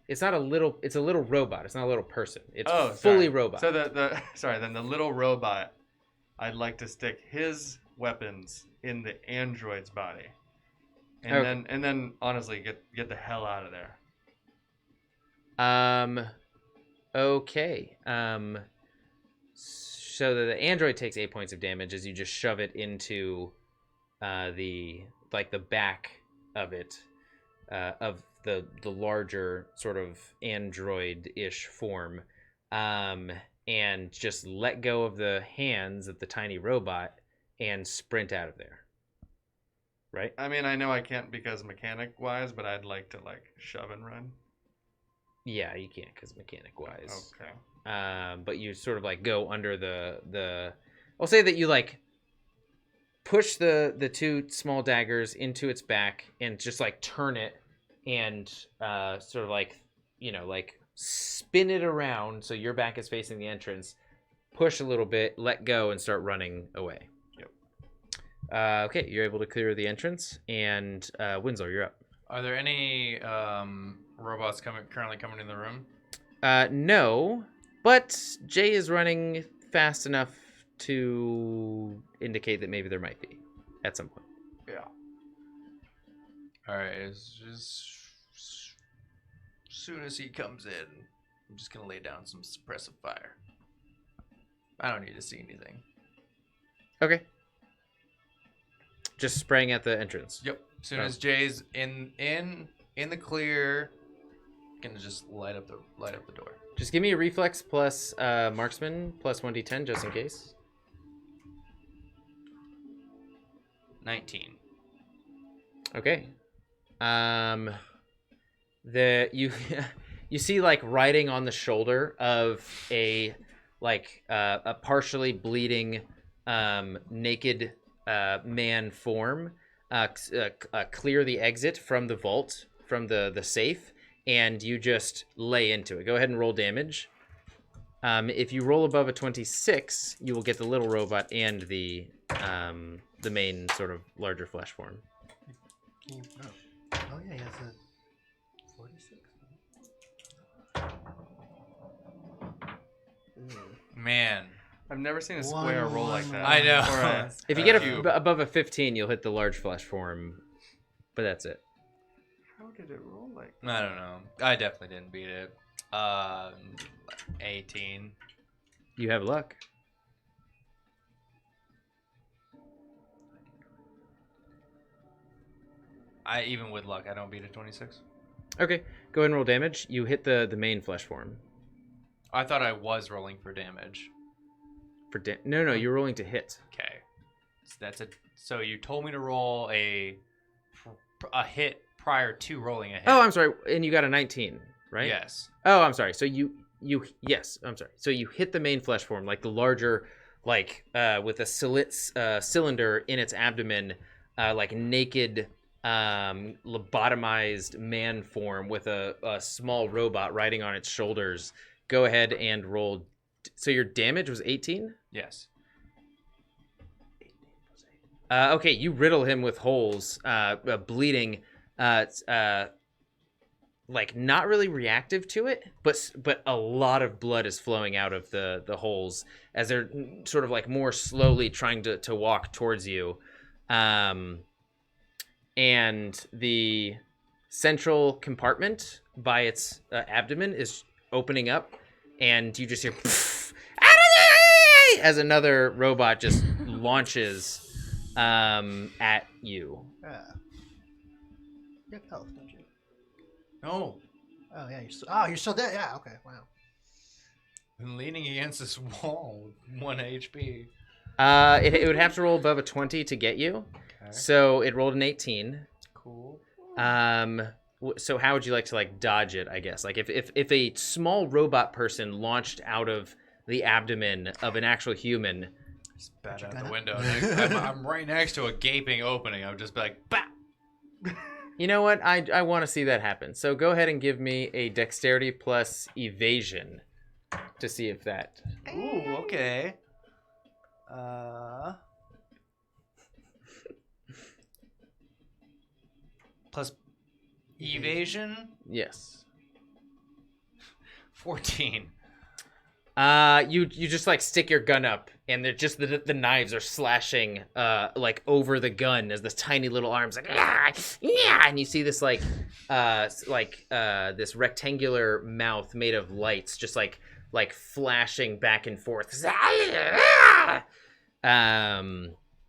it's not a little, it's a little robot. It's not a little person. It's fully robot. So then the little robot, I'd like to stick his weapons in the android's body. And then honestly get the hell out of there. Okay. So the android takes 8 points of damage as you just shove it into the back of it, of the larger sort of android-ish form, and just let go of the hands of the tiny robot and sprint out of there. Right? I mean, I know I can't because mechanic-wise, but I'd like to shove and run. Yeah, you can't because mechanic-wise. Okay. But you sort of go under the. I'll say that you push the 2 small daggers into its back and just turn it and sort of spin it around so your back is facing the entrance. Push a little bit, let go, and start running away. Yep. Okay, you're able to clear the entrance, and Winslow, you're up. Are there any robots currently coming in the room? No, but Jay is running fast enough to indicate that maybe there might be at some point. Yeah. All right. As soon as he comes in, I'm just gonna lay down some suppressive fire. I don't need to see anything. Okay. Just spraying at the entrance. Yep. As soon as Jay's in the clear, gonna just light up the door. Just give me a reflex plus marksman plus 1d10 just in case. 19. Okay. You see riding on the shoulder of a partially bleeding naked man form clear the exit from the vault, from the safe, and you just lay into it. Go ahead and roll damage. If you roll above a 26, you will get the little robot and the main sort of larger flesh form. Oh yeah, he has a 46. Man. I've never seen a square roll like that. I know. Or If you get Cube. above a 15, you'll hit the large flesh form, but that's it. How did it roll like that? I don't know. I definitely didn't beat it. 18. You have luck. Even with luck, I don't beat a 26. Okay, go ahead and roll damage. You hit the main flesh form. I thought I was rolling for damage. No, you're rolling to hit. Okay. So you told me to roll a hit prior to rolling a hit. Oh, I'm sorry, and you got a 19, right? Yes. Oh, I'm sorry. So yes, I'm sorry. So you hit the main flesh form, like the larger, like with a cylinder in its abdomen, like naked, lobotomized man form with a small robot riding on its shoulders. Go ahead and roll. So your damage was 18? Yes. Okay, you riddle him with holes, bleeding, like not really reactive to it, but a lot of blood is flowing out of the holes as they're sort of like more slowly trying to walk towards you. And the central compartment by its abdomen is opening up, and you just hear as another robot just launches at you. You have health, don't you? No. Oh yeah, you're still dead. Yeah. Okay. Wow. I'm leaning against this wall with 1 HP. It would have to roll above a 20 to get you. Okay. So it rolled an 18. Cool. So how would you like to like dodge it, I guess? Like if a small robot person launched out of the abdomen of an actual human. Just bat out the window. I'm right next to a gaping opening. I would just be like, bah! You know what? I want to see that happen. So go ahead and give me a dexterity plus evasion to see if that. Ooh, okay. Plus evasion? Yes. 14. You just like stick your gun up, and they're just the knives are slashing like over the gun as this tiny little arms like yeah, and you see this like this rectangular mouth made of lights just like flashing back and forth.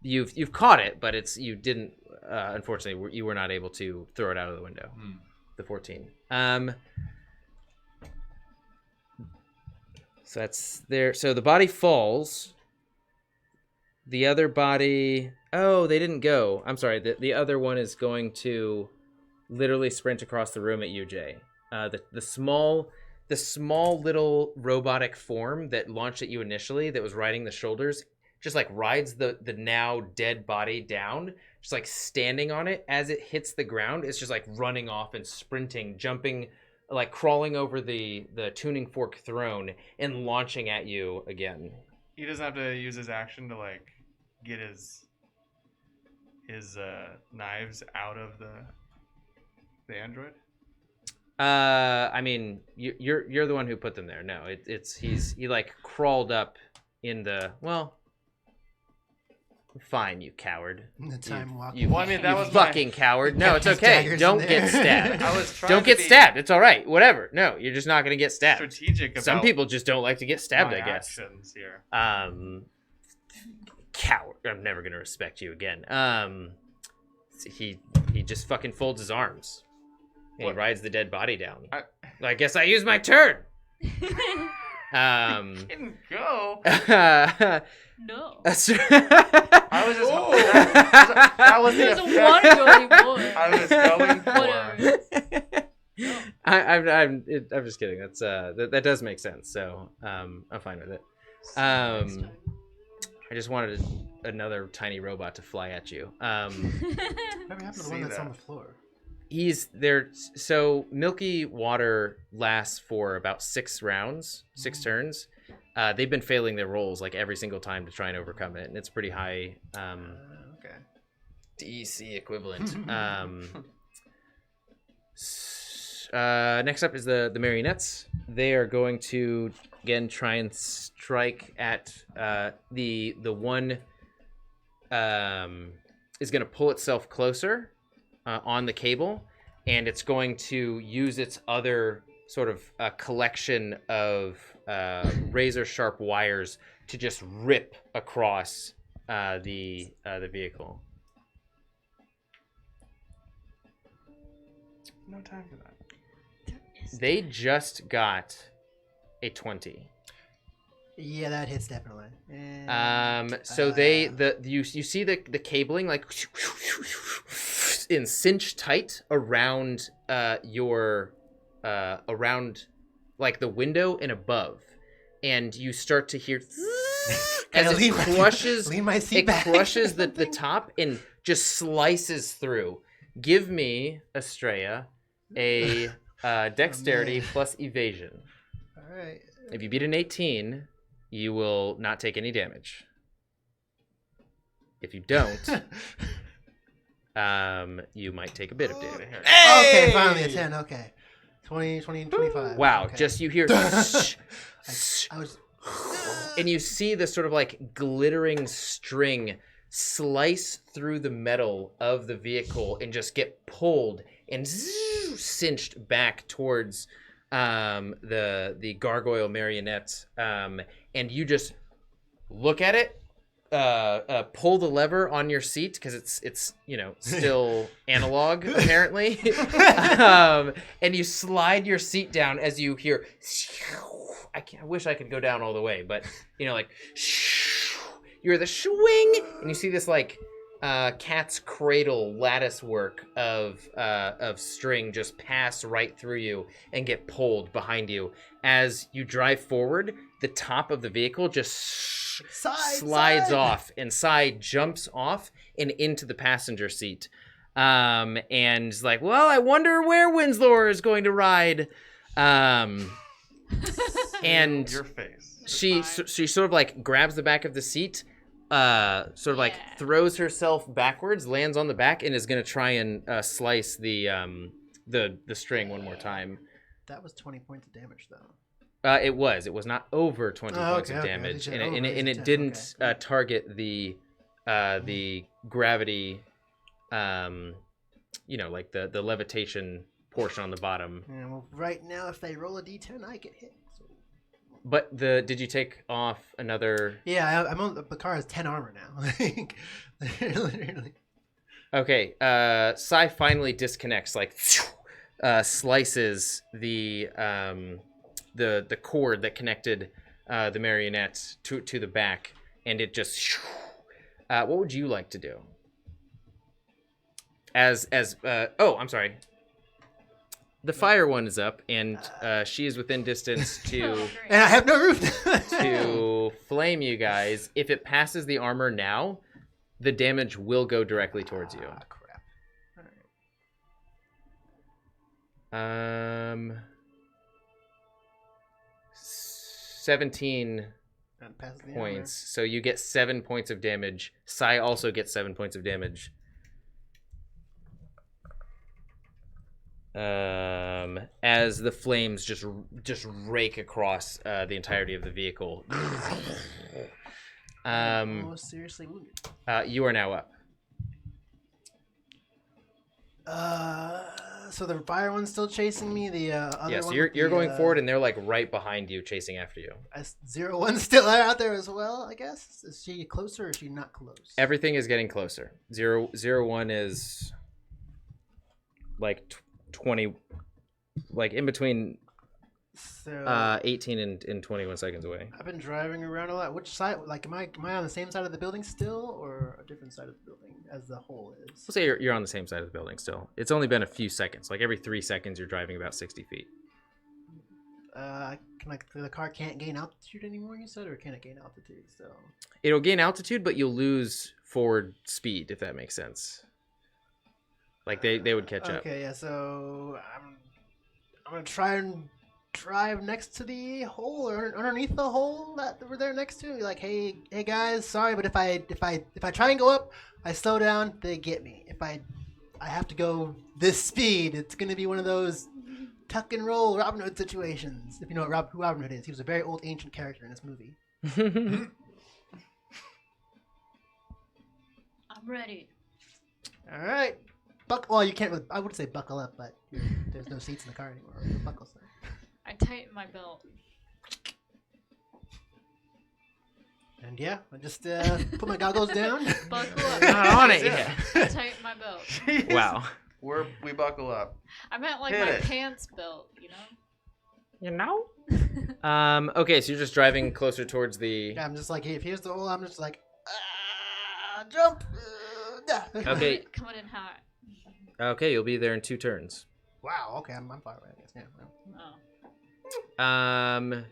You've caught it, but you didn't unfortunately you were not able to throw it out of the window. The 14. So that's there. So the body falls. The other body. Oh, they didn't go. I'm sorry. The other one is going to literally sprint across the room at you, Jay. The small little robotic form that launched at you initially, that was riding the shoulders, just like rides the now dead body down, just like standing on it as it hits the ground. It's just like running off and sprinting, jumping, like crawling over the tuning fork throne and launching at you again. He doesn't have to use his action to like get his knives out of the android. I mean, you're the one who put them there. No, he like crawled up in the Fine, you coward. The time walking. You, Well, I mean, that you was fucking coward. No, it's okay. Daggers Don't in get there. stabbed. I was trying Don't to get be stabbed. It's all right. Whatever. No, you're just not gonna get stabbed. strategic about Some people just don't like to get stabbed, my I guess. actions here. Coward. I'm never gonna respect you again. He just fucking folds his arms and What? he rides the dead body down. I guess I used my turn. Didn't go. No. I was just. Oh. That was the There's a effect one going boy. I was going for. Whatever. I'm just kidding. That's that does make sense. So I'm fine with it. I just wanted another tiny robot to fly at you. Whatever happened to the See one that's that. on the floor? He's there. So Milky Water lasts for about 6 rounds, 6 turns. They've been failing their rolls like every single time to try and overcome it, and it's pretty high Okay. DC equivalent. Next up is the marionettes. They are going to Again, try and strike at the one is going to pull itself closer on the cable, and it's going to use its other sort of collection of razor sharp wires to just rip across the vehicle. No time for that. They just got a 20. Yeah, that hits definitely. And, So you see the cabling like and cinch tight around your around like the window and above, and you start to hear as it crushes lean my seat back. crushes the top and just slices through. Give me, Astraea, a dexterity plus evasion. All right. If you beat an 18, you will not take any damage. If you don't, you might take a bit of damage. Okay, finally a 10. Okay. 20, 25. Wow, Okay. just you hear I was and you see this sort of like glittering string slice through the metal of the vehicle and just get pulled and cinched back towards the gargoyle marionette, and you just look at it, pull the lever on your seat because it's still analog apparently, and you slide your seat down as you hear. I wish I could go down all the way, but like you're the swing, and you see this like cat's cradle lattice work of string just pass right through you and get pulled behind you. As you drive forward, the top of the vehicle just slides off, and Sai jumps off and into the passenger seat. And is like, well, I wonder where Winslow is going to ride. And Your face. she sort of like grabs the back of the seat, sort of like throws herself backwards, lands on the back, and is gonna try and slice the string one more time. That was 20 points of damage though. It was not over 20 points of damage, and it didn't target the gravity, like the levitation portion on the bottom. Yeah, well, right now if they roll a d10, I get hit. So. But did you take off another? Yeah, I'm on the car has 10 armor now. Literally. Okay, Sai finally disconnects, like slices the cord that connected the marionette to the back, and it just. What would you like to do? I'm sorry. The fire one is up, and she is within distance to And I have no roof. to flame you guys. If it passes the armor now, the damage will go directly towards you. Crap. All right. 17 And pass the points. So you get 7 points of damage. Sai also gets 7 points of damage. As the flames just rake across the entirety of the vehicle. Almost seriously wounded. You are now up. So the fire one's still chasing me. The other Yes, one, you're going forward, and they're like right behind you, chasing after you. 01's still out there as well. I guess is she closer or is she not close? Everything is getting closer. 01 is like 20, like in between So 18 and 21 seconds away. I've been driving around a lot. Which side? Like, am I on the same side of the building still, or a different side of the building as the whole is? We'll say you're on the same side of the building still. It's only been a few seconds. Like every 3 seconds, you're driving about 60 feet. The car can't gain altitude anymore, you said, or can it gain altitude still? It'll gain altitude, but you'll lose forward speed, if that makes sense. Like they would catch up. Okay, yeah. So I'm gonna try and drive next to the hole or underneath the hole that we're there next to. Like, hey guys, sorry, but if I try and go up, I slow down, they get me. If I have to go this speed, it's gonna be one of those tuck and roll Robin Hood situations. If you know who Robin Hood is, he was a very old ancient character in this movie. I'm ready. All right, well, you can't really. I would say buckle up, but there's no seats in the car anymore. Or buckle so. I tighten my belt. And yeah, I just put my goggles down. Buckle up. Not on it yet. I tighten my belt. Wow. We buckle up. I meant like Hit my it. pants belt, you know? Okay, so you're just driving closer towards the. Yeah, I'm just like, hey, if here's the hole, I'm just like, jump. Okay. Coming in hot. Okay, you'll be there in 2 turns. Wow. Okay, I'm far away. I guess. Yeah. Well. Oh.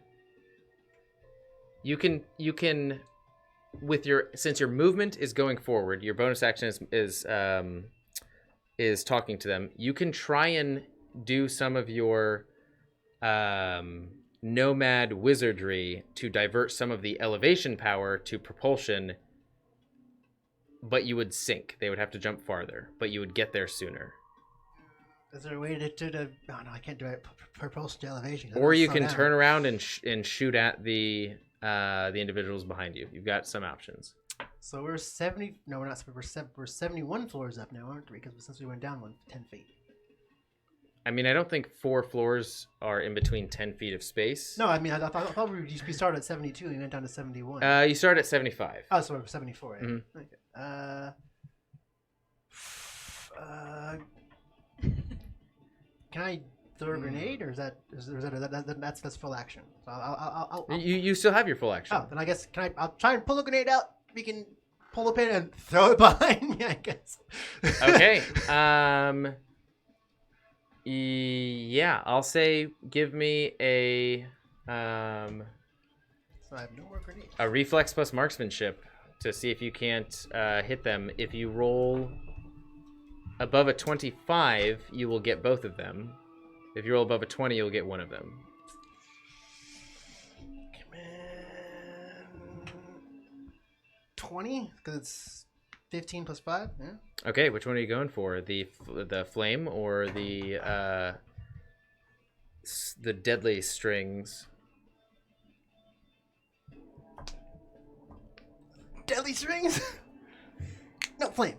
You can with since your movement is going forward, your bonus action is talking to them. You can try and do some of your nomad wizardry to divert some of the elevation power to propulsion, but you would sink. They would have to jump farther, but you would get there sooner. Is there a way to oh no, I can't do it. Propulsion to elevation. Or you can turn around and shoot at the individuals behind you. You've got some options. So we're 70. No, we're not. We're 71 floors up now, aren't we? Because since we went down 10 feet. I mean, I don't think 4 floors are in between 10 feet of space. No, I mean, I thought we started at 72 and we went down to 71. You start at 75. Oh, so we're 74. Right? Mhm. Okay. Can I throw a grenade, or is that's full action? So I'll You still have your full action. oh, then I guess I'll try and pull a grenade out. We can pull the pin and throw it behind me, I guess. Okay. Yeah, I'll say give me a So I have no more grenades. a reflex plus marksmanship to see if you can't hit them. If you roll above a 25, you will get both of them. If you roll above a 20, you'll get one of them. Come on. 20? Because it's 15 plus 5? Yeah. Okay, which one are you going for? The flame or the deadly strings? Deadly strings? No, flame.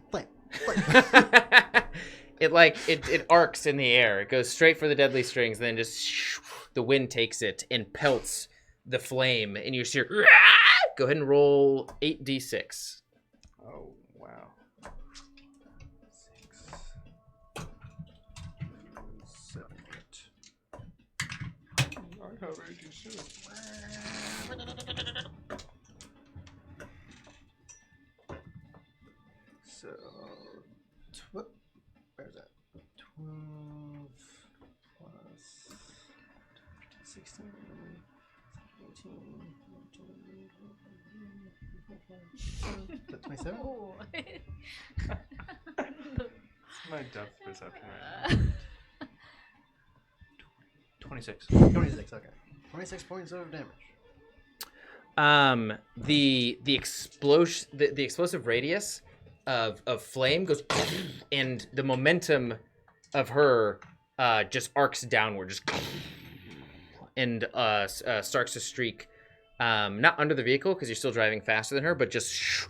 It arcs in the air. It goes straight for the deadly strings, and then just the wind takes it and pelts the flame, and you hear. Go ahead and roll 8d6. Oh, wow. 6, 7, 8. I have 86. So, where's that? 12 plus 16, 18, 19, 27? Ooh. My depth perception right now. 26. 26, okay. 26 points of damage. The explosive radius of flame goes, and the momentum of her just arcs downward, just and starts to streak, not under the vehicle because you're still driving faster than her, but just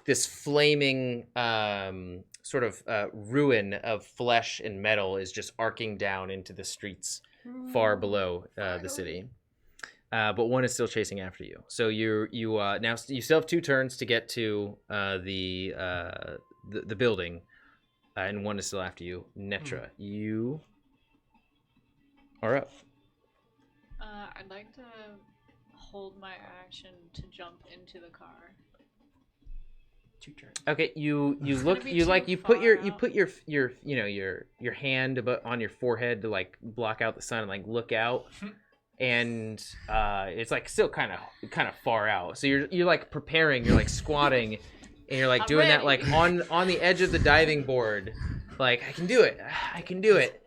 this flaming sort of ruin of flesh and metal is just arcing down into the streets far below the city. But one is still chasing after you. So you now you still have 2 turns to get to the building, and one is still after you. Netra, you are up. I'd like to hold my action to jump into the car. 2 turns. Okay, you It's look gonna be you too put your far you out. put your your hand on your forehead to like block out the sun and like look out. And it's like still kind of far out. So you're like preparing, you're like squatting, and you're like I'm doing that ready. like on the edge of the diving board. Like I can do it.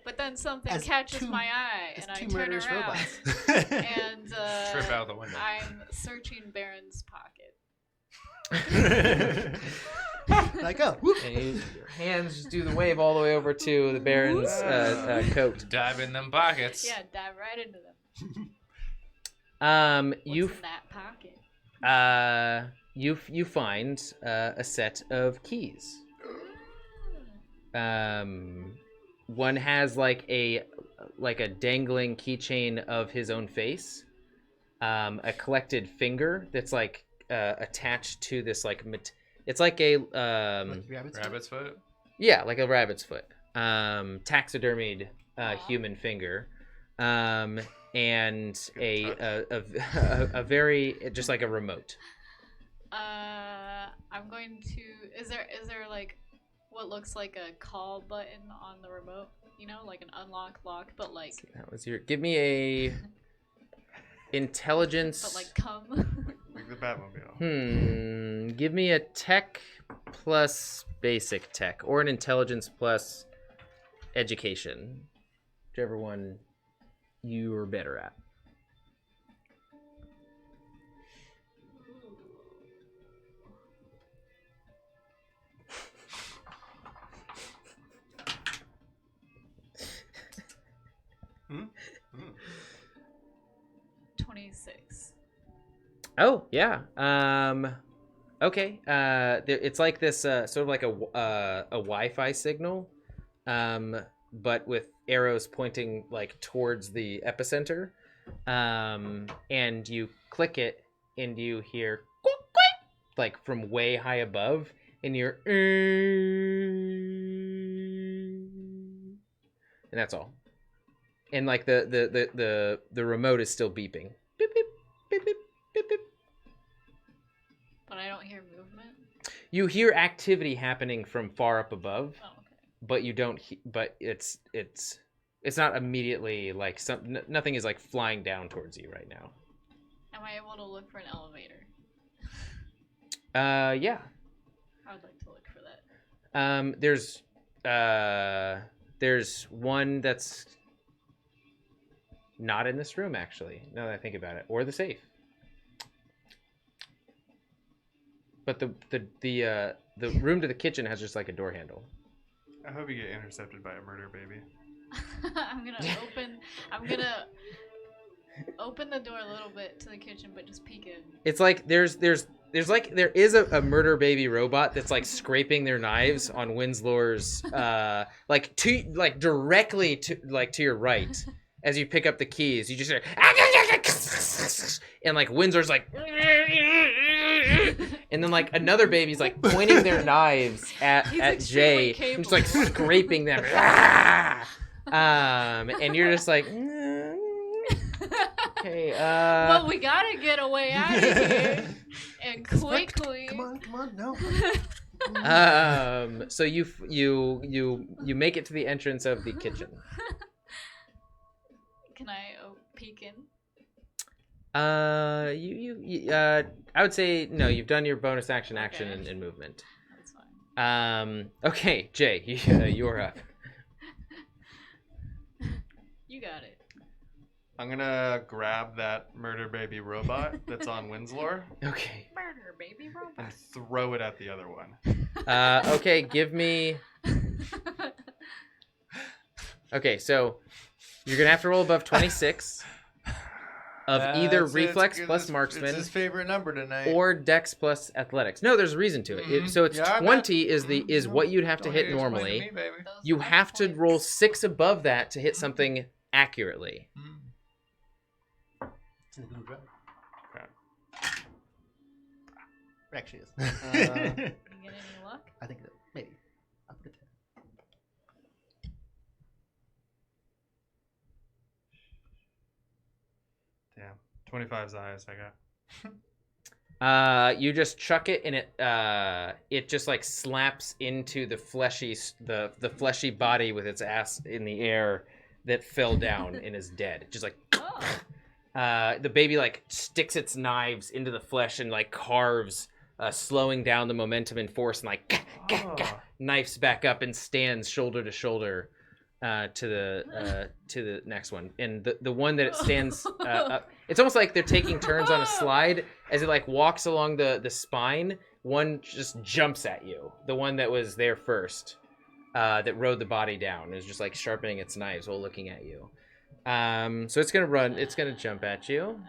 But then something As catches two- my eye, It's and I 2 turn murderous around, robots. and Trip out the window. I'm searching Baron's pocket. Like, oh, whoop. And your hands just do the wave all the way over to the Baron's coat. Dive in them pockets. Yeah, dive right into them. You What's in that pocket? you find a set of keys. One has like a dangling keychain of his own face. A collected finger that's like attached to this like it's like a Rabbit's foot. yeah, like a rabbit's foot. Taxidermied human finger. And a very just like a remote. I'm going to. Is there like what looks like a call button on the remote? You know, like an unlock lock, but like. That was your. Give me a intelligence. But like come. Like the Batmobile. Give me a tech plus basic tech, or an intelligence plus education, whichever one you are better at. Hmm? 26. Oh yeah. Okay. It's like this sort of like a Wi-Fi signal, but with arrows pointing like towards the epicenter. And you click it, and you hear like from way high above, and you're, and that's all. And like the remote is still beeping. Beep, beep, beep, beep, beep, beep. But I don't hear movement. You hear activity happening from far up above, Oh, okay. but you don't. But it's not immediately like nothing is like flying down towards you right now. Am I able to look for an elevator? Yeah. I would like to look for that. There's one that's not in this room, actually, now that I think about it, or the safe. But the room to the kitchen has just like a door handle. I hope you get intercepted by a murder baby. I'm gonna open the door a little bit to the kitchen, but just peek in. It's like there is a murder baby robot that's like scraping their knives on Winslow's directly to your right. As you pick up the keys, you just hear, and like Windsor's like, and then like another baby's like pointing their knives at Jay, and just like scraping them, and you're just like, okay, well, we gotta get a way out of here, and quickly. Come on, no. So you make it to the entrance of the kitchen. Can I peek in? I would say no. You've done your bonus action Okay. and movement. That's fine. Okay, Jay, you're up. You got it. I'm gonna grab that murder baby robot that's on Winslow Okay. Murder, baby robot. and throw it at the other one. Okay, give me. Okay, so you're gonna have to roll above 26 of either reflex plus marksman It's his favorite number tonight. or dex plus athletics. No, there's a reason to it. So it's Yeah, I 20 bet. is what you'd have to Don't hit need explain to normally. me, baby. Those You are my have to points. roll 6 above that to hit something accurately. It's in the Google Drive. Okay. It actually is. You get any luck? I think that maybe. I'll put it there. Damn. 25's the highest I got. You just chuck it, and it just like slaps into the fleshy body with its ass in the air that fell down and is dead. Just like Oh. the baby like sticks its knives into the flesh and like carves, slowing down the momentum and force, and like knifes back up and stands shoulder to shoulder to the next one. And the one that it stands up, it's almost like they're taking turns on a slide as it like walks along the spine. one just jumps at you. The one that was there first, that rode the body down, is just like sharpening its knives while looking at you. So it's gonna jump at you,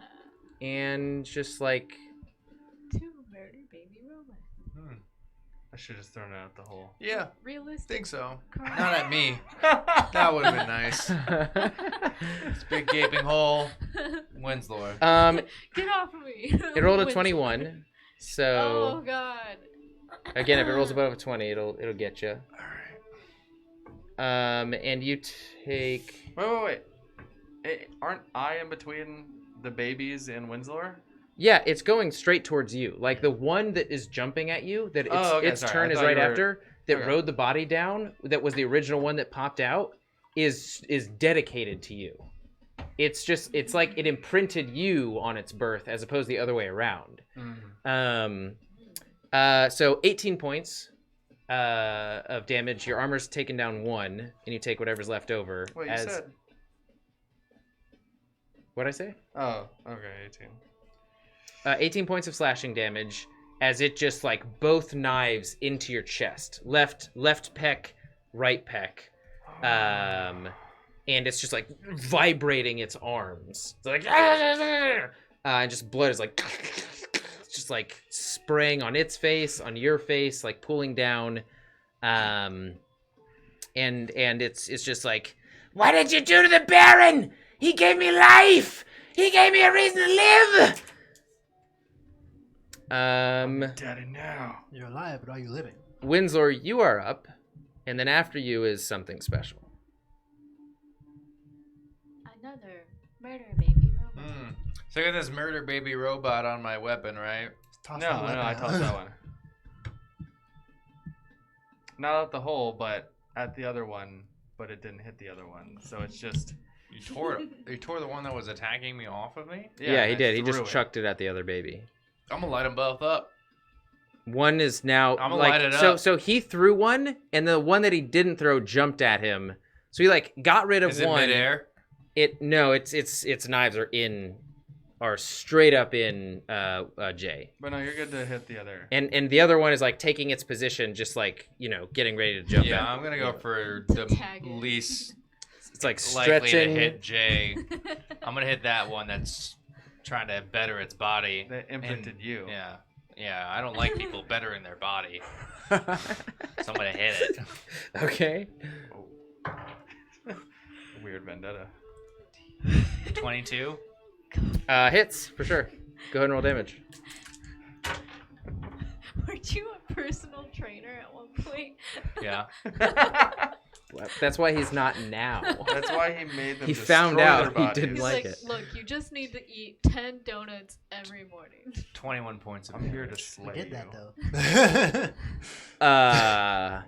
and just like 2 murder baby robots. I should have thrown it out the hole. Yeah, Realistic. think so. crime. Not at me. That would have been nice. This big gaping hole. Winslow. Get off of me. it rolled a Winslow. 21. So Oh god. again, if it rolls above a 20, it'll get you. And you take. Wait. Aren't I in between the babies and Winslow? Yeah, it's going straight towards you. Like the one that is jumping at you, that its sorry. turn I is thought right you were- after, that okay. rode the body down, that was the original one that popped out, is dedicated to you. It's like it imprinted you on its birth as opposed to the other way around. So 18 points of damage. Your armor's taken down 1, and you take whatever's left over. What you said? What'd I say? Oh, okay, 18. 18 points of slashing damage as it just like both knives into your chest. Left pec, right pec. And it's just like vibrating its arms. It's like, and just blood is like, it's just like spraying on its face, on your face, like pulling down. And it's just like, what did you do to the Baron? He gave me life. He gave me a reason to live. Daddy now. You're alive, but are you living? Winslow, you are up, and then after you is something special. Another murder baby robot. So I got this murder baby robot on my weapon, right? Toss No, that weapon I out. tossed that one. Not at the hole, but at the other one, but it didn't hit the other one. So it's just. You tore the one that was attacking me off of me? Yeah, he I did. He just threw it. chucked it at the other baby. I'm gonna light them both up. One is now I'ma like light it up. so he threw one, and the one that he didn't throw jumped at him. So he like got rid of Is it one. midair? Its knives are straight up in Jay. But no, you're good to hit the other. And the other one is like taking its position, just like, getting ready to jump Yeah, at. I'm gonna go for To the tag it. least It's like likely to stretching. hit Jay. I'm gonna hit that one that's trying to better its body. That imprinted And- you. Yeah, I don't like people bettering their body. So I'm gonna hit it. Okay. Weird vendetta. 22. Hits for sure. Go ahead and roll damage. Weren't you a personal trainer at one point? Yeah. That's why he's not now. That's why he made them. He destroy found their out he bodies. didn't He's like like, it. look, you just need to eat 10 donuts every morning. 21 points of I'm here to damage. slay I did you. that though.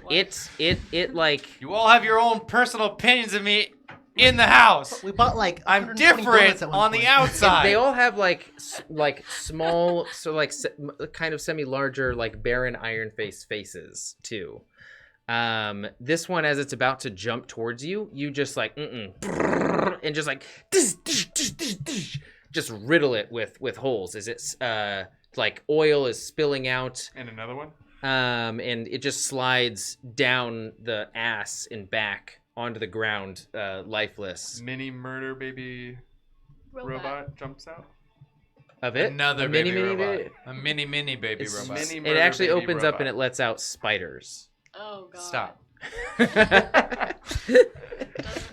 It like You all have your own personal opinions of me in the house. We bought like I'm 120 different donuts at one on the point. outside. they all have like small, so like kind of semi-larger like barren iron faces too. This one, as it's about to jump towards you, you just like and just like just riddle it with holes as it's like oil is spilling out. And another one. And it just slides down the ass and back onto the ground, lifeless. Mini murder baby robot jumps out. Of it, Another a baby mini robot. baby. A mini baby It's robot. Mini It murder actually baby opens robot. up and it lets out spiders. Oh god. Stop. Doesn't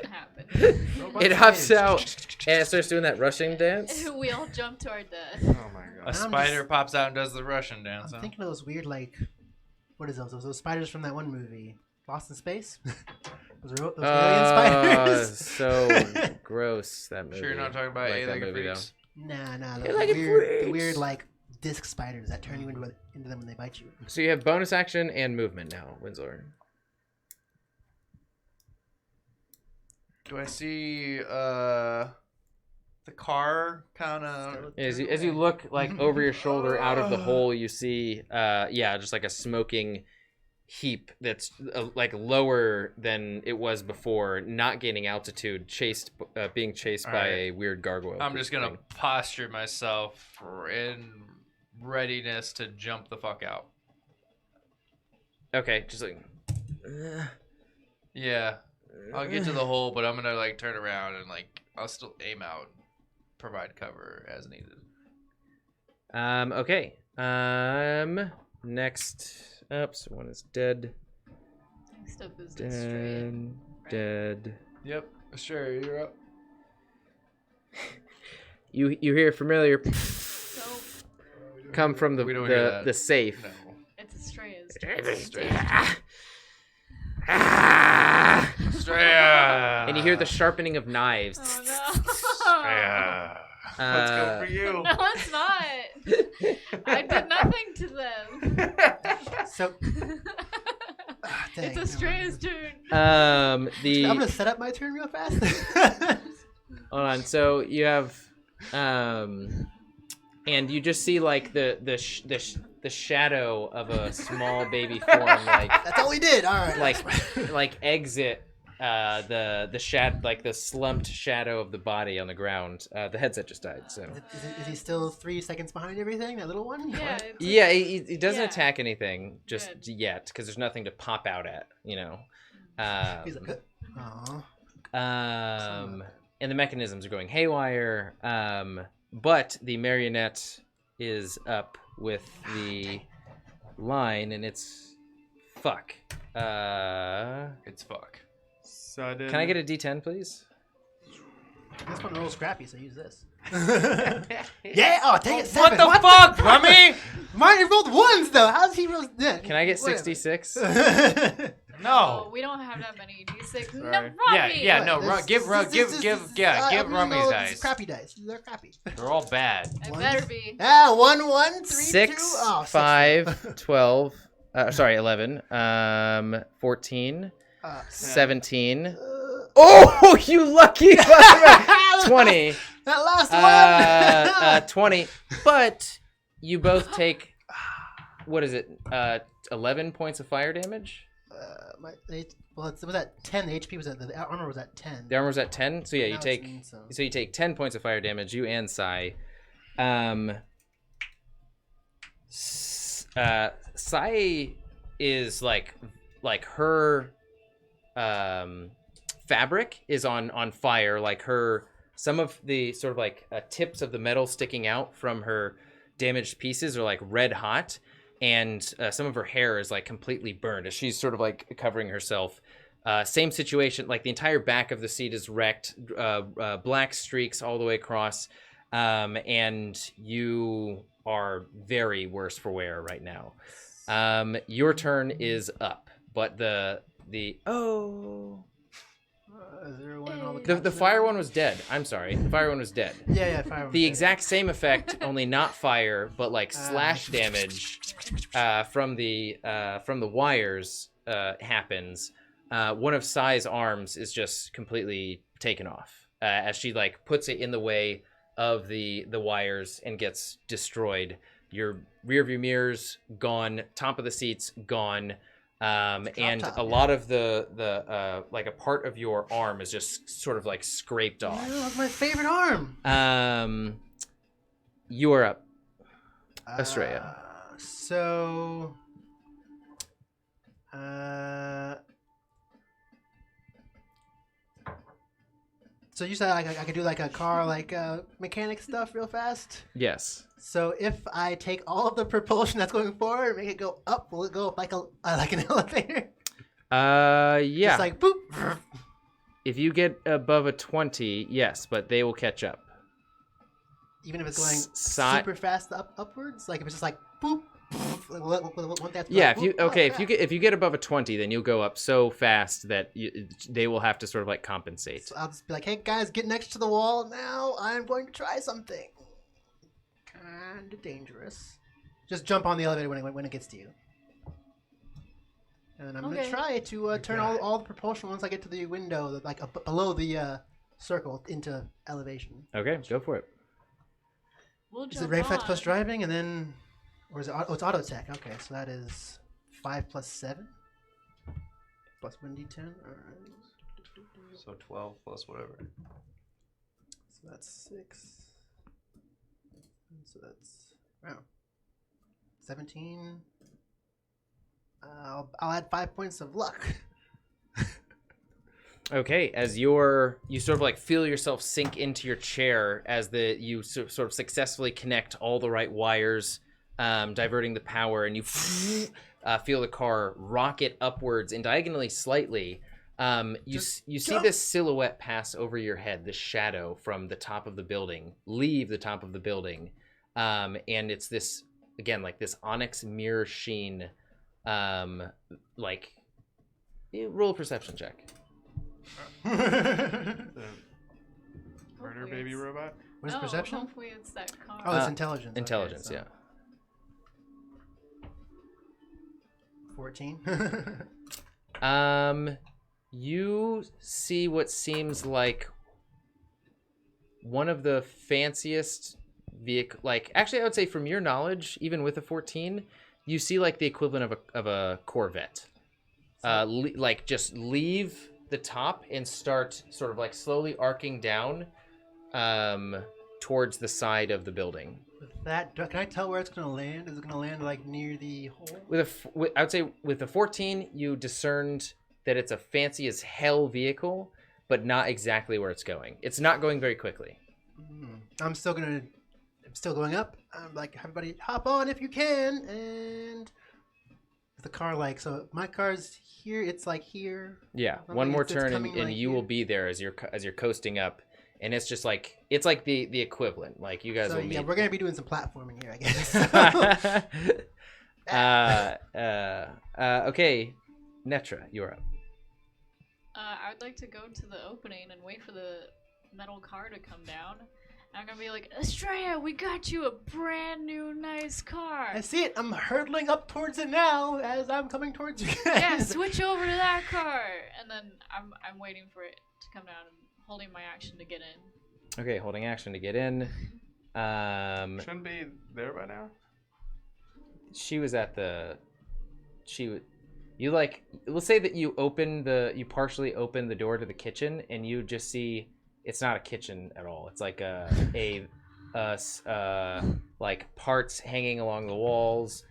happen. It huffs out and it starts doing that rushing dance. We all jump to our death. Oh my A god. spider pops out and does the Russian dance. I'm Huh? thinking of those weird what is those spiders from that one movie, Lost in Space? those alien spiders. So gross, that movie. Sure you're not talking about I like that eight-legged movie, though. Nah, Hey, those like it weird, the freaks. weird like disc spiders that turn you into them when they bite you. So you have bonus action and movement now, Winslow. Do I see the car kind of? As you look like over your shoulder out of the hole, you see, just like a smoking heap that's like lower than it was before, not gaining altitude, being chased All by right. a weird gargoyle. I'm just gonna posture myself and readiness to jump the fuck out. Okay, just like. Yeah. I'll get to the hole, but I'm gonna like turn around and like I'll still aim out, provide cover as needed. Okay. Next up, so one is dead. Next up is Astraea. Dead. Yep. Sure, you're up. You hear familiar So come from We don't hear that. the safe. No. it's Astraea's Astraea. And you hear the sharpening of knives. Oh no. Astraea. Let's go for you. No, it's not. I did nothing to them. So, dang, It's Astraea's turn. I'm The gonna set up my turn real fast. hold on. So you have, and you just see like the shadow of a small baby form, like That's all we did. All right. like exit the slumped shadow of the body on the ground. The headset just died. So Is he still 3 seconds behind everything? That little one? Yeah. What? It's yeah, he doesn't Yeah. attack anything just Good. yet because there's nothing to pop out at. He's like, aw. And the mechanisms are going haywire. But the marionette is up with the line, and it's fuck. It's fuck. Sudden. Can I get a D10, please? This one rolls crappy, so use this. Yeah. Oh, take it. What 7. the fuck, Rummy? Marty rolled ones though. How's he roll? Yeah. Can I get Whatever. 66? Oh, No. we don't have that many D6. No, Sorry. Robbie! Yeah, no, This- give I mean, Rummy's no, dice. it's crappy dice. They're crappy. They're all bad. It One. better be. 1, 1, 3, 2. 6, Oh, 5, 12. Sorry, 11. 14. 17. Oh, you lucky fucker. 20. That last one. 20. But you both take, what is it? 11 points of fire damage? It was at 10. The HP was at the armor was at 10. The armor's at 10. So yeah, you Now take it's in, so you take 10 points of fire damage, you and Sai. Sai is like her fabric is on fire, like some of the sort of like tips of the metal sticking out from her damaged pieces are like red hot, and some of her hair is like completely burned as she's sort of like covering herself. Same situation, like the entire back of the seat is wrecked, black streaks all the way across, and you are very worse for wear right now. Your turn is up, but the 0-1, all the fire one was dead. I'm sorry, the fire one was dead. Yeah, fire. The exact same effect, only not fire, but like slash damage from the wires happens. One of Sai's arms is just completely taken off as she like puts it in the way of the wires and gets destroyed. Your rear view mirrors gone, top of the seats gone, and a lot of the like a part of your arm is just sort of like scraped off. That was my favorite arm. You are up, Astraea. So you said I could do like a car mechanic stuff real fast. Yes. So if I take all of the propulsion that's going forward, make it go up, will it go up like an elevator? Yeah. Just like boop. If you get above a 20, yes, but they will catch up. Even if it's going Si- super fast upwards, like if it's just like boop. Won't that Yeah, go, if you get above a 20, then you'll go up so fast that they will have to sort of like compensate. So I'll just be like, hey guys, get next to the wall now. I'm going to try something. Kind of dangerous. Just jump on the elevator when it gets to you. And I'm going to try to turn all the propulsion once I get to the window, like below the circle into elevation. Okay, go for it. We'll Is jump it reflex on. plus driving and then... Or is it it's auto attack? Okay, so that is 5 plus 7 plus 1d10. Alright. So 12 plus whatever. So that's 6. And so that's wow. 17. I'll add 5 points of luck. Okay, as you sort of like feel yourself sink into your chair as you sort of successfully connect all the right wires, diverting the power, and you feel the car rocket upwards and diagonally slightly. You see this silhouette pass over your head, this shadow from the top of the building, leave the top of the building, and it's this again like this onyx mirror sheen, like roll a perception check. The murder Hopefully baby it's- robot. What is perception? Hopefully it's that car. Oh, it's intelligence. Intelligence, Okay, so yeah. 14. You see what seems like one of the fanciest vehicle. Like, actually, I would say from your knowledge, even with a 14, you see like the equivalent of a Corvette. Like just leave the top and start sort of like slowly arcing down, towards the side of the building. With that, can I tell where it's gonna land? Is it gonna land like near the hole? I would say with the 14, you discerned that it's a fancy as hell vehicle, but not exactly where it's going. It's not going very quickly. I'm still going up. I'm like, everybody hop on if you can. And the car, like, so my car's here. It's like here. Yeah, Something one more it's turn coming, and like, you here. will be there as you're coasting up, and it's just like it's like the equivalent. Like you guys So will yeah, meet. we're gonna be doing some platforming here, I guess. Okay, Netra, you're up. I would like to go to the opening and wait for the metal car to come down. I'm gonna be like, Astraea, we got you a brand new nice car. I see it. I'm hurtling up towards it now as I'm coming towards you guys. Yeah, switch over to that car. And then I'm waiting for it to come down and holding my action to get in. Okay, holding action to get in. Shouldn't be there by now. She was at the. You like. Let's say that you partially open the door to the kitchen, and you just see. It's not a kitchen at all. It's like like parts hanging along the walls.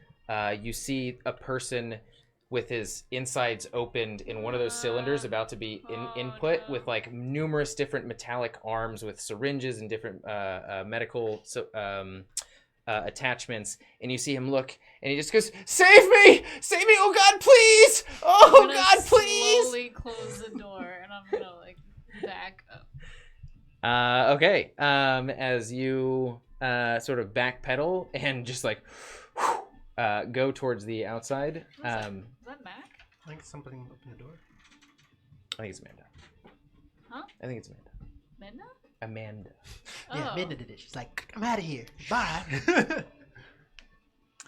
You see a person with his insides opened in one of those cylinders about to be input no. with like numerous different metallic arms with syringes and different medical attachments. And you see him look and he just goes, save me, oh God, please, oh I'm gonna God, please. slowly close the door and I'm gonna like back up. Okay. As you sort of backpedal and just like go towards the outside. Is that Mac? I think somebody opened the door. I think it's Amanda. Huh? I think it's Amanda. Midna? Amanda. Yeah, Oh. Midna did it. She's like, I'm out of here. Bye.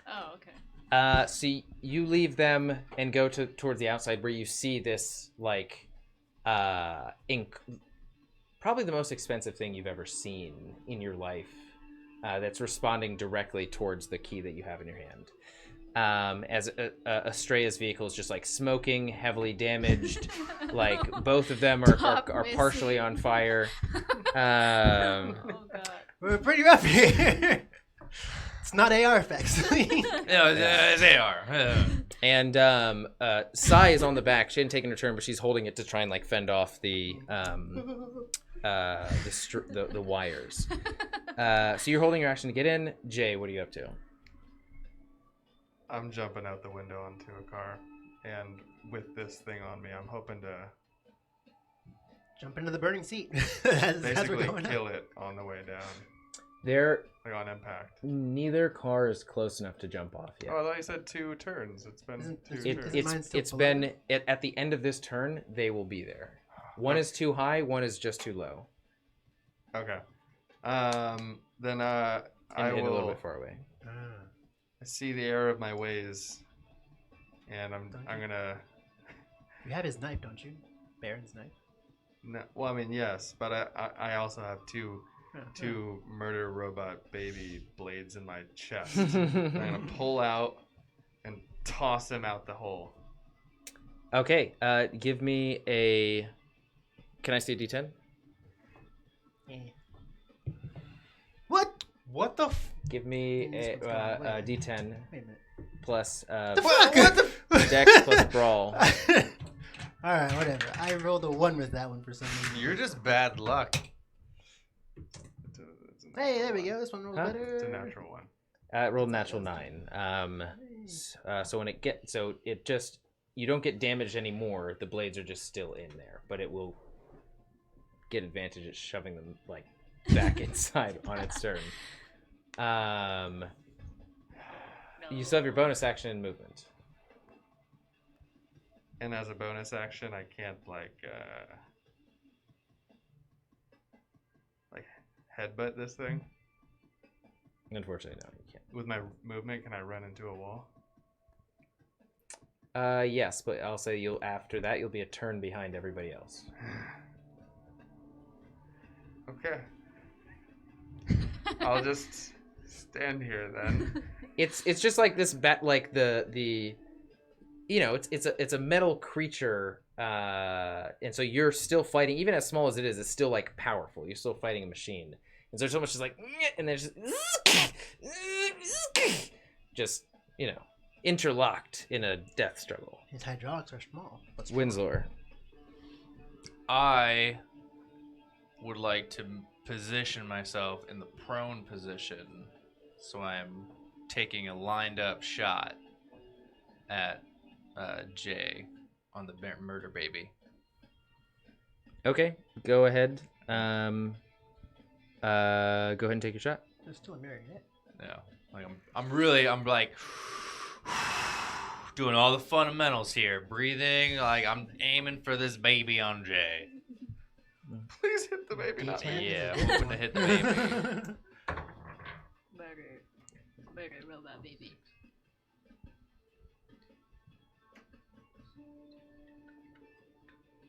Oh, okay. So you leave them and go towards the outside where you see this like probably the most expensive thing you've ever seen in your life, that's responding directly towards the key that you have in your hand. As Astraea's vehicle is just like smoking, heavily damaged, like both of them are Top partially missing. on fire. Oh God. We're pretty rough here. It's not AR effects. Yeah, they are. And Sai is on the back. She hadn't taken her turn, but she's holding it to try and like fend off the wires. So you're holding your action to get in. Jay, what are you up to? I'm jumping out the window onto a car, and with this thing on me, I'm hoping to Jump into the burning seat. as we're basically going kill up. it on the way down, like on impact. Neither car is close enough to jump off yet. Oh, I thought you said 2 turns. It's been Isn't- 2 isn't- turns. mine still It's below been at the end of this turn. They will be there. One is too high. One is just too low. Okay. Then I And a little will bit far away. see the error of my ways, and I'm gonna. You have his knife, don't you? Baron's knife. No, well, I mean yes, but I also have two murder robot baby blades in my chest. I'm gonna pull out and toss him out the hole. Okay. Give me a. Can I see a D10? Yeah. What? What the? Give me This a, one's gone away. D10 Wait a minute. plus The fuck? What the? Dex plus Brawl. All right, whatever. I rolled a 1 with that one for some reason. You're just bad luck. Hey, there we go. This one rolls Huh? better. It's a natural one. It rolled natural 9. So when it just you don't get damaged anymore. The blades are just still in there, but it will get advantage at shoving them like back inside on its turn. You still have your bonus action and movement. And as a bonus action, I can't like headbutt this thing. Unfortunately, no, you can't. With my movement, can I run into a wall? Yes, but I'll say after that you'll be a turn behind everybody else. Okay. I'll just stand here then. It's just like this like the it's a metal creature, and so you're still fighting, even as small as it is. It's still like powerful. You're still fighting a machine, and so much just like, and then just interlocked in a death struggle. His hydraulics are small. But Winslow. I would like to position myself in the prone position, so I am taking a lined up shot at Jay on the murder baby. Okay, go ahead. Go ahead and take your shot. There's still a marionette. Yeah, like I'm like doing all the fundamentals here, breathing. Like I'm aiming for this baby on Jay. Please hit the baby. Not me. Yeah, I'm hoping to hit the baby. Murder, robot baby.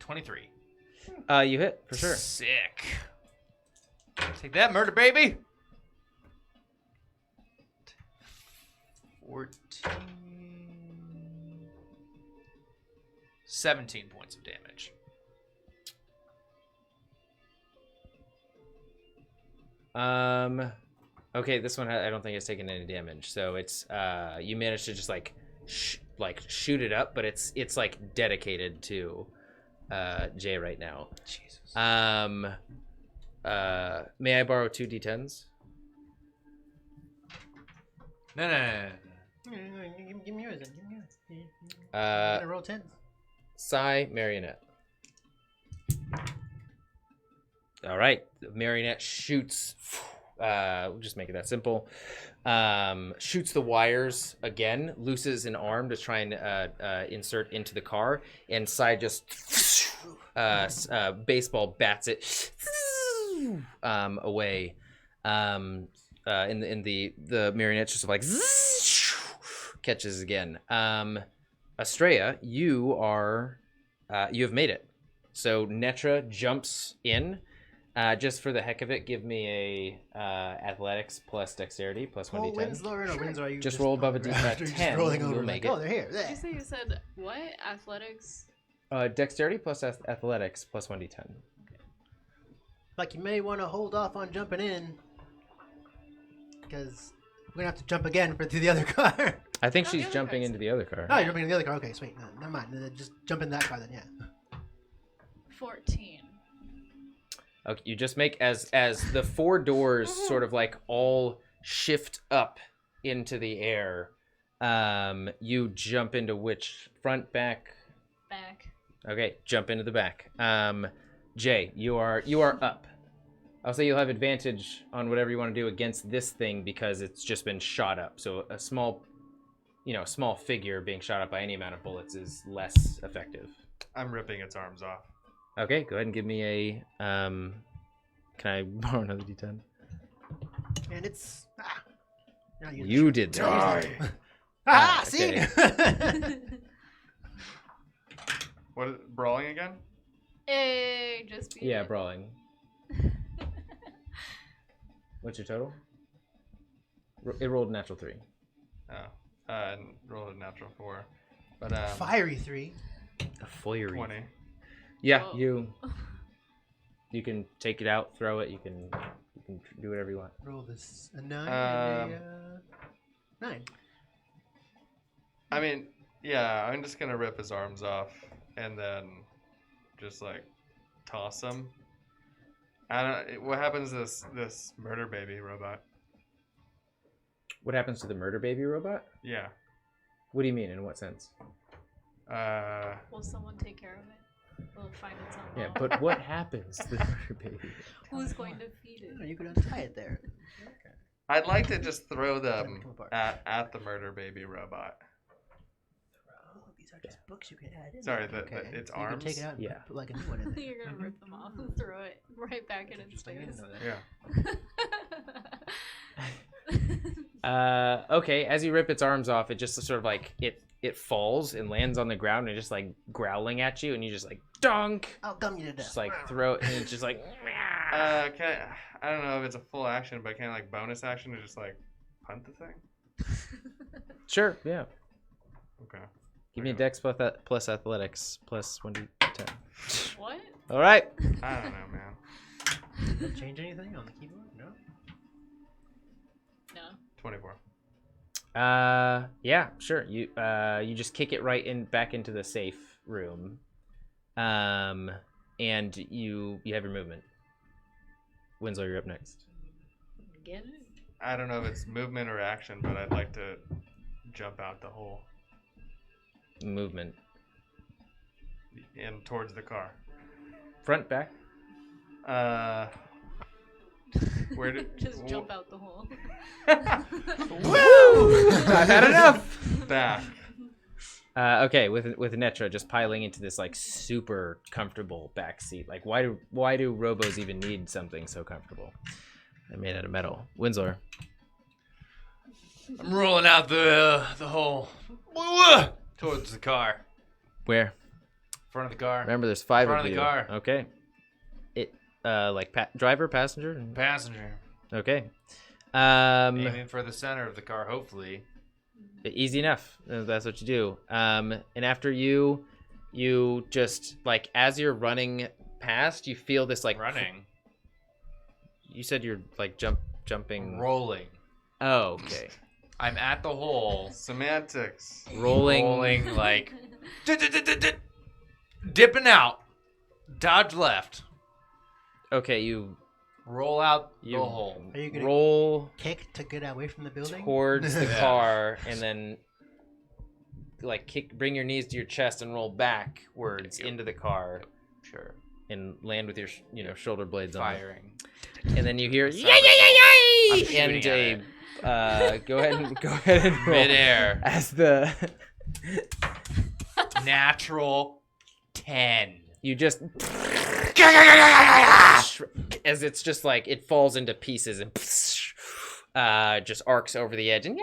$23. You hit for sure. Sick. Take that, murder baby. 14. 17 points of damage. Okay, this one I don't think it's taken any damage. So it's you managed to just like shoot it up, but it's like dedicated to Jay right now. Jesus. May I borrow 2 d10s? No. Give me yours then. Give me yours. I'm gonna roll 10s. Psy, Marionette. All right, the Marionette shoots. We'll just make it that simple. Shoots the wires again, looses an arm to try and insert into the car, and Psy just baseball bats it away. In the Marionette just like catches again. Astraea, you have made it. So Netra jumps in. Just for the heck of it, give me a athletics plus dexterity plus 1d10. Winslow or no Winslow? Are you Just roll above a just 10, rolling you'll over make like, it. oh, they're here. Did you say you said what? Athletics? Dexterity plus athletics plus 1d10. Like, you may want to hold off on jumping in, because we're gonna have to jump again through the other car. I think Oh, she's the other jumping car's- into the other car. Oh, you're jumping in the other car. Okay, sweet. No, never mind. Just jump in that car then. Yeah. 14. Okay, you just make as the 4 doors sort of like all shift up into the air. You jump into which front, back? Back. Okay, jump into the back. Jay, you are up. I'll say you'll have advantage on whatever you want to do against this thing because it's just been shot up. So a small figure being shot up by any amount of bullets is less effective. I'm ripping its arms off. Okay, go ahead and give me a. Can I borrow another d10? And it's. You're not using You it. did You're not that. using it. Ah, see? okay. What is brawling again? Hey, just beat Yeah, it. brawling. What's your total? It rolled a natural 3. Oh, and rolled a natural 4, but Fiery 3. A fiery. 20. Yeah, Whoa. you You can take it out, throw it. You can do whatever you want. Roll this a 9 and a 9. I mean, yeah, I'm just gonna rip his arms off and then just like toss him. What happens to this murder baby robot? What happens to the murder baby robot? Yeah. What do you mean? In what sense? Will someone take care of it? Will it find its own Yeah, mom? but what happens to the murder baby? Who's going to feed it? Oh, you could untie it there. Okay. I'd like to just throw them Come apart. at the murder baby robot. Oh, these are just books you can add in. Sorry, there. its So you can arms? take it out and Yeah. put like a new one in there. You're gonna rip them off and throw it right back in its Interesting, I face. didn't know that. Okay, as you rip its arms off, it just sort of like it falls and lands on the ground and just like growling at you, and you just like dunk, I'll gum you to death. just like throw it, and it's just like. I don't know if it's a full action, but can I like bonus action to just like punt the thing? Sure, yeah. Okay. Give me a dex plus athletics plus 1d10. What? All right. I don't know, man. Did it change anything on the keyboard? No. No. 24. Yeah, sure. You just kick it right back into the safe room, and you have your movement. Winslow, you're up next. Get it? I don't know if it's movement or action, but I'd like to jump out the hole Movement. and towards the car. Front, back. Where did Just jump out the hole. Woo! I've had enough. back? Okay, with Netra just piling into this like super comfortable back seat. Like, why do robos even need something so comfortable? They're made out of metal. Winslow. I'm rolling out the hole towards the car. Where? Front of the car. Remember, there's 5 Front of of you. the car. Okay. It like driver, passenger. Passenger. Okay. Aiming for the center of the car, hopefully. Easy enough. That's what you do. And after you just like as you're running past, you feel this like Running. You said you're like jumping. Rolling. Oh, okay. I'm at the hole. Semantics. Rolling. Like dipping out. Dodge left. Okay, you Roll out the You- hole. Are you gonna roll kick to get away from the building? towards the Yeah. car and then like bring your knees to your chest and roll backwards into the car Sure. and land with your shoulder blades Firing. on. And then you hear I'm yay shooting and at go ahead and roll Midair. as the Natural 10. you just as it's just like it falls into pieces and just arcs over the edge and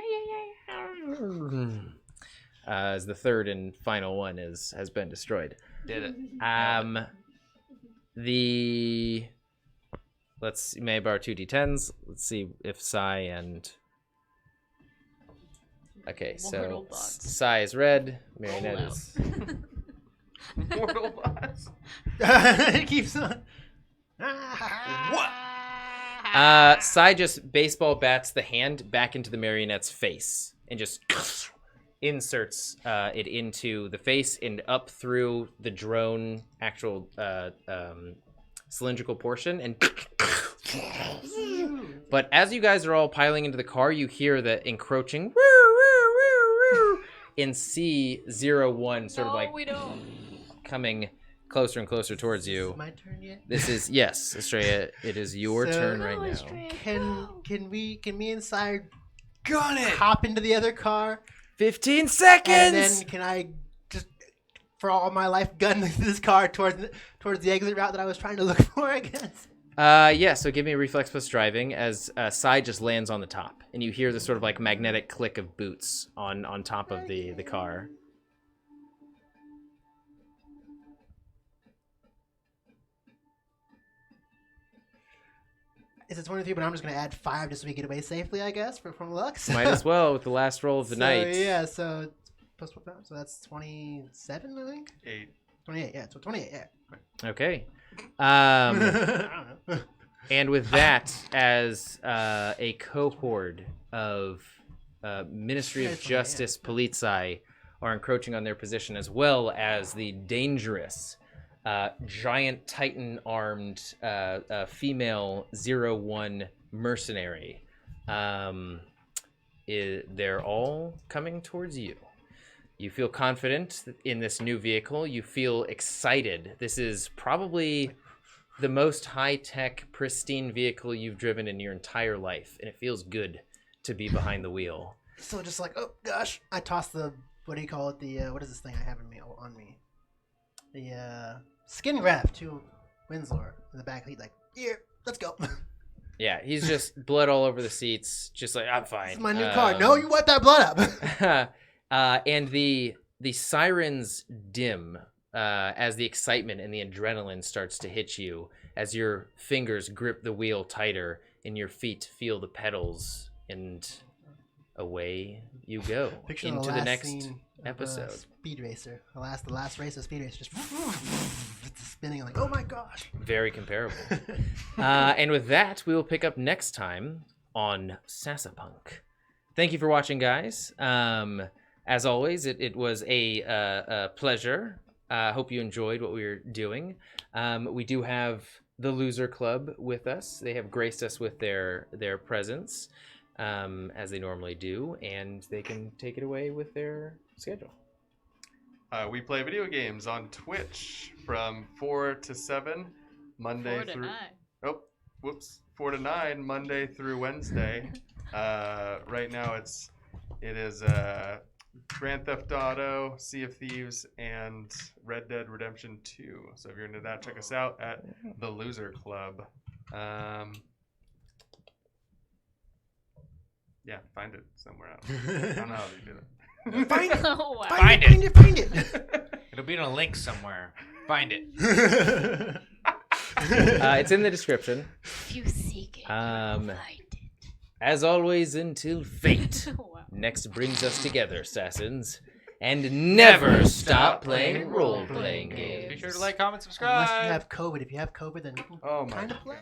as the third and final one has been destroyed. Did it. May I borrow 2 d10s? Let's see if Psy and okay, Mortal so bots. Psy is red, Marionette Roll out. is Mortal bots. It keeps on. Psy just baseball bats the hand back into the marionette's face and just inserts it into the face and up through the drone actual cylindrical portion and but as you guys are all piling into the car, you hear the encroaching woo, woo, woo, woo, in C01 sort of like we don't. coming closer and closer towards you. My turn yet? This is yes, Astraea. It is your So- turn No, right now. Astraea, Can me inside Gun it! hop into the other car 15 and seconds. then can I just for all my life gun this car towards the exit route that I was trying to look for? I guess. Yeah. So give me a reflex plus driving as Psy just lands on the top, and you hear the sort of like magnetic click of boots on top of the car. It's a 23, but I'm just gonna add 5 just so we get away safely, I guess, from Lux. Might as well with the last roll of the night. Yeah, so plus what? So that's 27, I think. 8. 28, yeah. So 28, yeah. Okay. I don't know. And with that, as a cohort of Ministry of Justice Polizei are encroaching on their position, as well as the dangerous giant Titan-armed female 01 mercenary, they're all coming towards you. You feel confident in this new vehicle. You feel excited. This is probably the most high-tech, pristine vehicle you've driven in your entire life, and it feels good to be behind the wheel. So just like, oh gosh, I tossed the, what do you call it? The what is this thing I have on me? The skin graft to Winslow in the back. He's like, here, let's go. Yeah, he's just blood all over the seats, just like, I'm fine. This is my new car. No, you wipe that blood up. And the sirens dim as the excitement and the adrenaline starts to hit you, as your fingers grip the wheel tighter and your feet feel the pedals, and away you go into the next episode. Speed Racer. The last race of Speed Racer, just spinning like, oh my gosh. Very comparable. And with that, we will pick up next time on Sasapunk. Thank you for watching, guys. As always, it was a pleasure. Hope you enjoyed what we were doing. We do have the Loser Club with us. They have graced us with their presence, as they normally do, and they can take it away with their schedule. We play video games on Twitch from 4 to 7, Monday 4 to through 9. Oh, whoops, 4 to 9, Monday through Wednesday. Right now it is Grand Theft Auto, Sea of Thieves, and Red Dead Redemption 2. So if you're into that, check us out at the Loser Club. Yeah, find it somewhere else. I don't know how you do that. Find it. Oh, wow. Find it. Find it. It'll be in a link somewhere. Find it. It's in the description. If you seek it, you will find it. As always, until fate Wow. next brings us together, Assassins, and never stop playing role-playing games. Be sure to like, comment, Unless subscribe. you have COVID. If you have COVID, then you can Oh my kind of play.